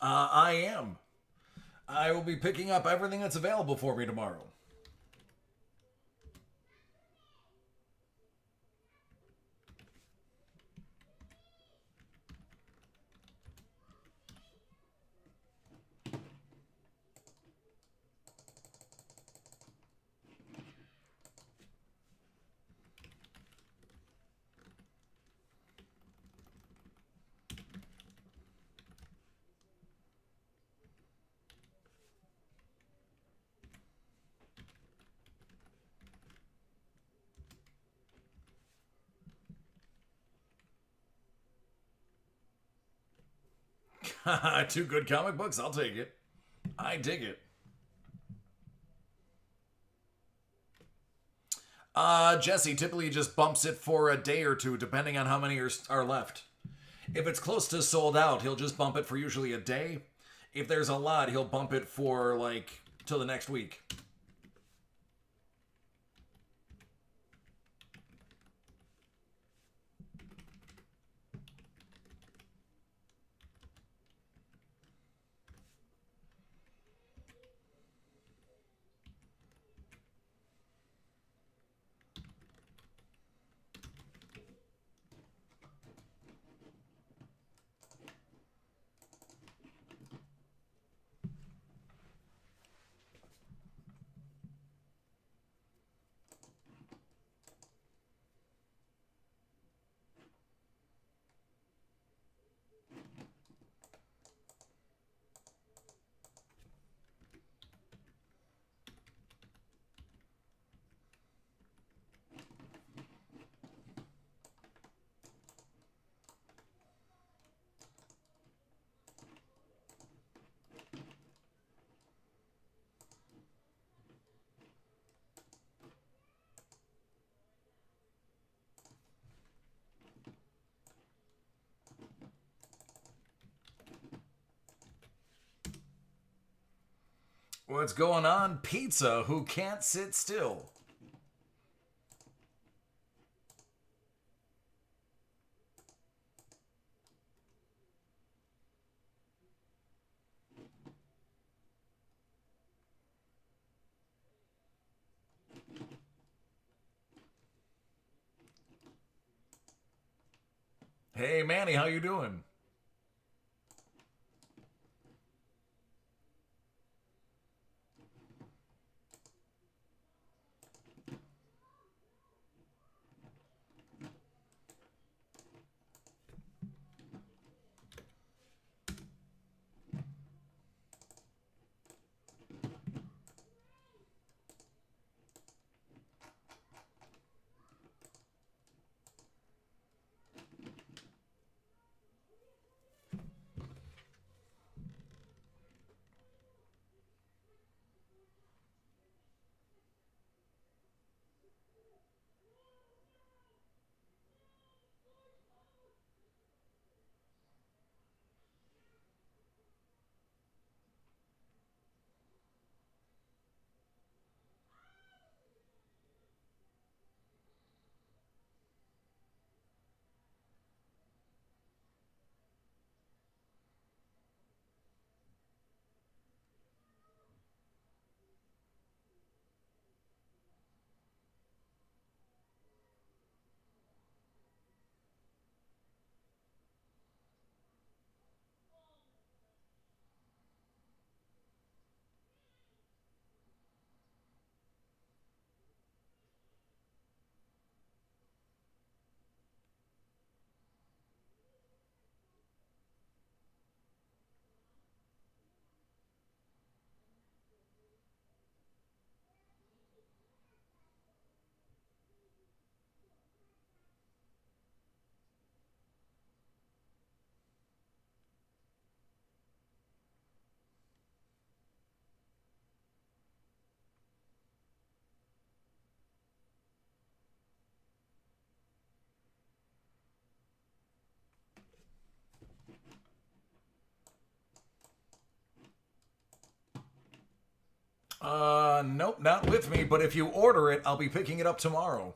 I am. I will be picking up everything that's available for me tomorrow. Two good comic books, I'll take it. I dig it. Jesse typically just bumps it for a day or two, depending on how many are left. If it's close to sold out, he'll just bump it for usually a day. If there's a lot, he'll bump it for like till the next week. What's going on? Pizza who can't sit still. Hey Manny, how you doing? Nope, not with me, but if you order it, I'll be picking it up tomorrow.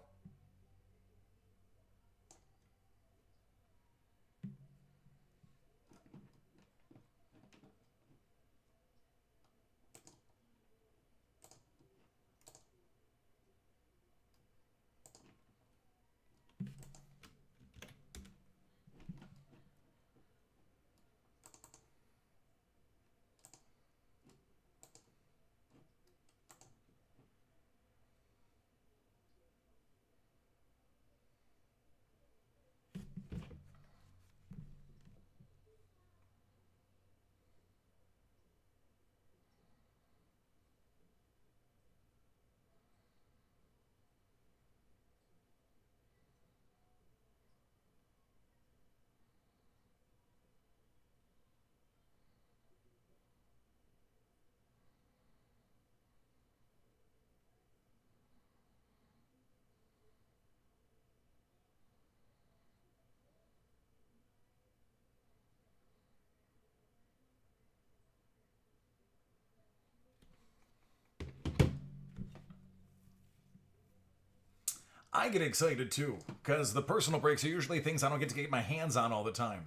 I get excited too, because the personal breaks are usually things I don't get to get my hands on all the time.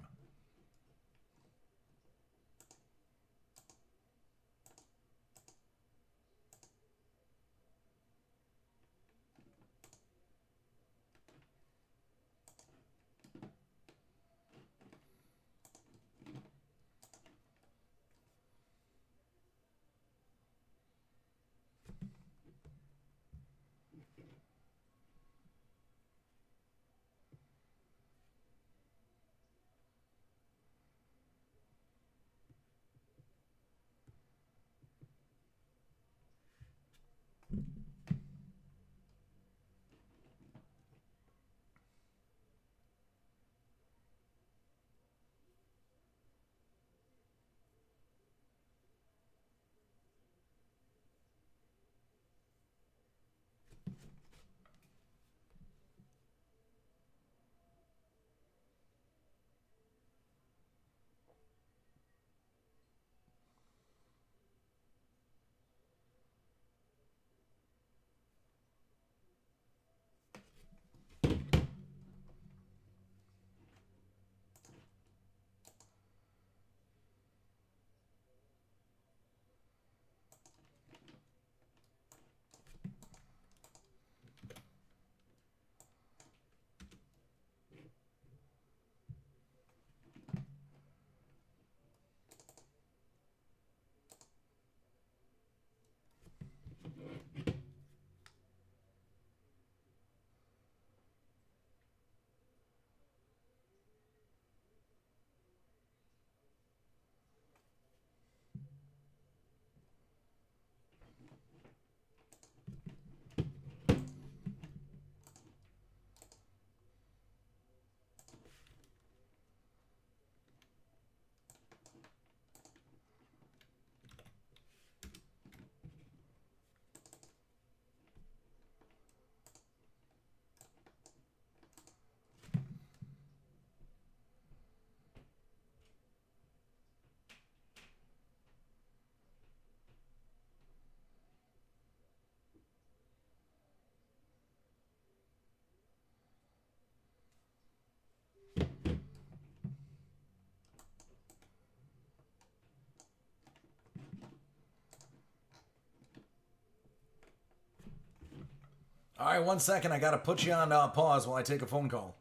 All right, 1 second. I got to put you on pause while I take a phone call.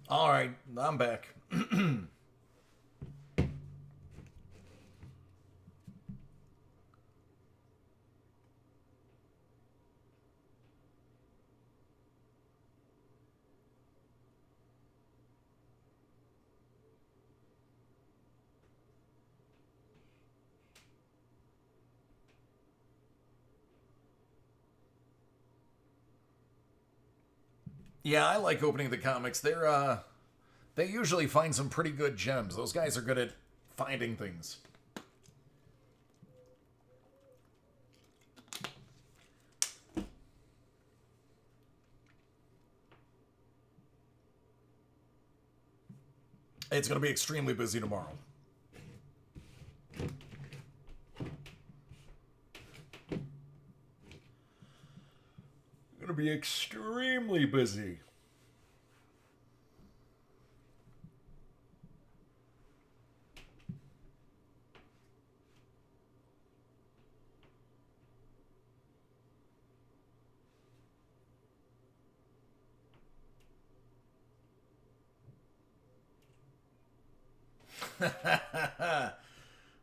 All right, I'm back. Yeah, I like opening the comics. They usually find some pretty good gems. Those guys are good at finding things. It's going to be extremely busy tomorrow. Going to be extremely busy.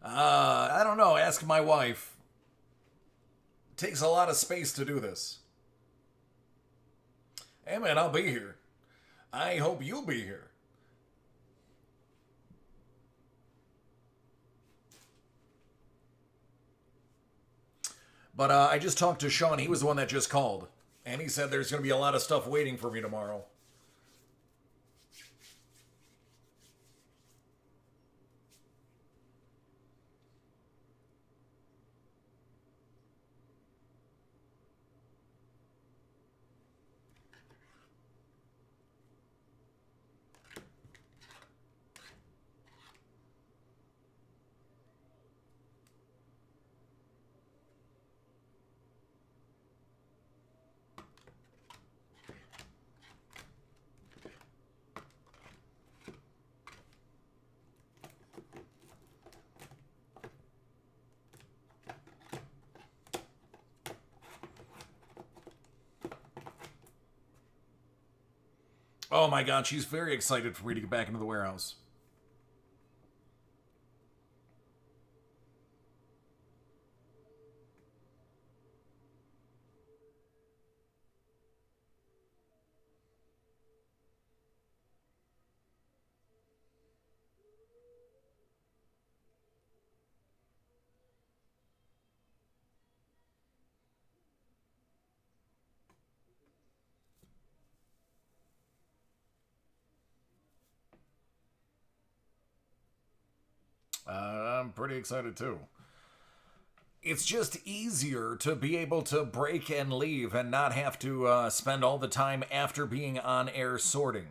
I don't know. Ask my wife. It takes a lot of space to do this. Hey, man, I'll be here. I hope you'll be here. But I just talked to Sean. He was the one that just called. And he said there's going to be a lot of stuff waiting for me tomorrow. Oh my god, she's very excited for me to get back into the warehouse. I'm pretty excited too. It's just easier to be able to break and leave and not have to spend all the time after being on air sorting.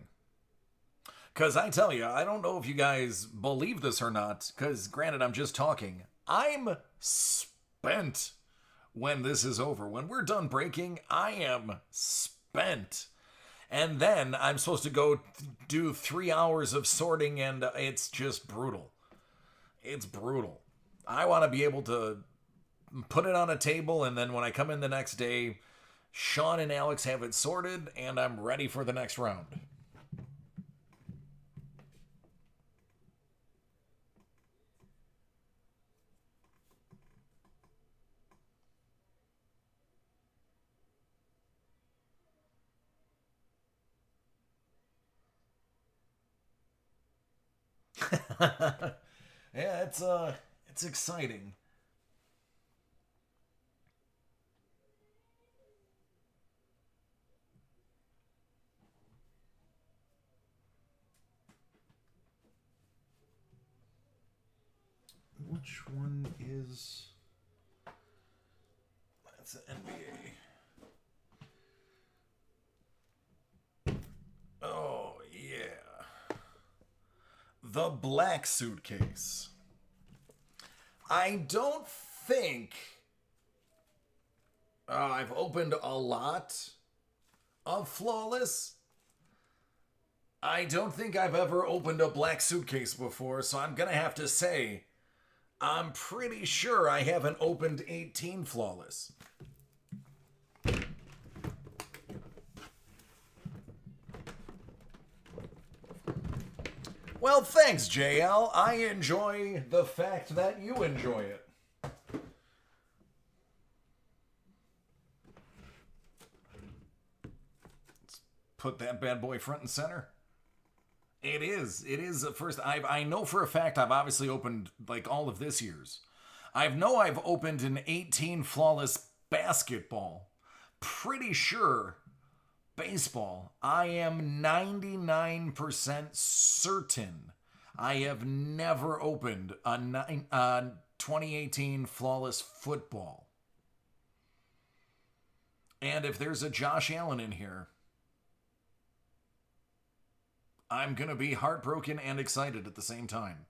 Because I tell you, I don't know if you guys believe this or not, because granted, I'm just talking. I'm spent when this is over. When we're done breaking, I am spent. And then I'm supposed to go do 3 hours of sorting, and it's just brutal. It's brutal. I want to be able to put it on a table, and then when I come in the next day, Sean and Alex have it sorted, and I'm ready for the next round. Yeah, it's exciting. Which one is? That's the NBA. Oh yeah, the black suitcase. I don't think I've opened a lot of Flawless. I don't think I've ever opened a black suitcase before, so I'm gonna have to say I'm pretty sure I haven't opened 18 Flawless. Well, thanks, JL. I enjoy the fact that you enjoy it. Let's put that bad boy front and center. It is. It is. First, I know for a fact I've obviously opened like all of this year's. I've opened an 18 flawless basketball. Pretty sure baseball. I am 99% certain I have never opened a 2018 flawless football. And if there's a Josh Allen in here, I'm going to be heartbroken and excited at the same time.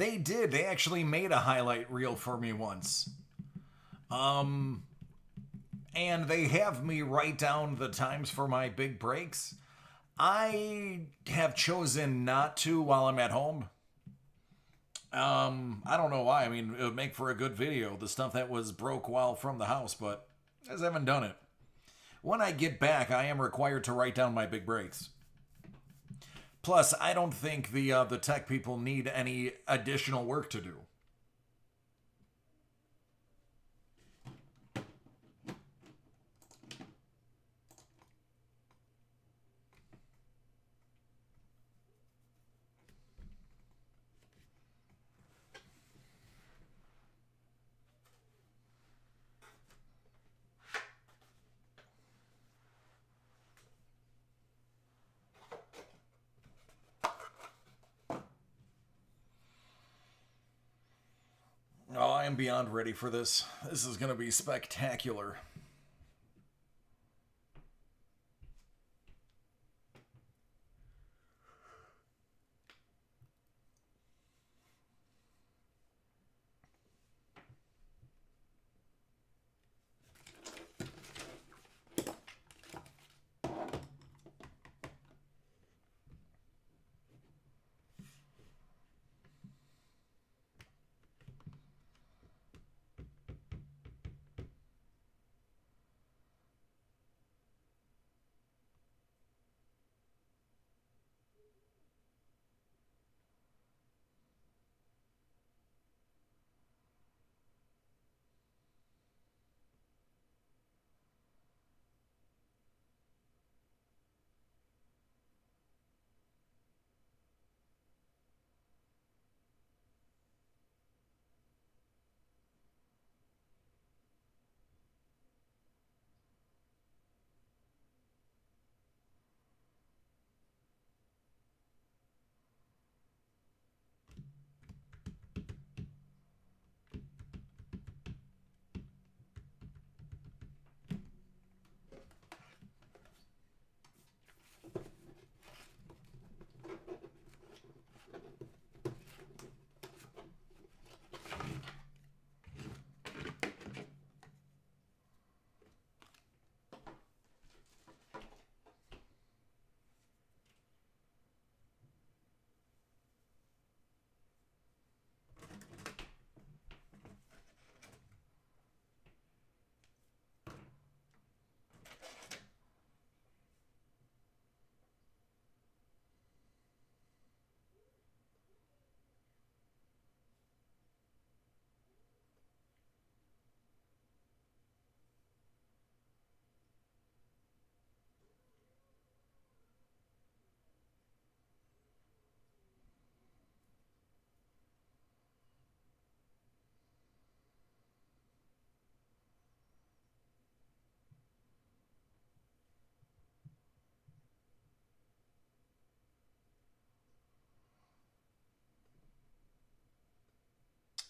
They did. They actually made a highlight reel for me once. Um, and they have me write down the times for my big breaks. I have chosen not to while I'm at home. I don't know why. I mean, it would make for a good video, the stuff that was broke while from the house, but I just haven't done it. When I get back, I am required to write down my big breaks. Plus, I don't think the tech people need any additional work to do. Oh, I am beyond ready for this. This is going to be spectacular.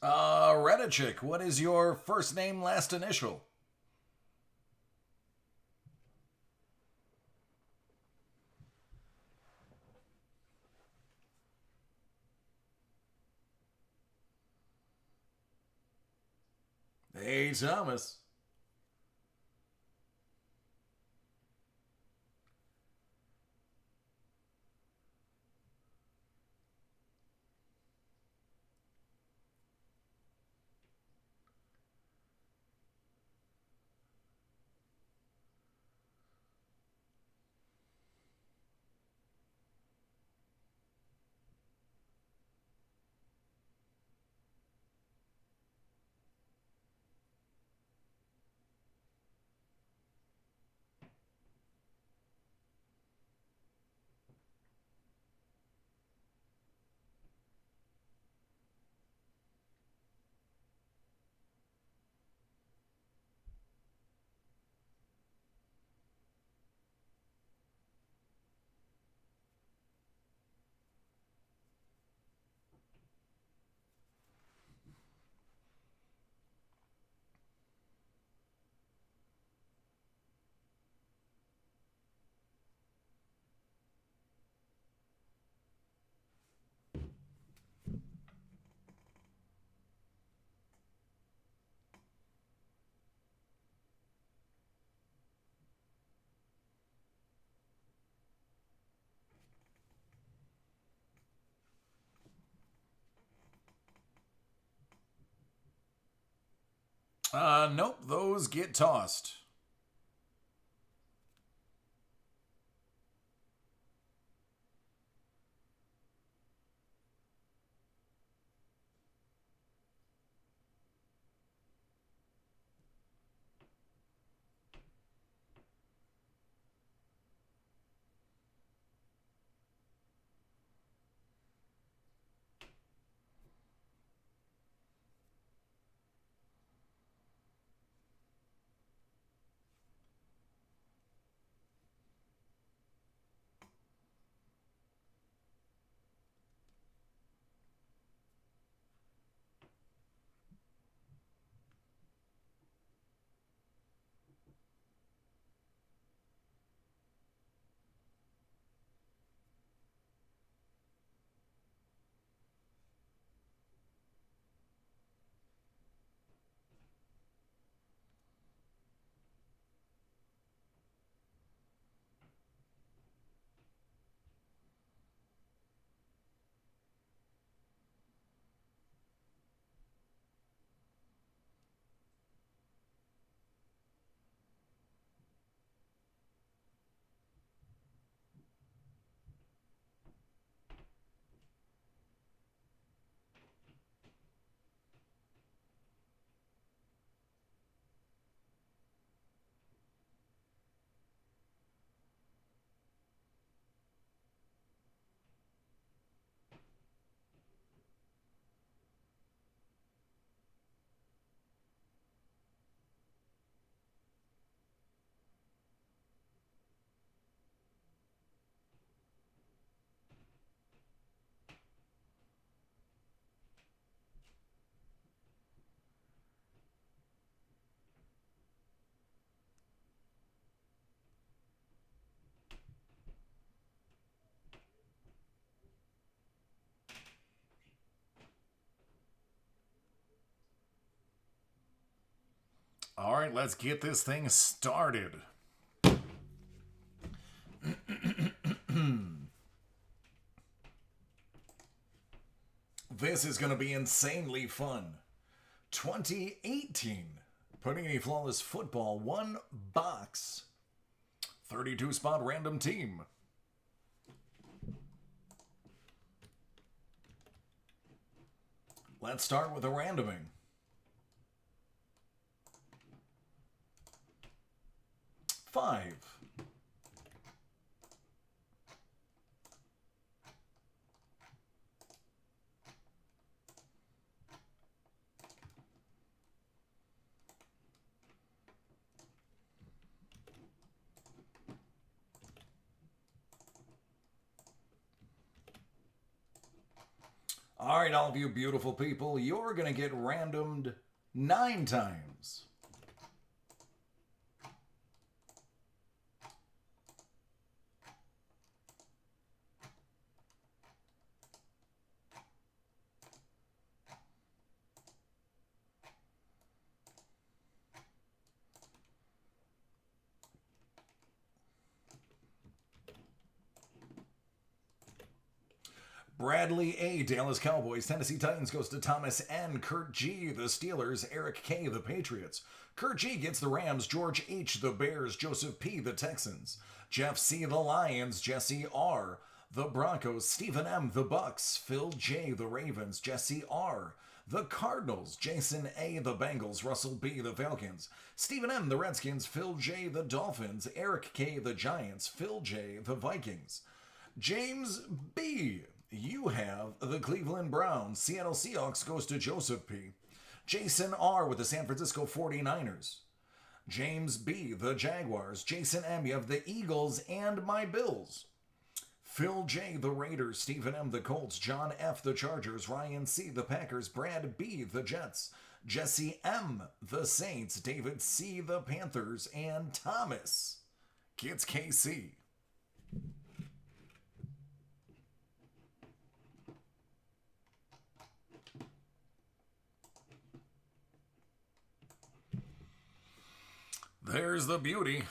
Redichik, what is your first name, last initial? Hey, Thomas. Nope, those get tossed. All right, let's get this thing started. This is going to be insanely fun. 2018 Panini Flawless Football, one box, 32 spot random team. Let's start with a randoming. 5. All right, all of you beautiful people, you're going to get randomed 9 times. Bradley A, Dallas Cowboys. Tennessee Titans goes to Thomas N. Kurt G, the Steelers. Eric K, the Patriots. Kurt G gets the Rams. George H, the Bears. Joseph P, the Texans. Jeff C, the Lions. Jesse R, the Broncos. Stephen M, the Bucks. Phil J, the Ravens. Jesse R, the Cardinals. Jason A, the Bengals. Russell B, the Falcons. Stephen M, the Redskins. Phil J, the Dolphins. Eric K, the Giants. Phil J, the Vikings. James B, you have the Cleveland Browns. Seattle Seahawks goes to Joseph P. Jason R with the San Francisco 49ers. James B, the Jaguars. Jason M, you have the Eagles and my Bills. Phil J, the Raiders. Stephen M, the Colts. John F, the Chargers. Ryan C, the Packers. Brad B, the Jets. Jesse M, the Saints. David C, the Panthers. And Thomas gets KC. There's the beauty.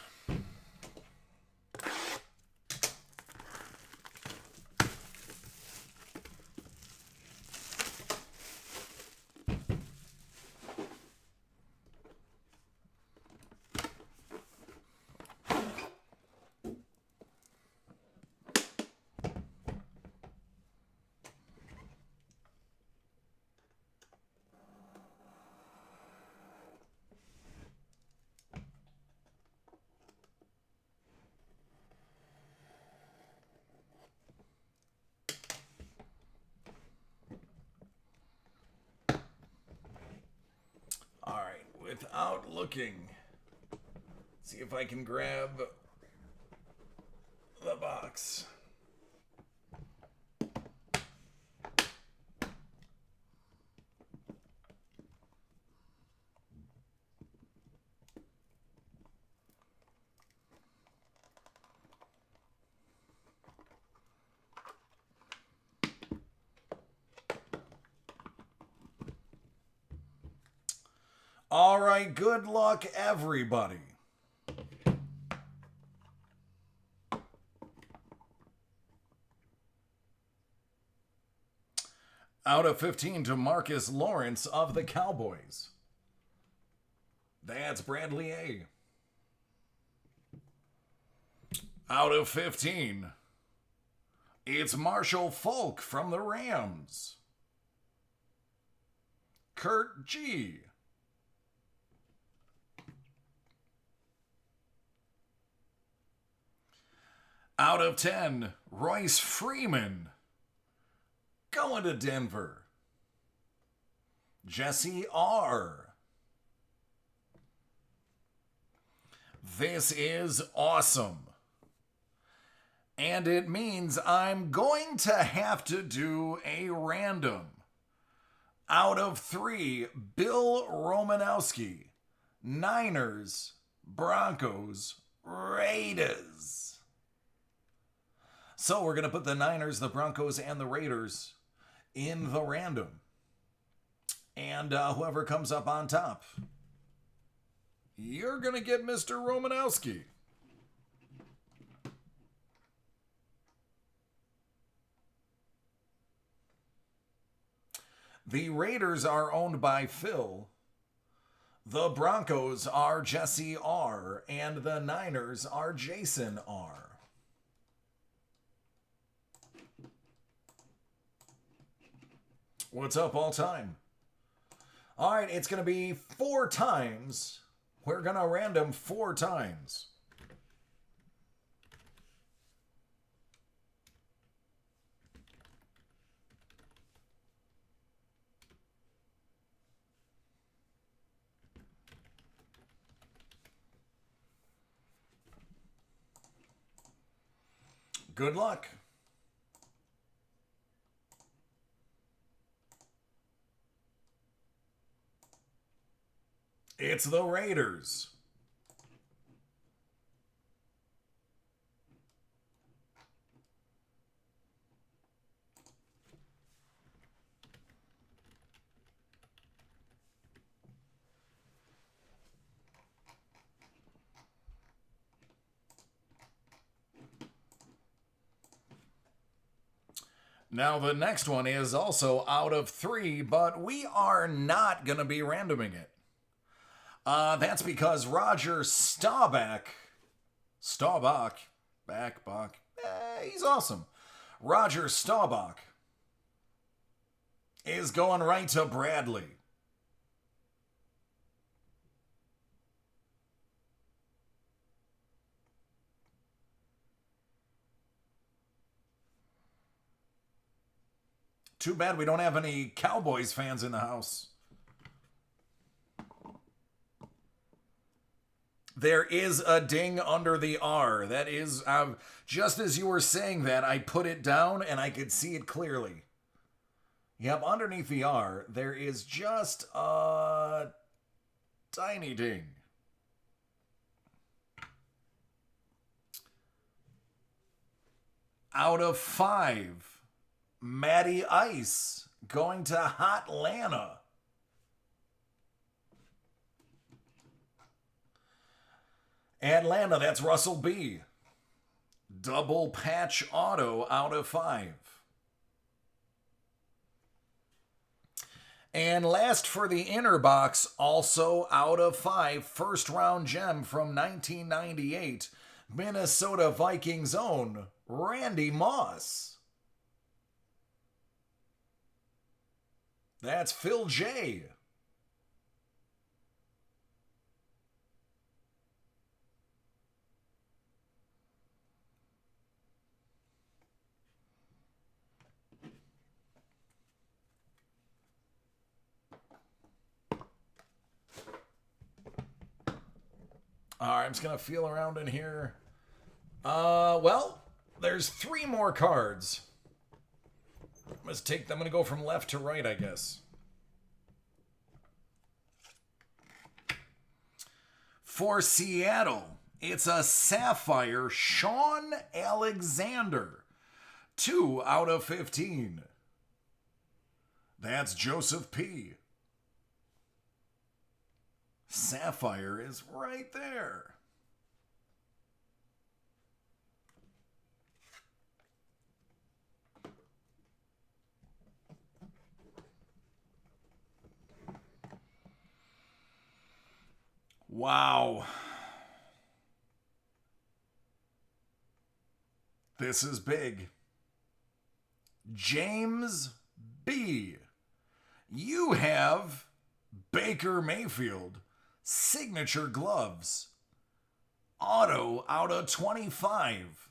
Without looking, see if I can grab the box. All right, good luck, everybody. Out of 15 to Marcus Lawrence of the Cowboys. That's Bradley A. Out of 15, it's Marshall Falk from the Rams. Kurt G. Out of 10, Royce Freeman. Going to Denver. Jesse R. This is awesome. And it means I'm going to have to do a random. Out of 3, Bill Romanowski. Niners, Broncos, Raiders. So we're going to put the Niners, the Broncos, and the Raiders in the random. And whoever comes up on top, you're going to get Mr. Romanowski. The Raiders are owned by Phil. The Broncos are Jesse R. And the Niners are Jason R. What's up, all time? All right, it's going to be 4 times. We're going to random 4 times. Good luck. It's the Raiders. Now, the next one is also out of 3, but we are not going to be randoming it. That's because Roger Staubach, he's awesome. Roger Staubach is going right to Bradley. Too bad we don't have any Cowboys fans in the house. There is a ding under the R. That is, just as you were saying that, I put it down and I could see it clearly. Yep, underneath the R, there is just a tiny ding. Out of 5. Matty Ice going to Hotlanta. Atlanta, that's Russell B. Double patch auto out of 5. And last for the inner box, also out of 5, first round gem from 1998, Minnesota Vikings own Randy Moss. That's Phil J. All right, I'm just going to feel around in here. Well, there's 3 more cards. I'm going to go from left to right, I guess. For Seattle, it's a Sapphire Sean Alexander. 2 out of 15. That's Joseph P. Sapphire is right there. Wow. This is big. James B. You have Baker Mayfield. Signature gloves. Auto out of 25.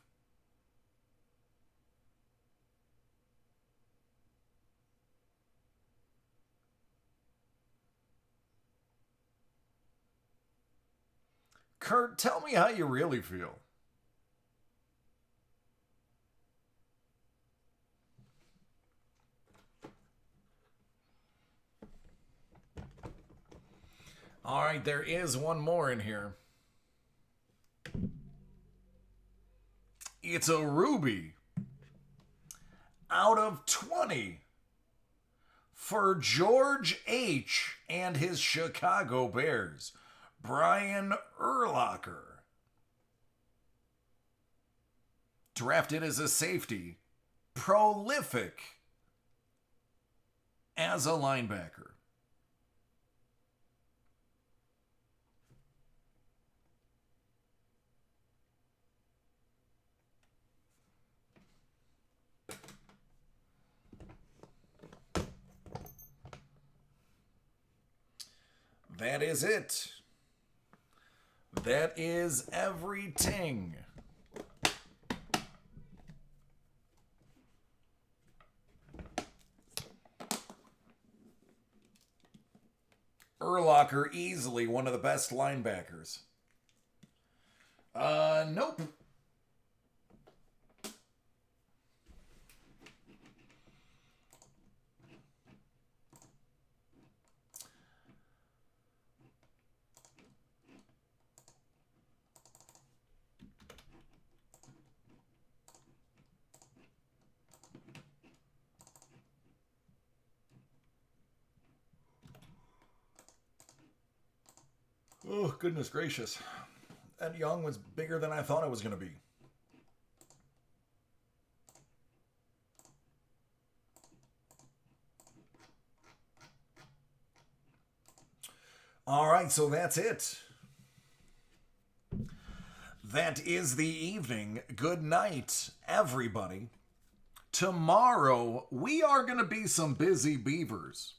Kurt, tell me how you really feel. All right, there is one more in here. It's a Ruby. Out of 20. For George H. and his Chicago Bears. Brian Urlacher. Drafted as a safety. Prolific as a linebacker. That is it. That is everything. Urlacher, easily one of the best linebackers. Nope. Oh, goodness gracious. That young was bigger than I thought it was going to be. All right, so that's it. That is the evening. Good night, everybody. Tomorrow, we are going to be some busy beavers.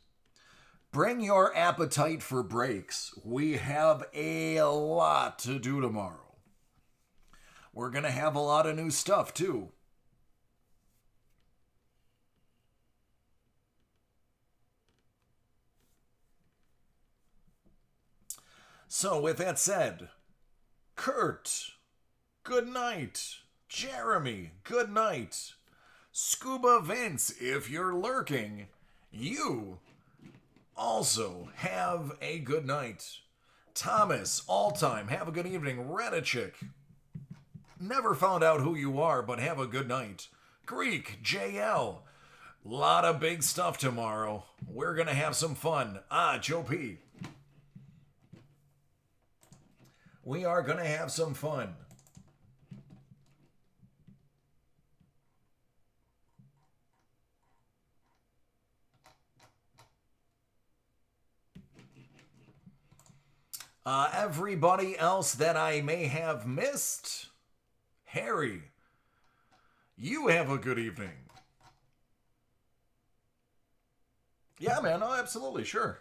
Bring your appetite for breaks. We have a lot to do tomorrow. We're going to have a lot of new stuff, too. So, with that said, Kurt, good night. Jeremy, good night. Scuba Vince, if you're lurking, you also have a good night. Thomas, all time, have a good evening. Redichik, never found out who you are, but have a good night. Greek, JL, lot of big stuff tomorrow. We're going to have some fun. Joe P. We are going to have some fun. Everybody else that I may have missed, Harry, you have a good evening. Yeah, man. Oh, absolutely. Sure.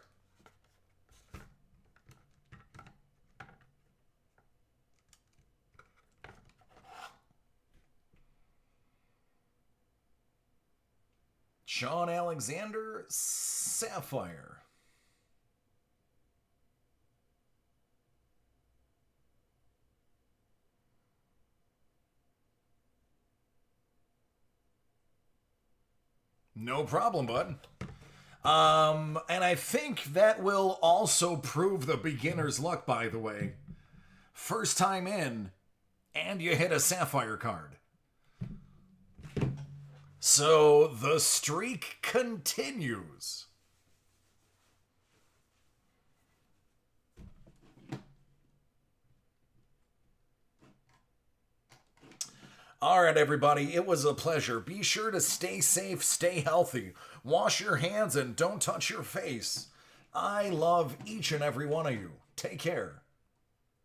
Sean Alexander, Sapphire. No problem, bud. And I think that will also prove the beginner's luck, by the way. First time in, and you hit a Sapphire card. So the streak continues. All right, everybody, it was a pleasure. Be sure to stay safe, stay healthy, wash your hands, and don't touch your face. I love each and every one of you. Take care.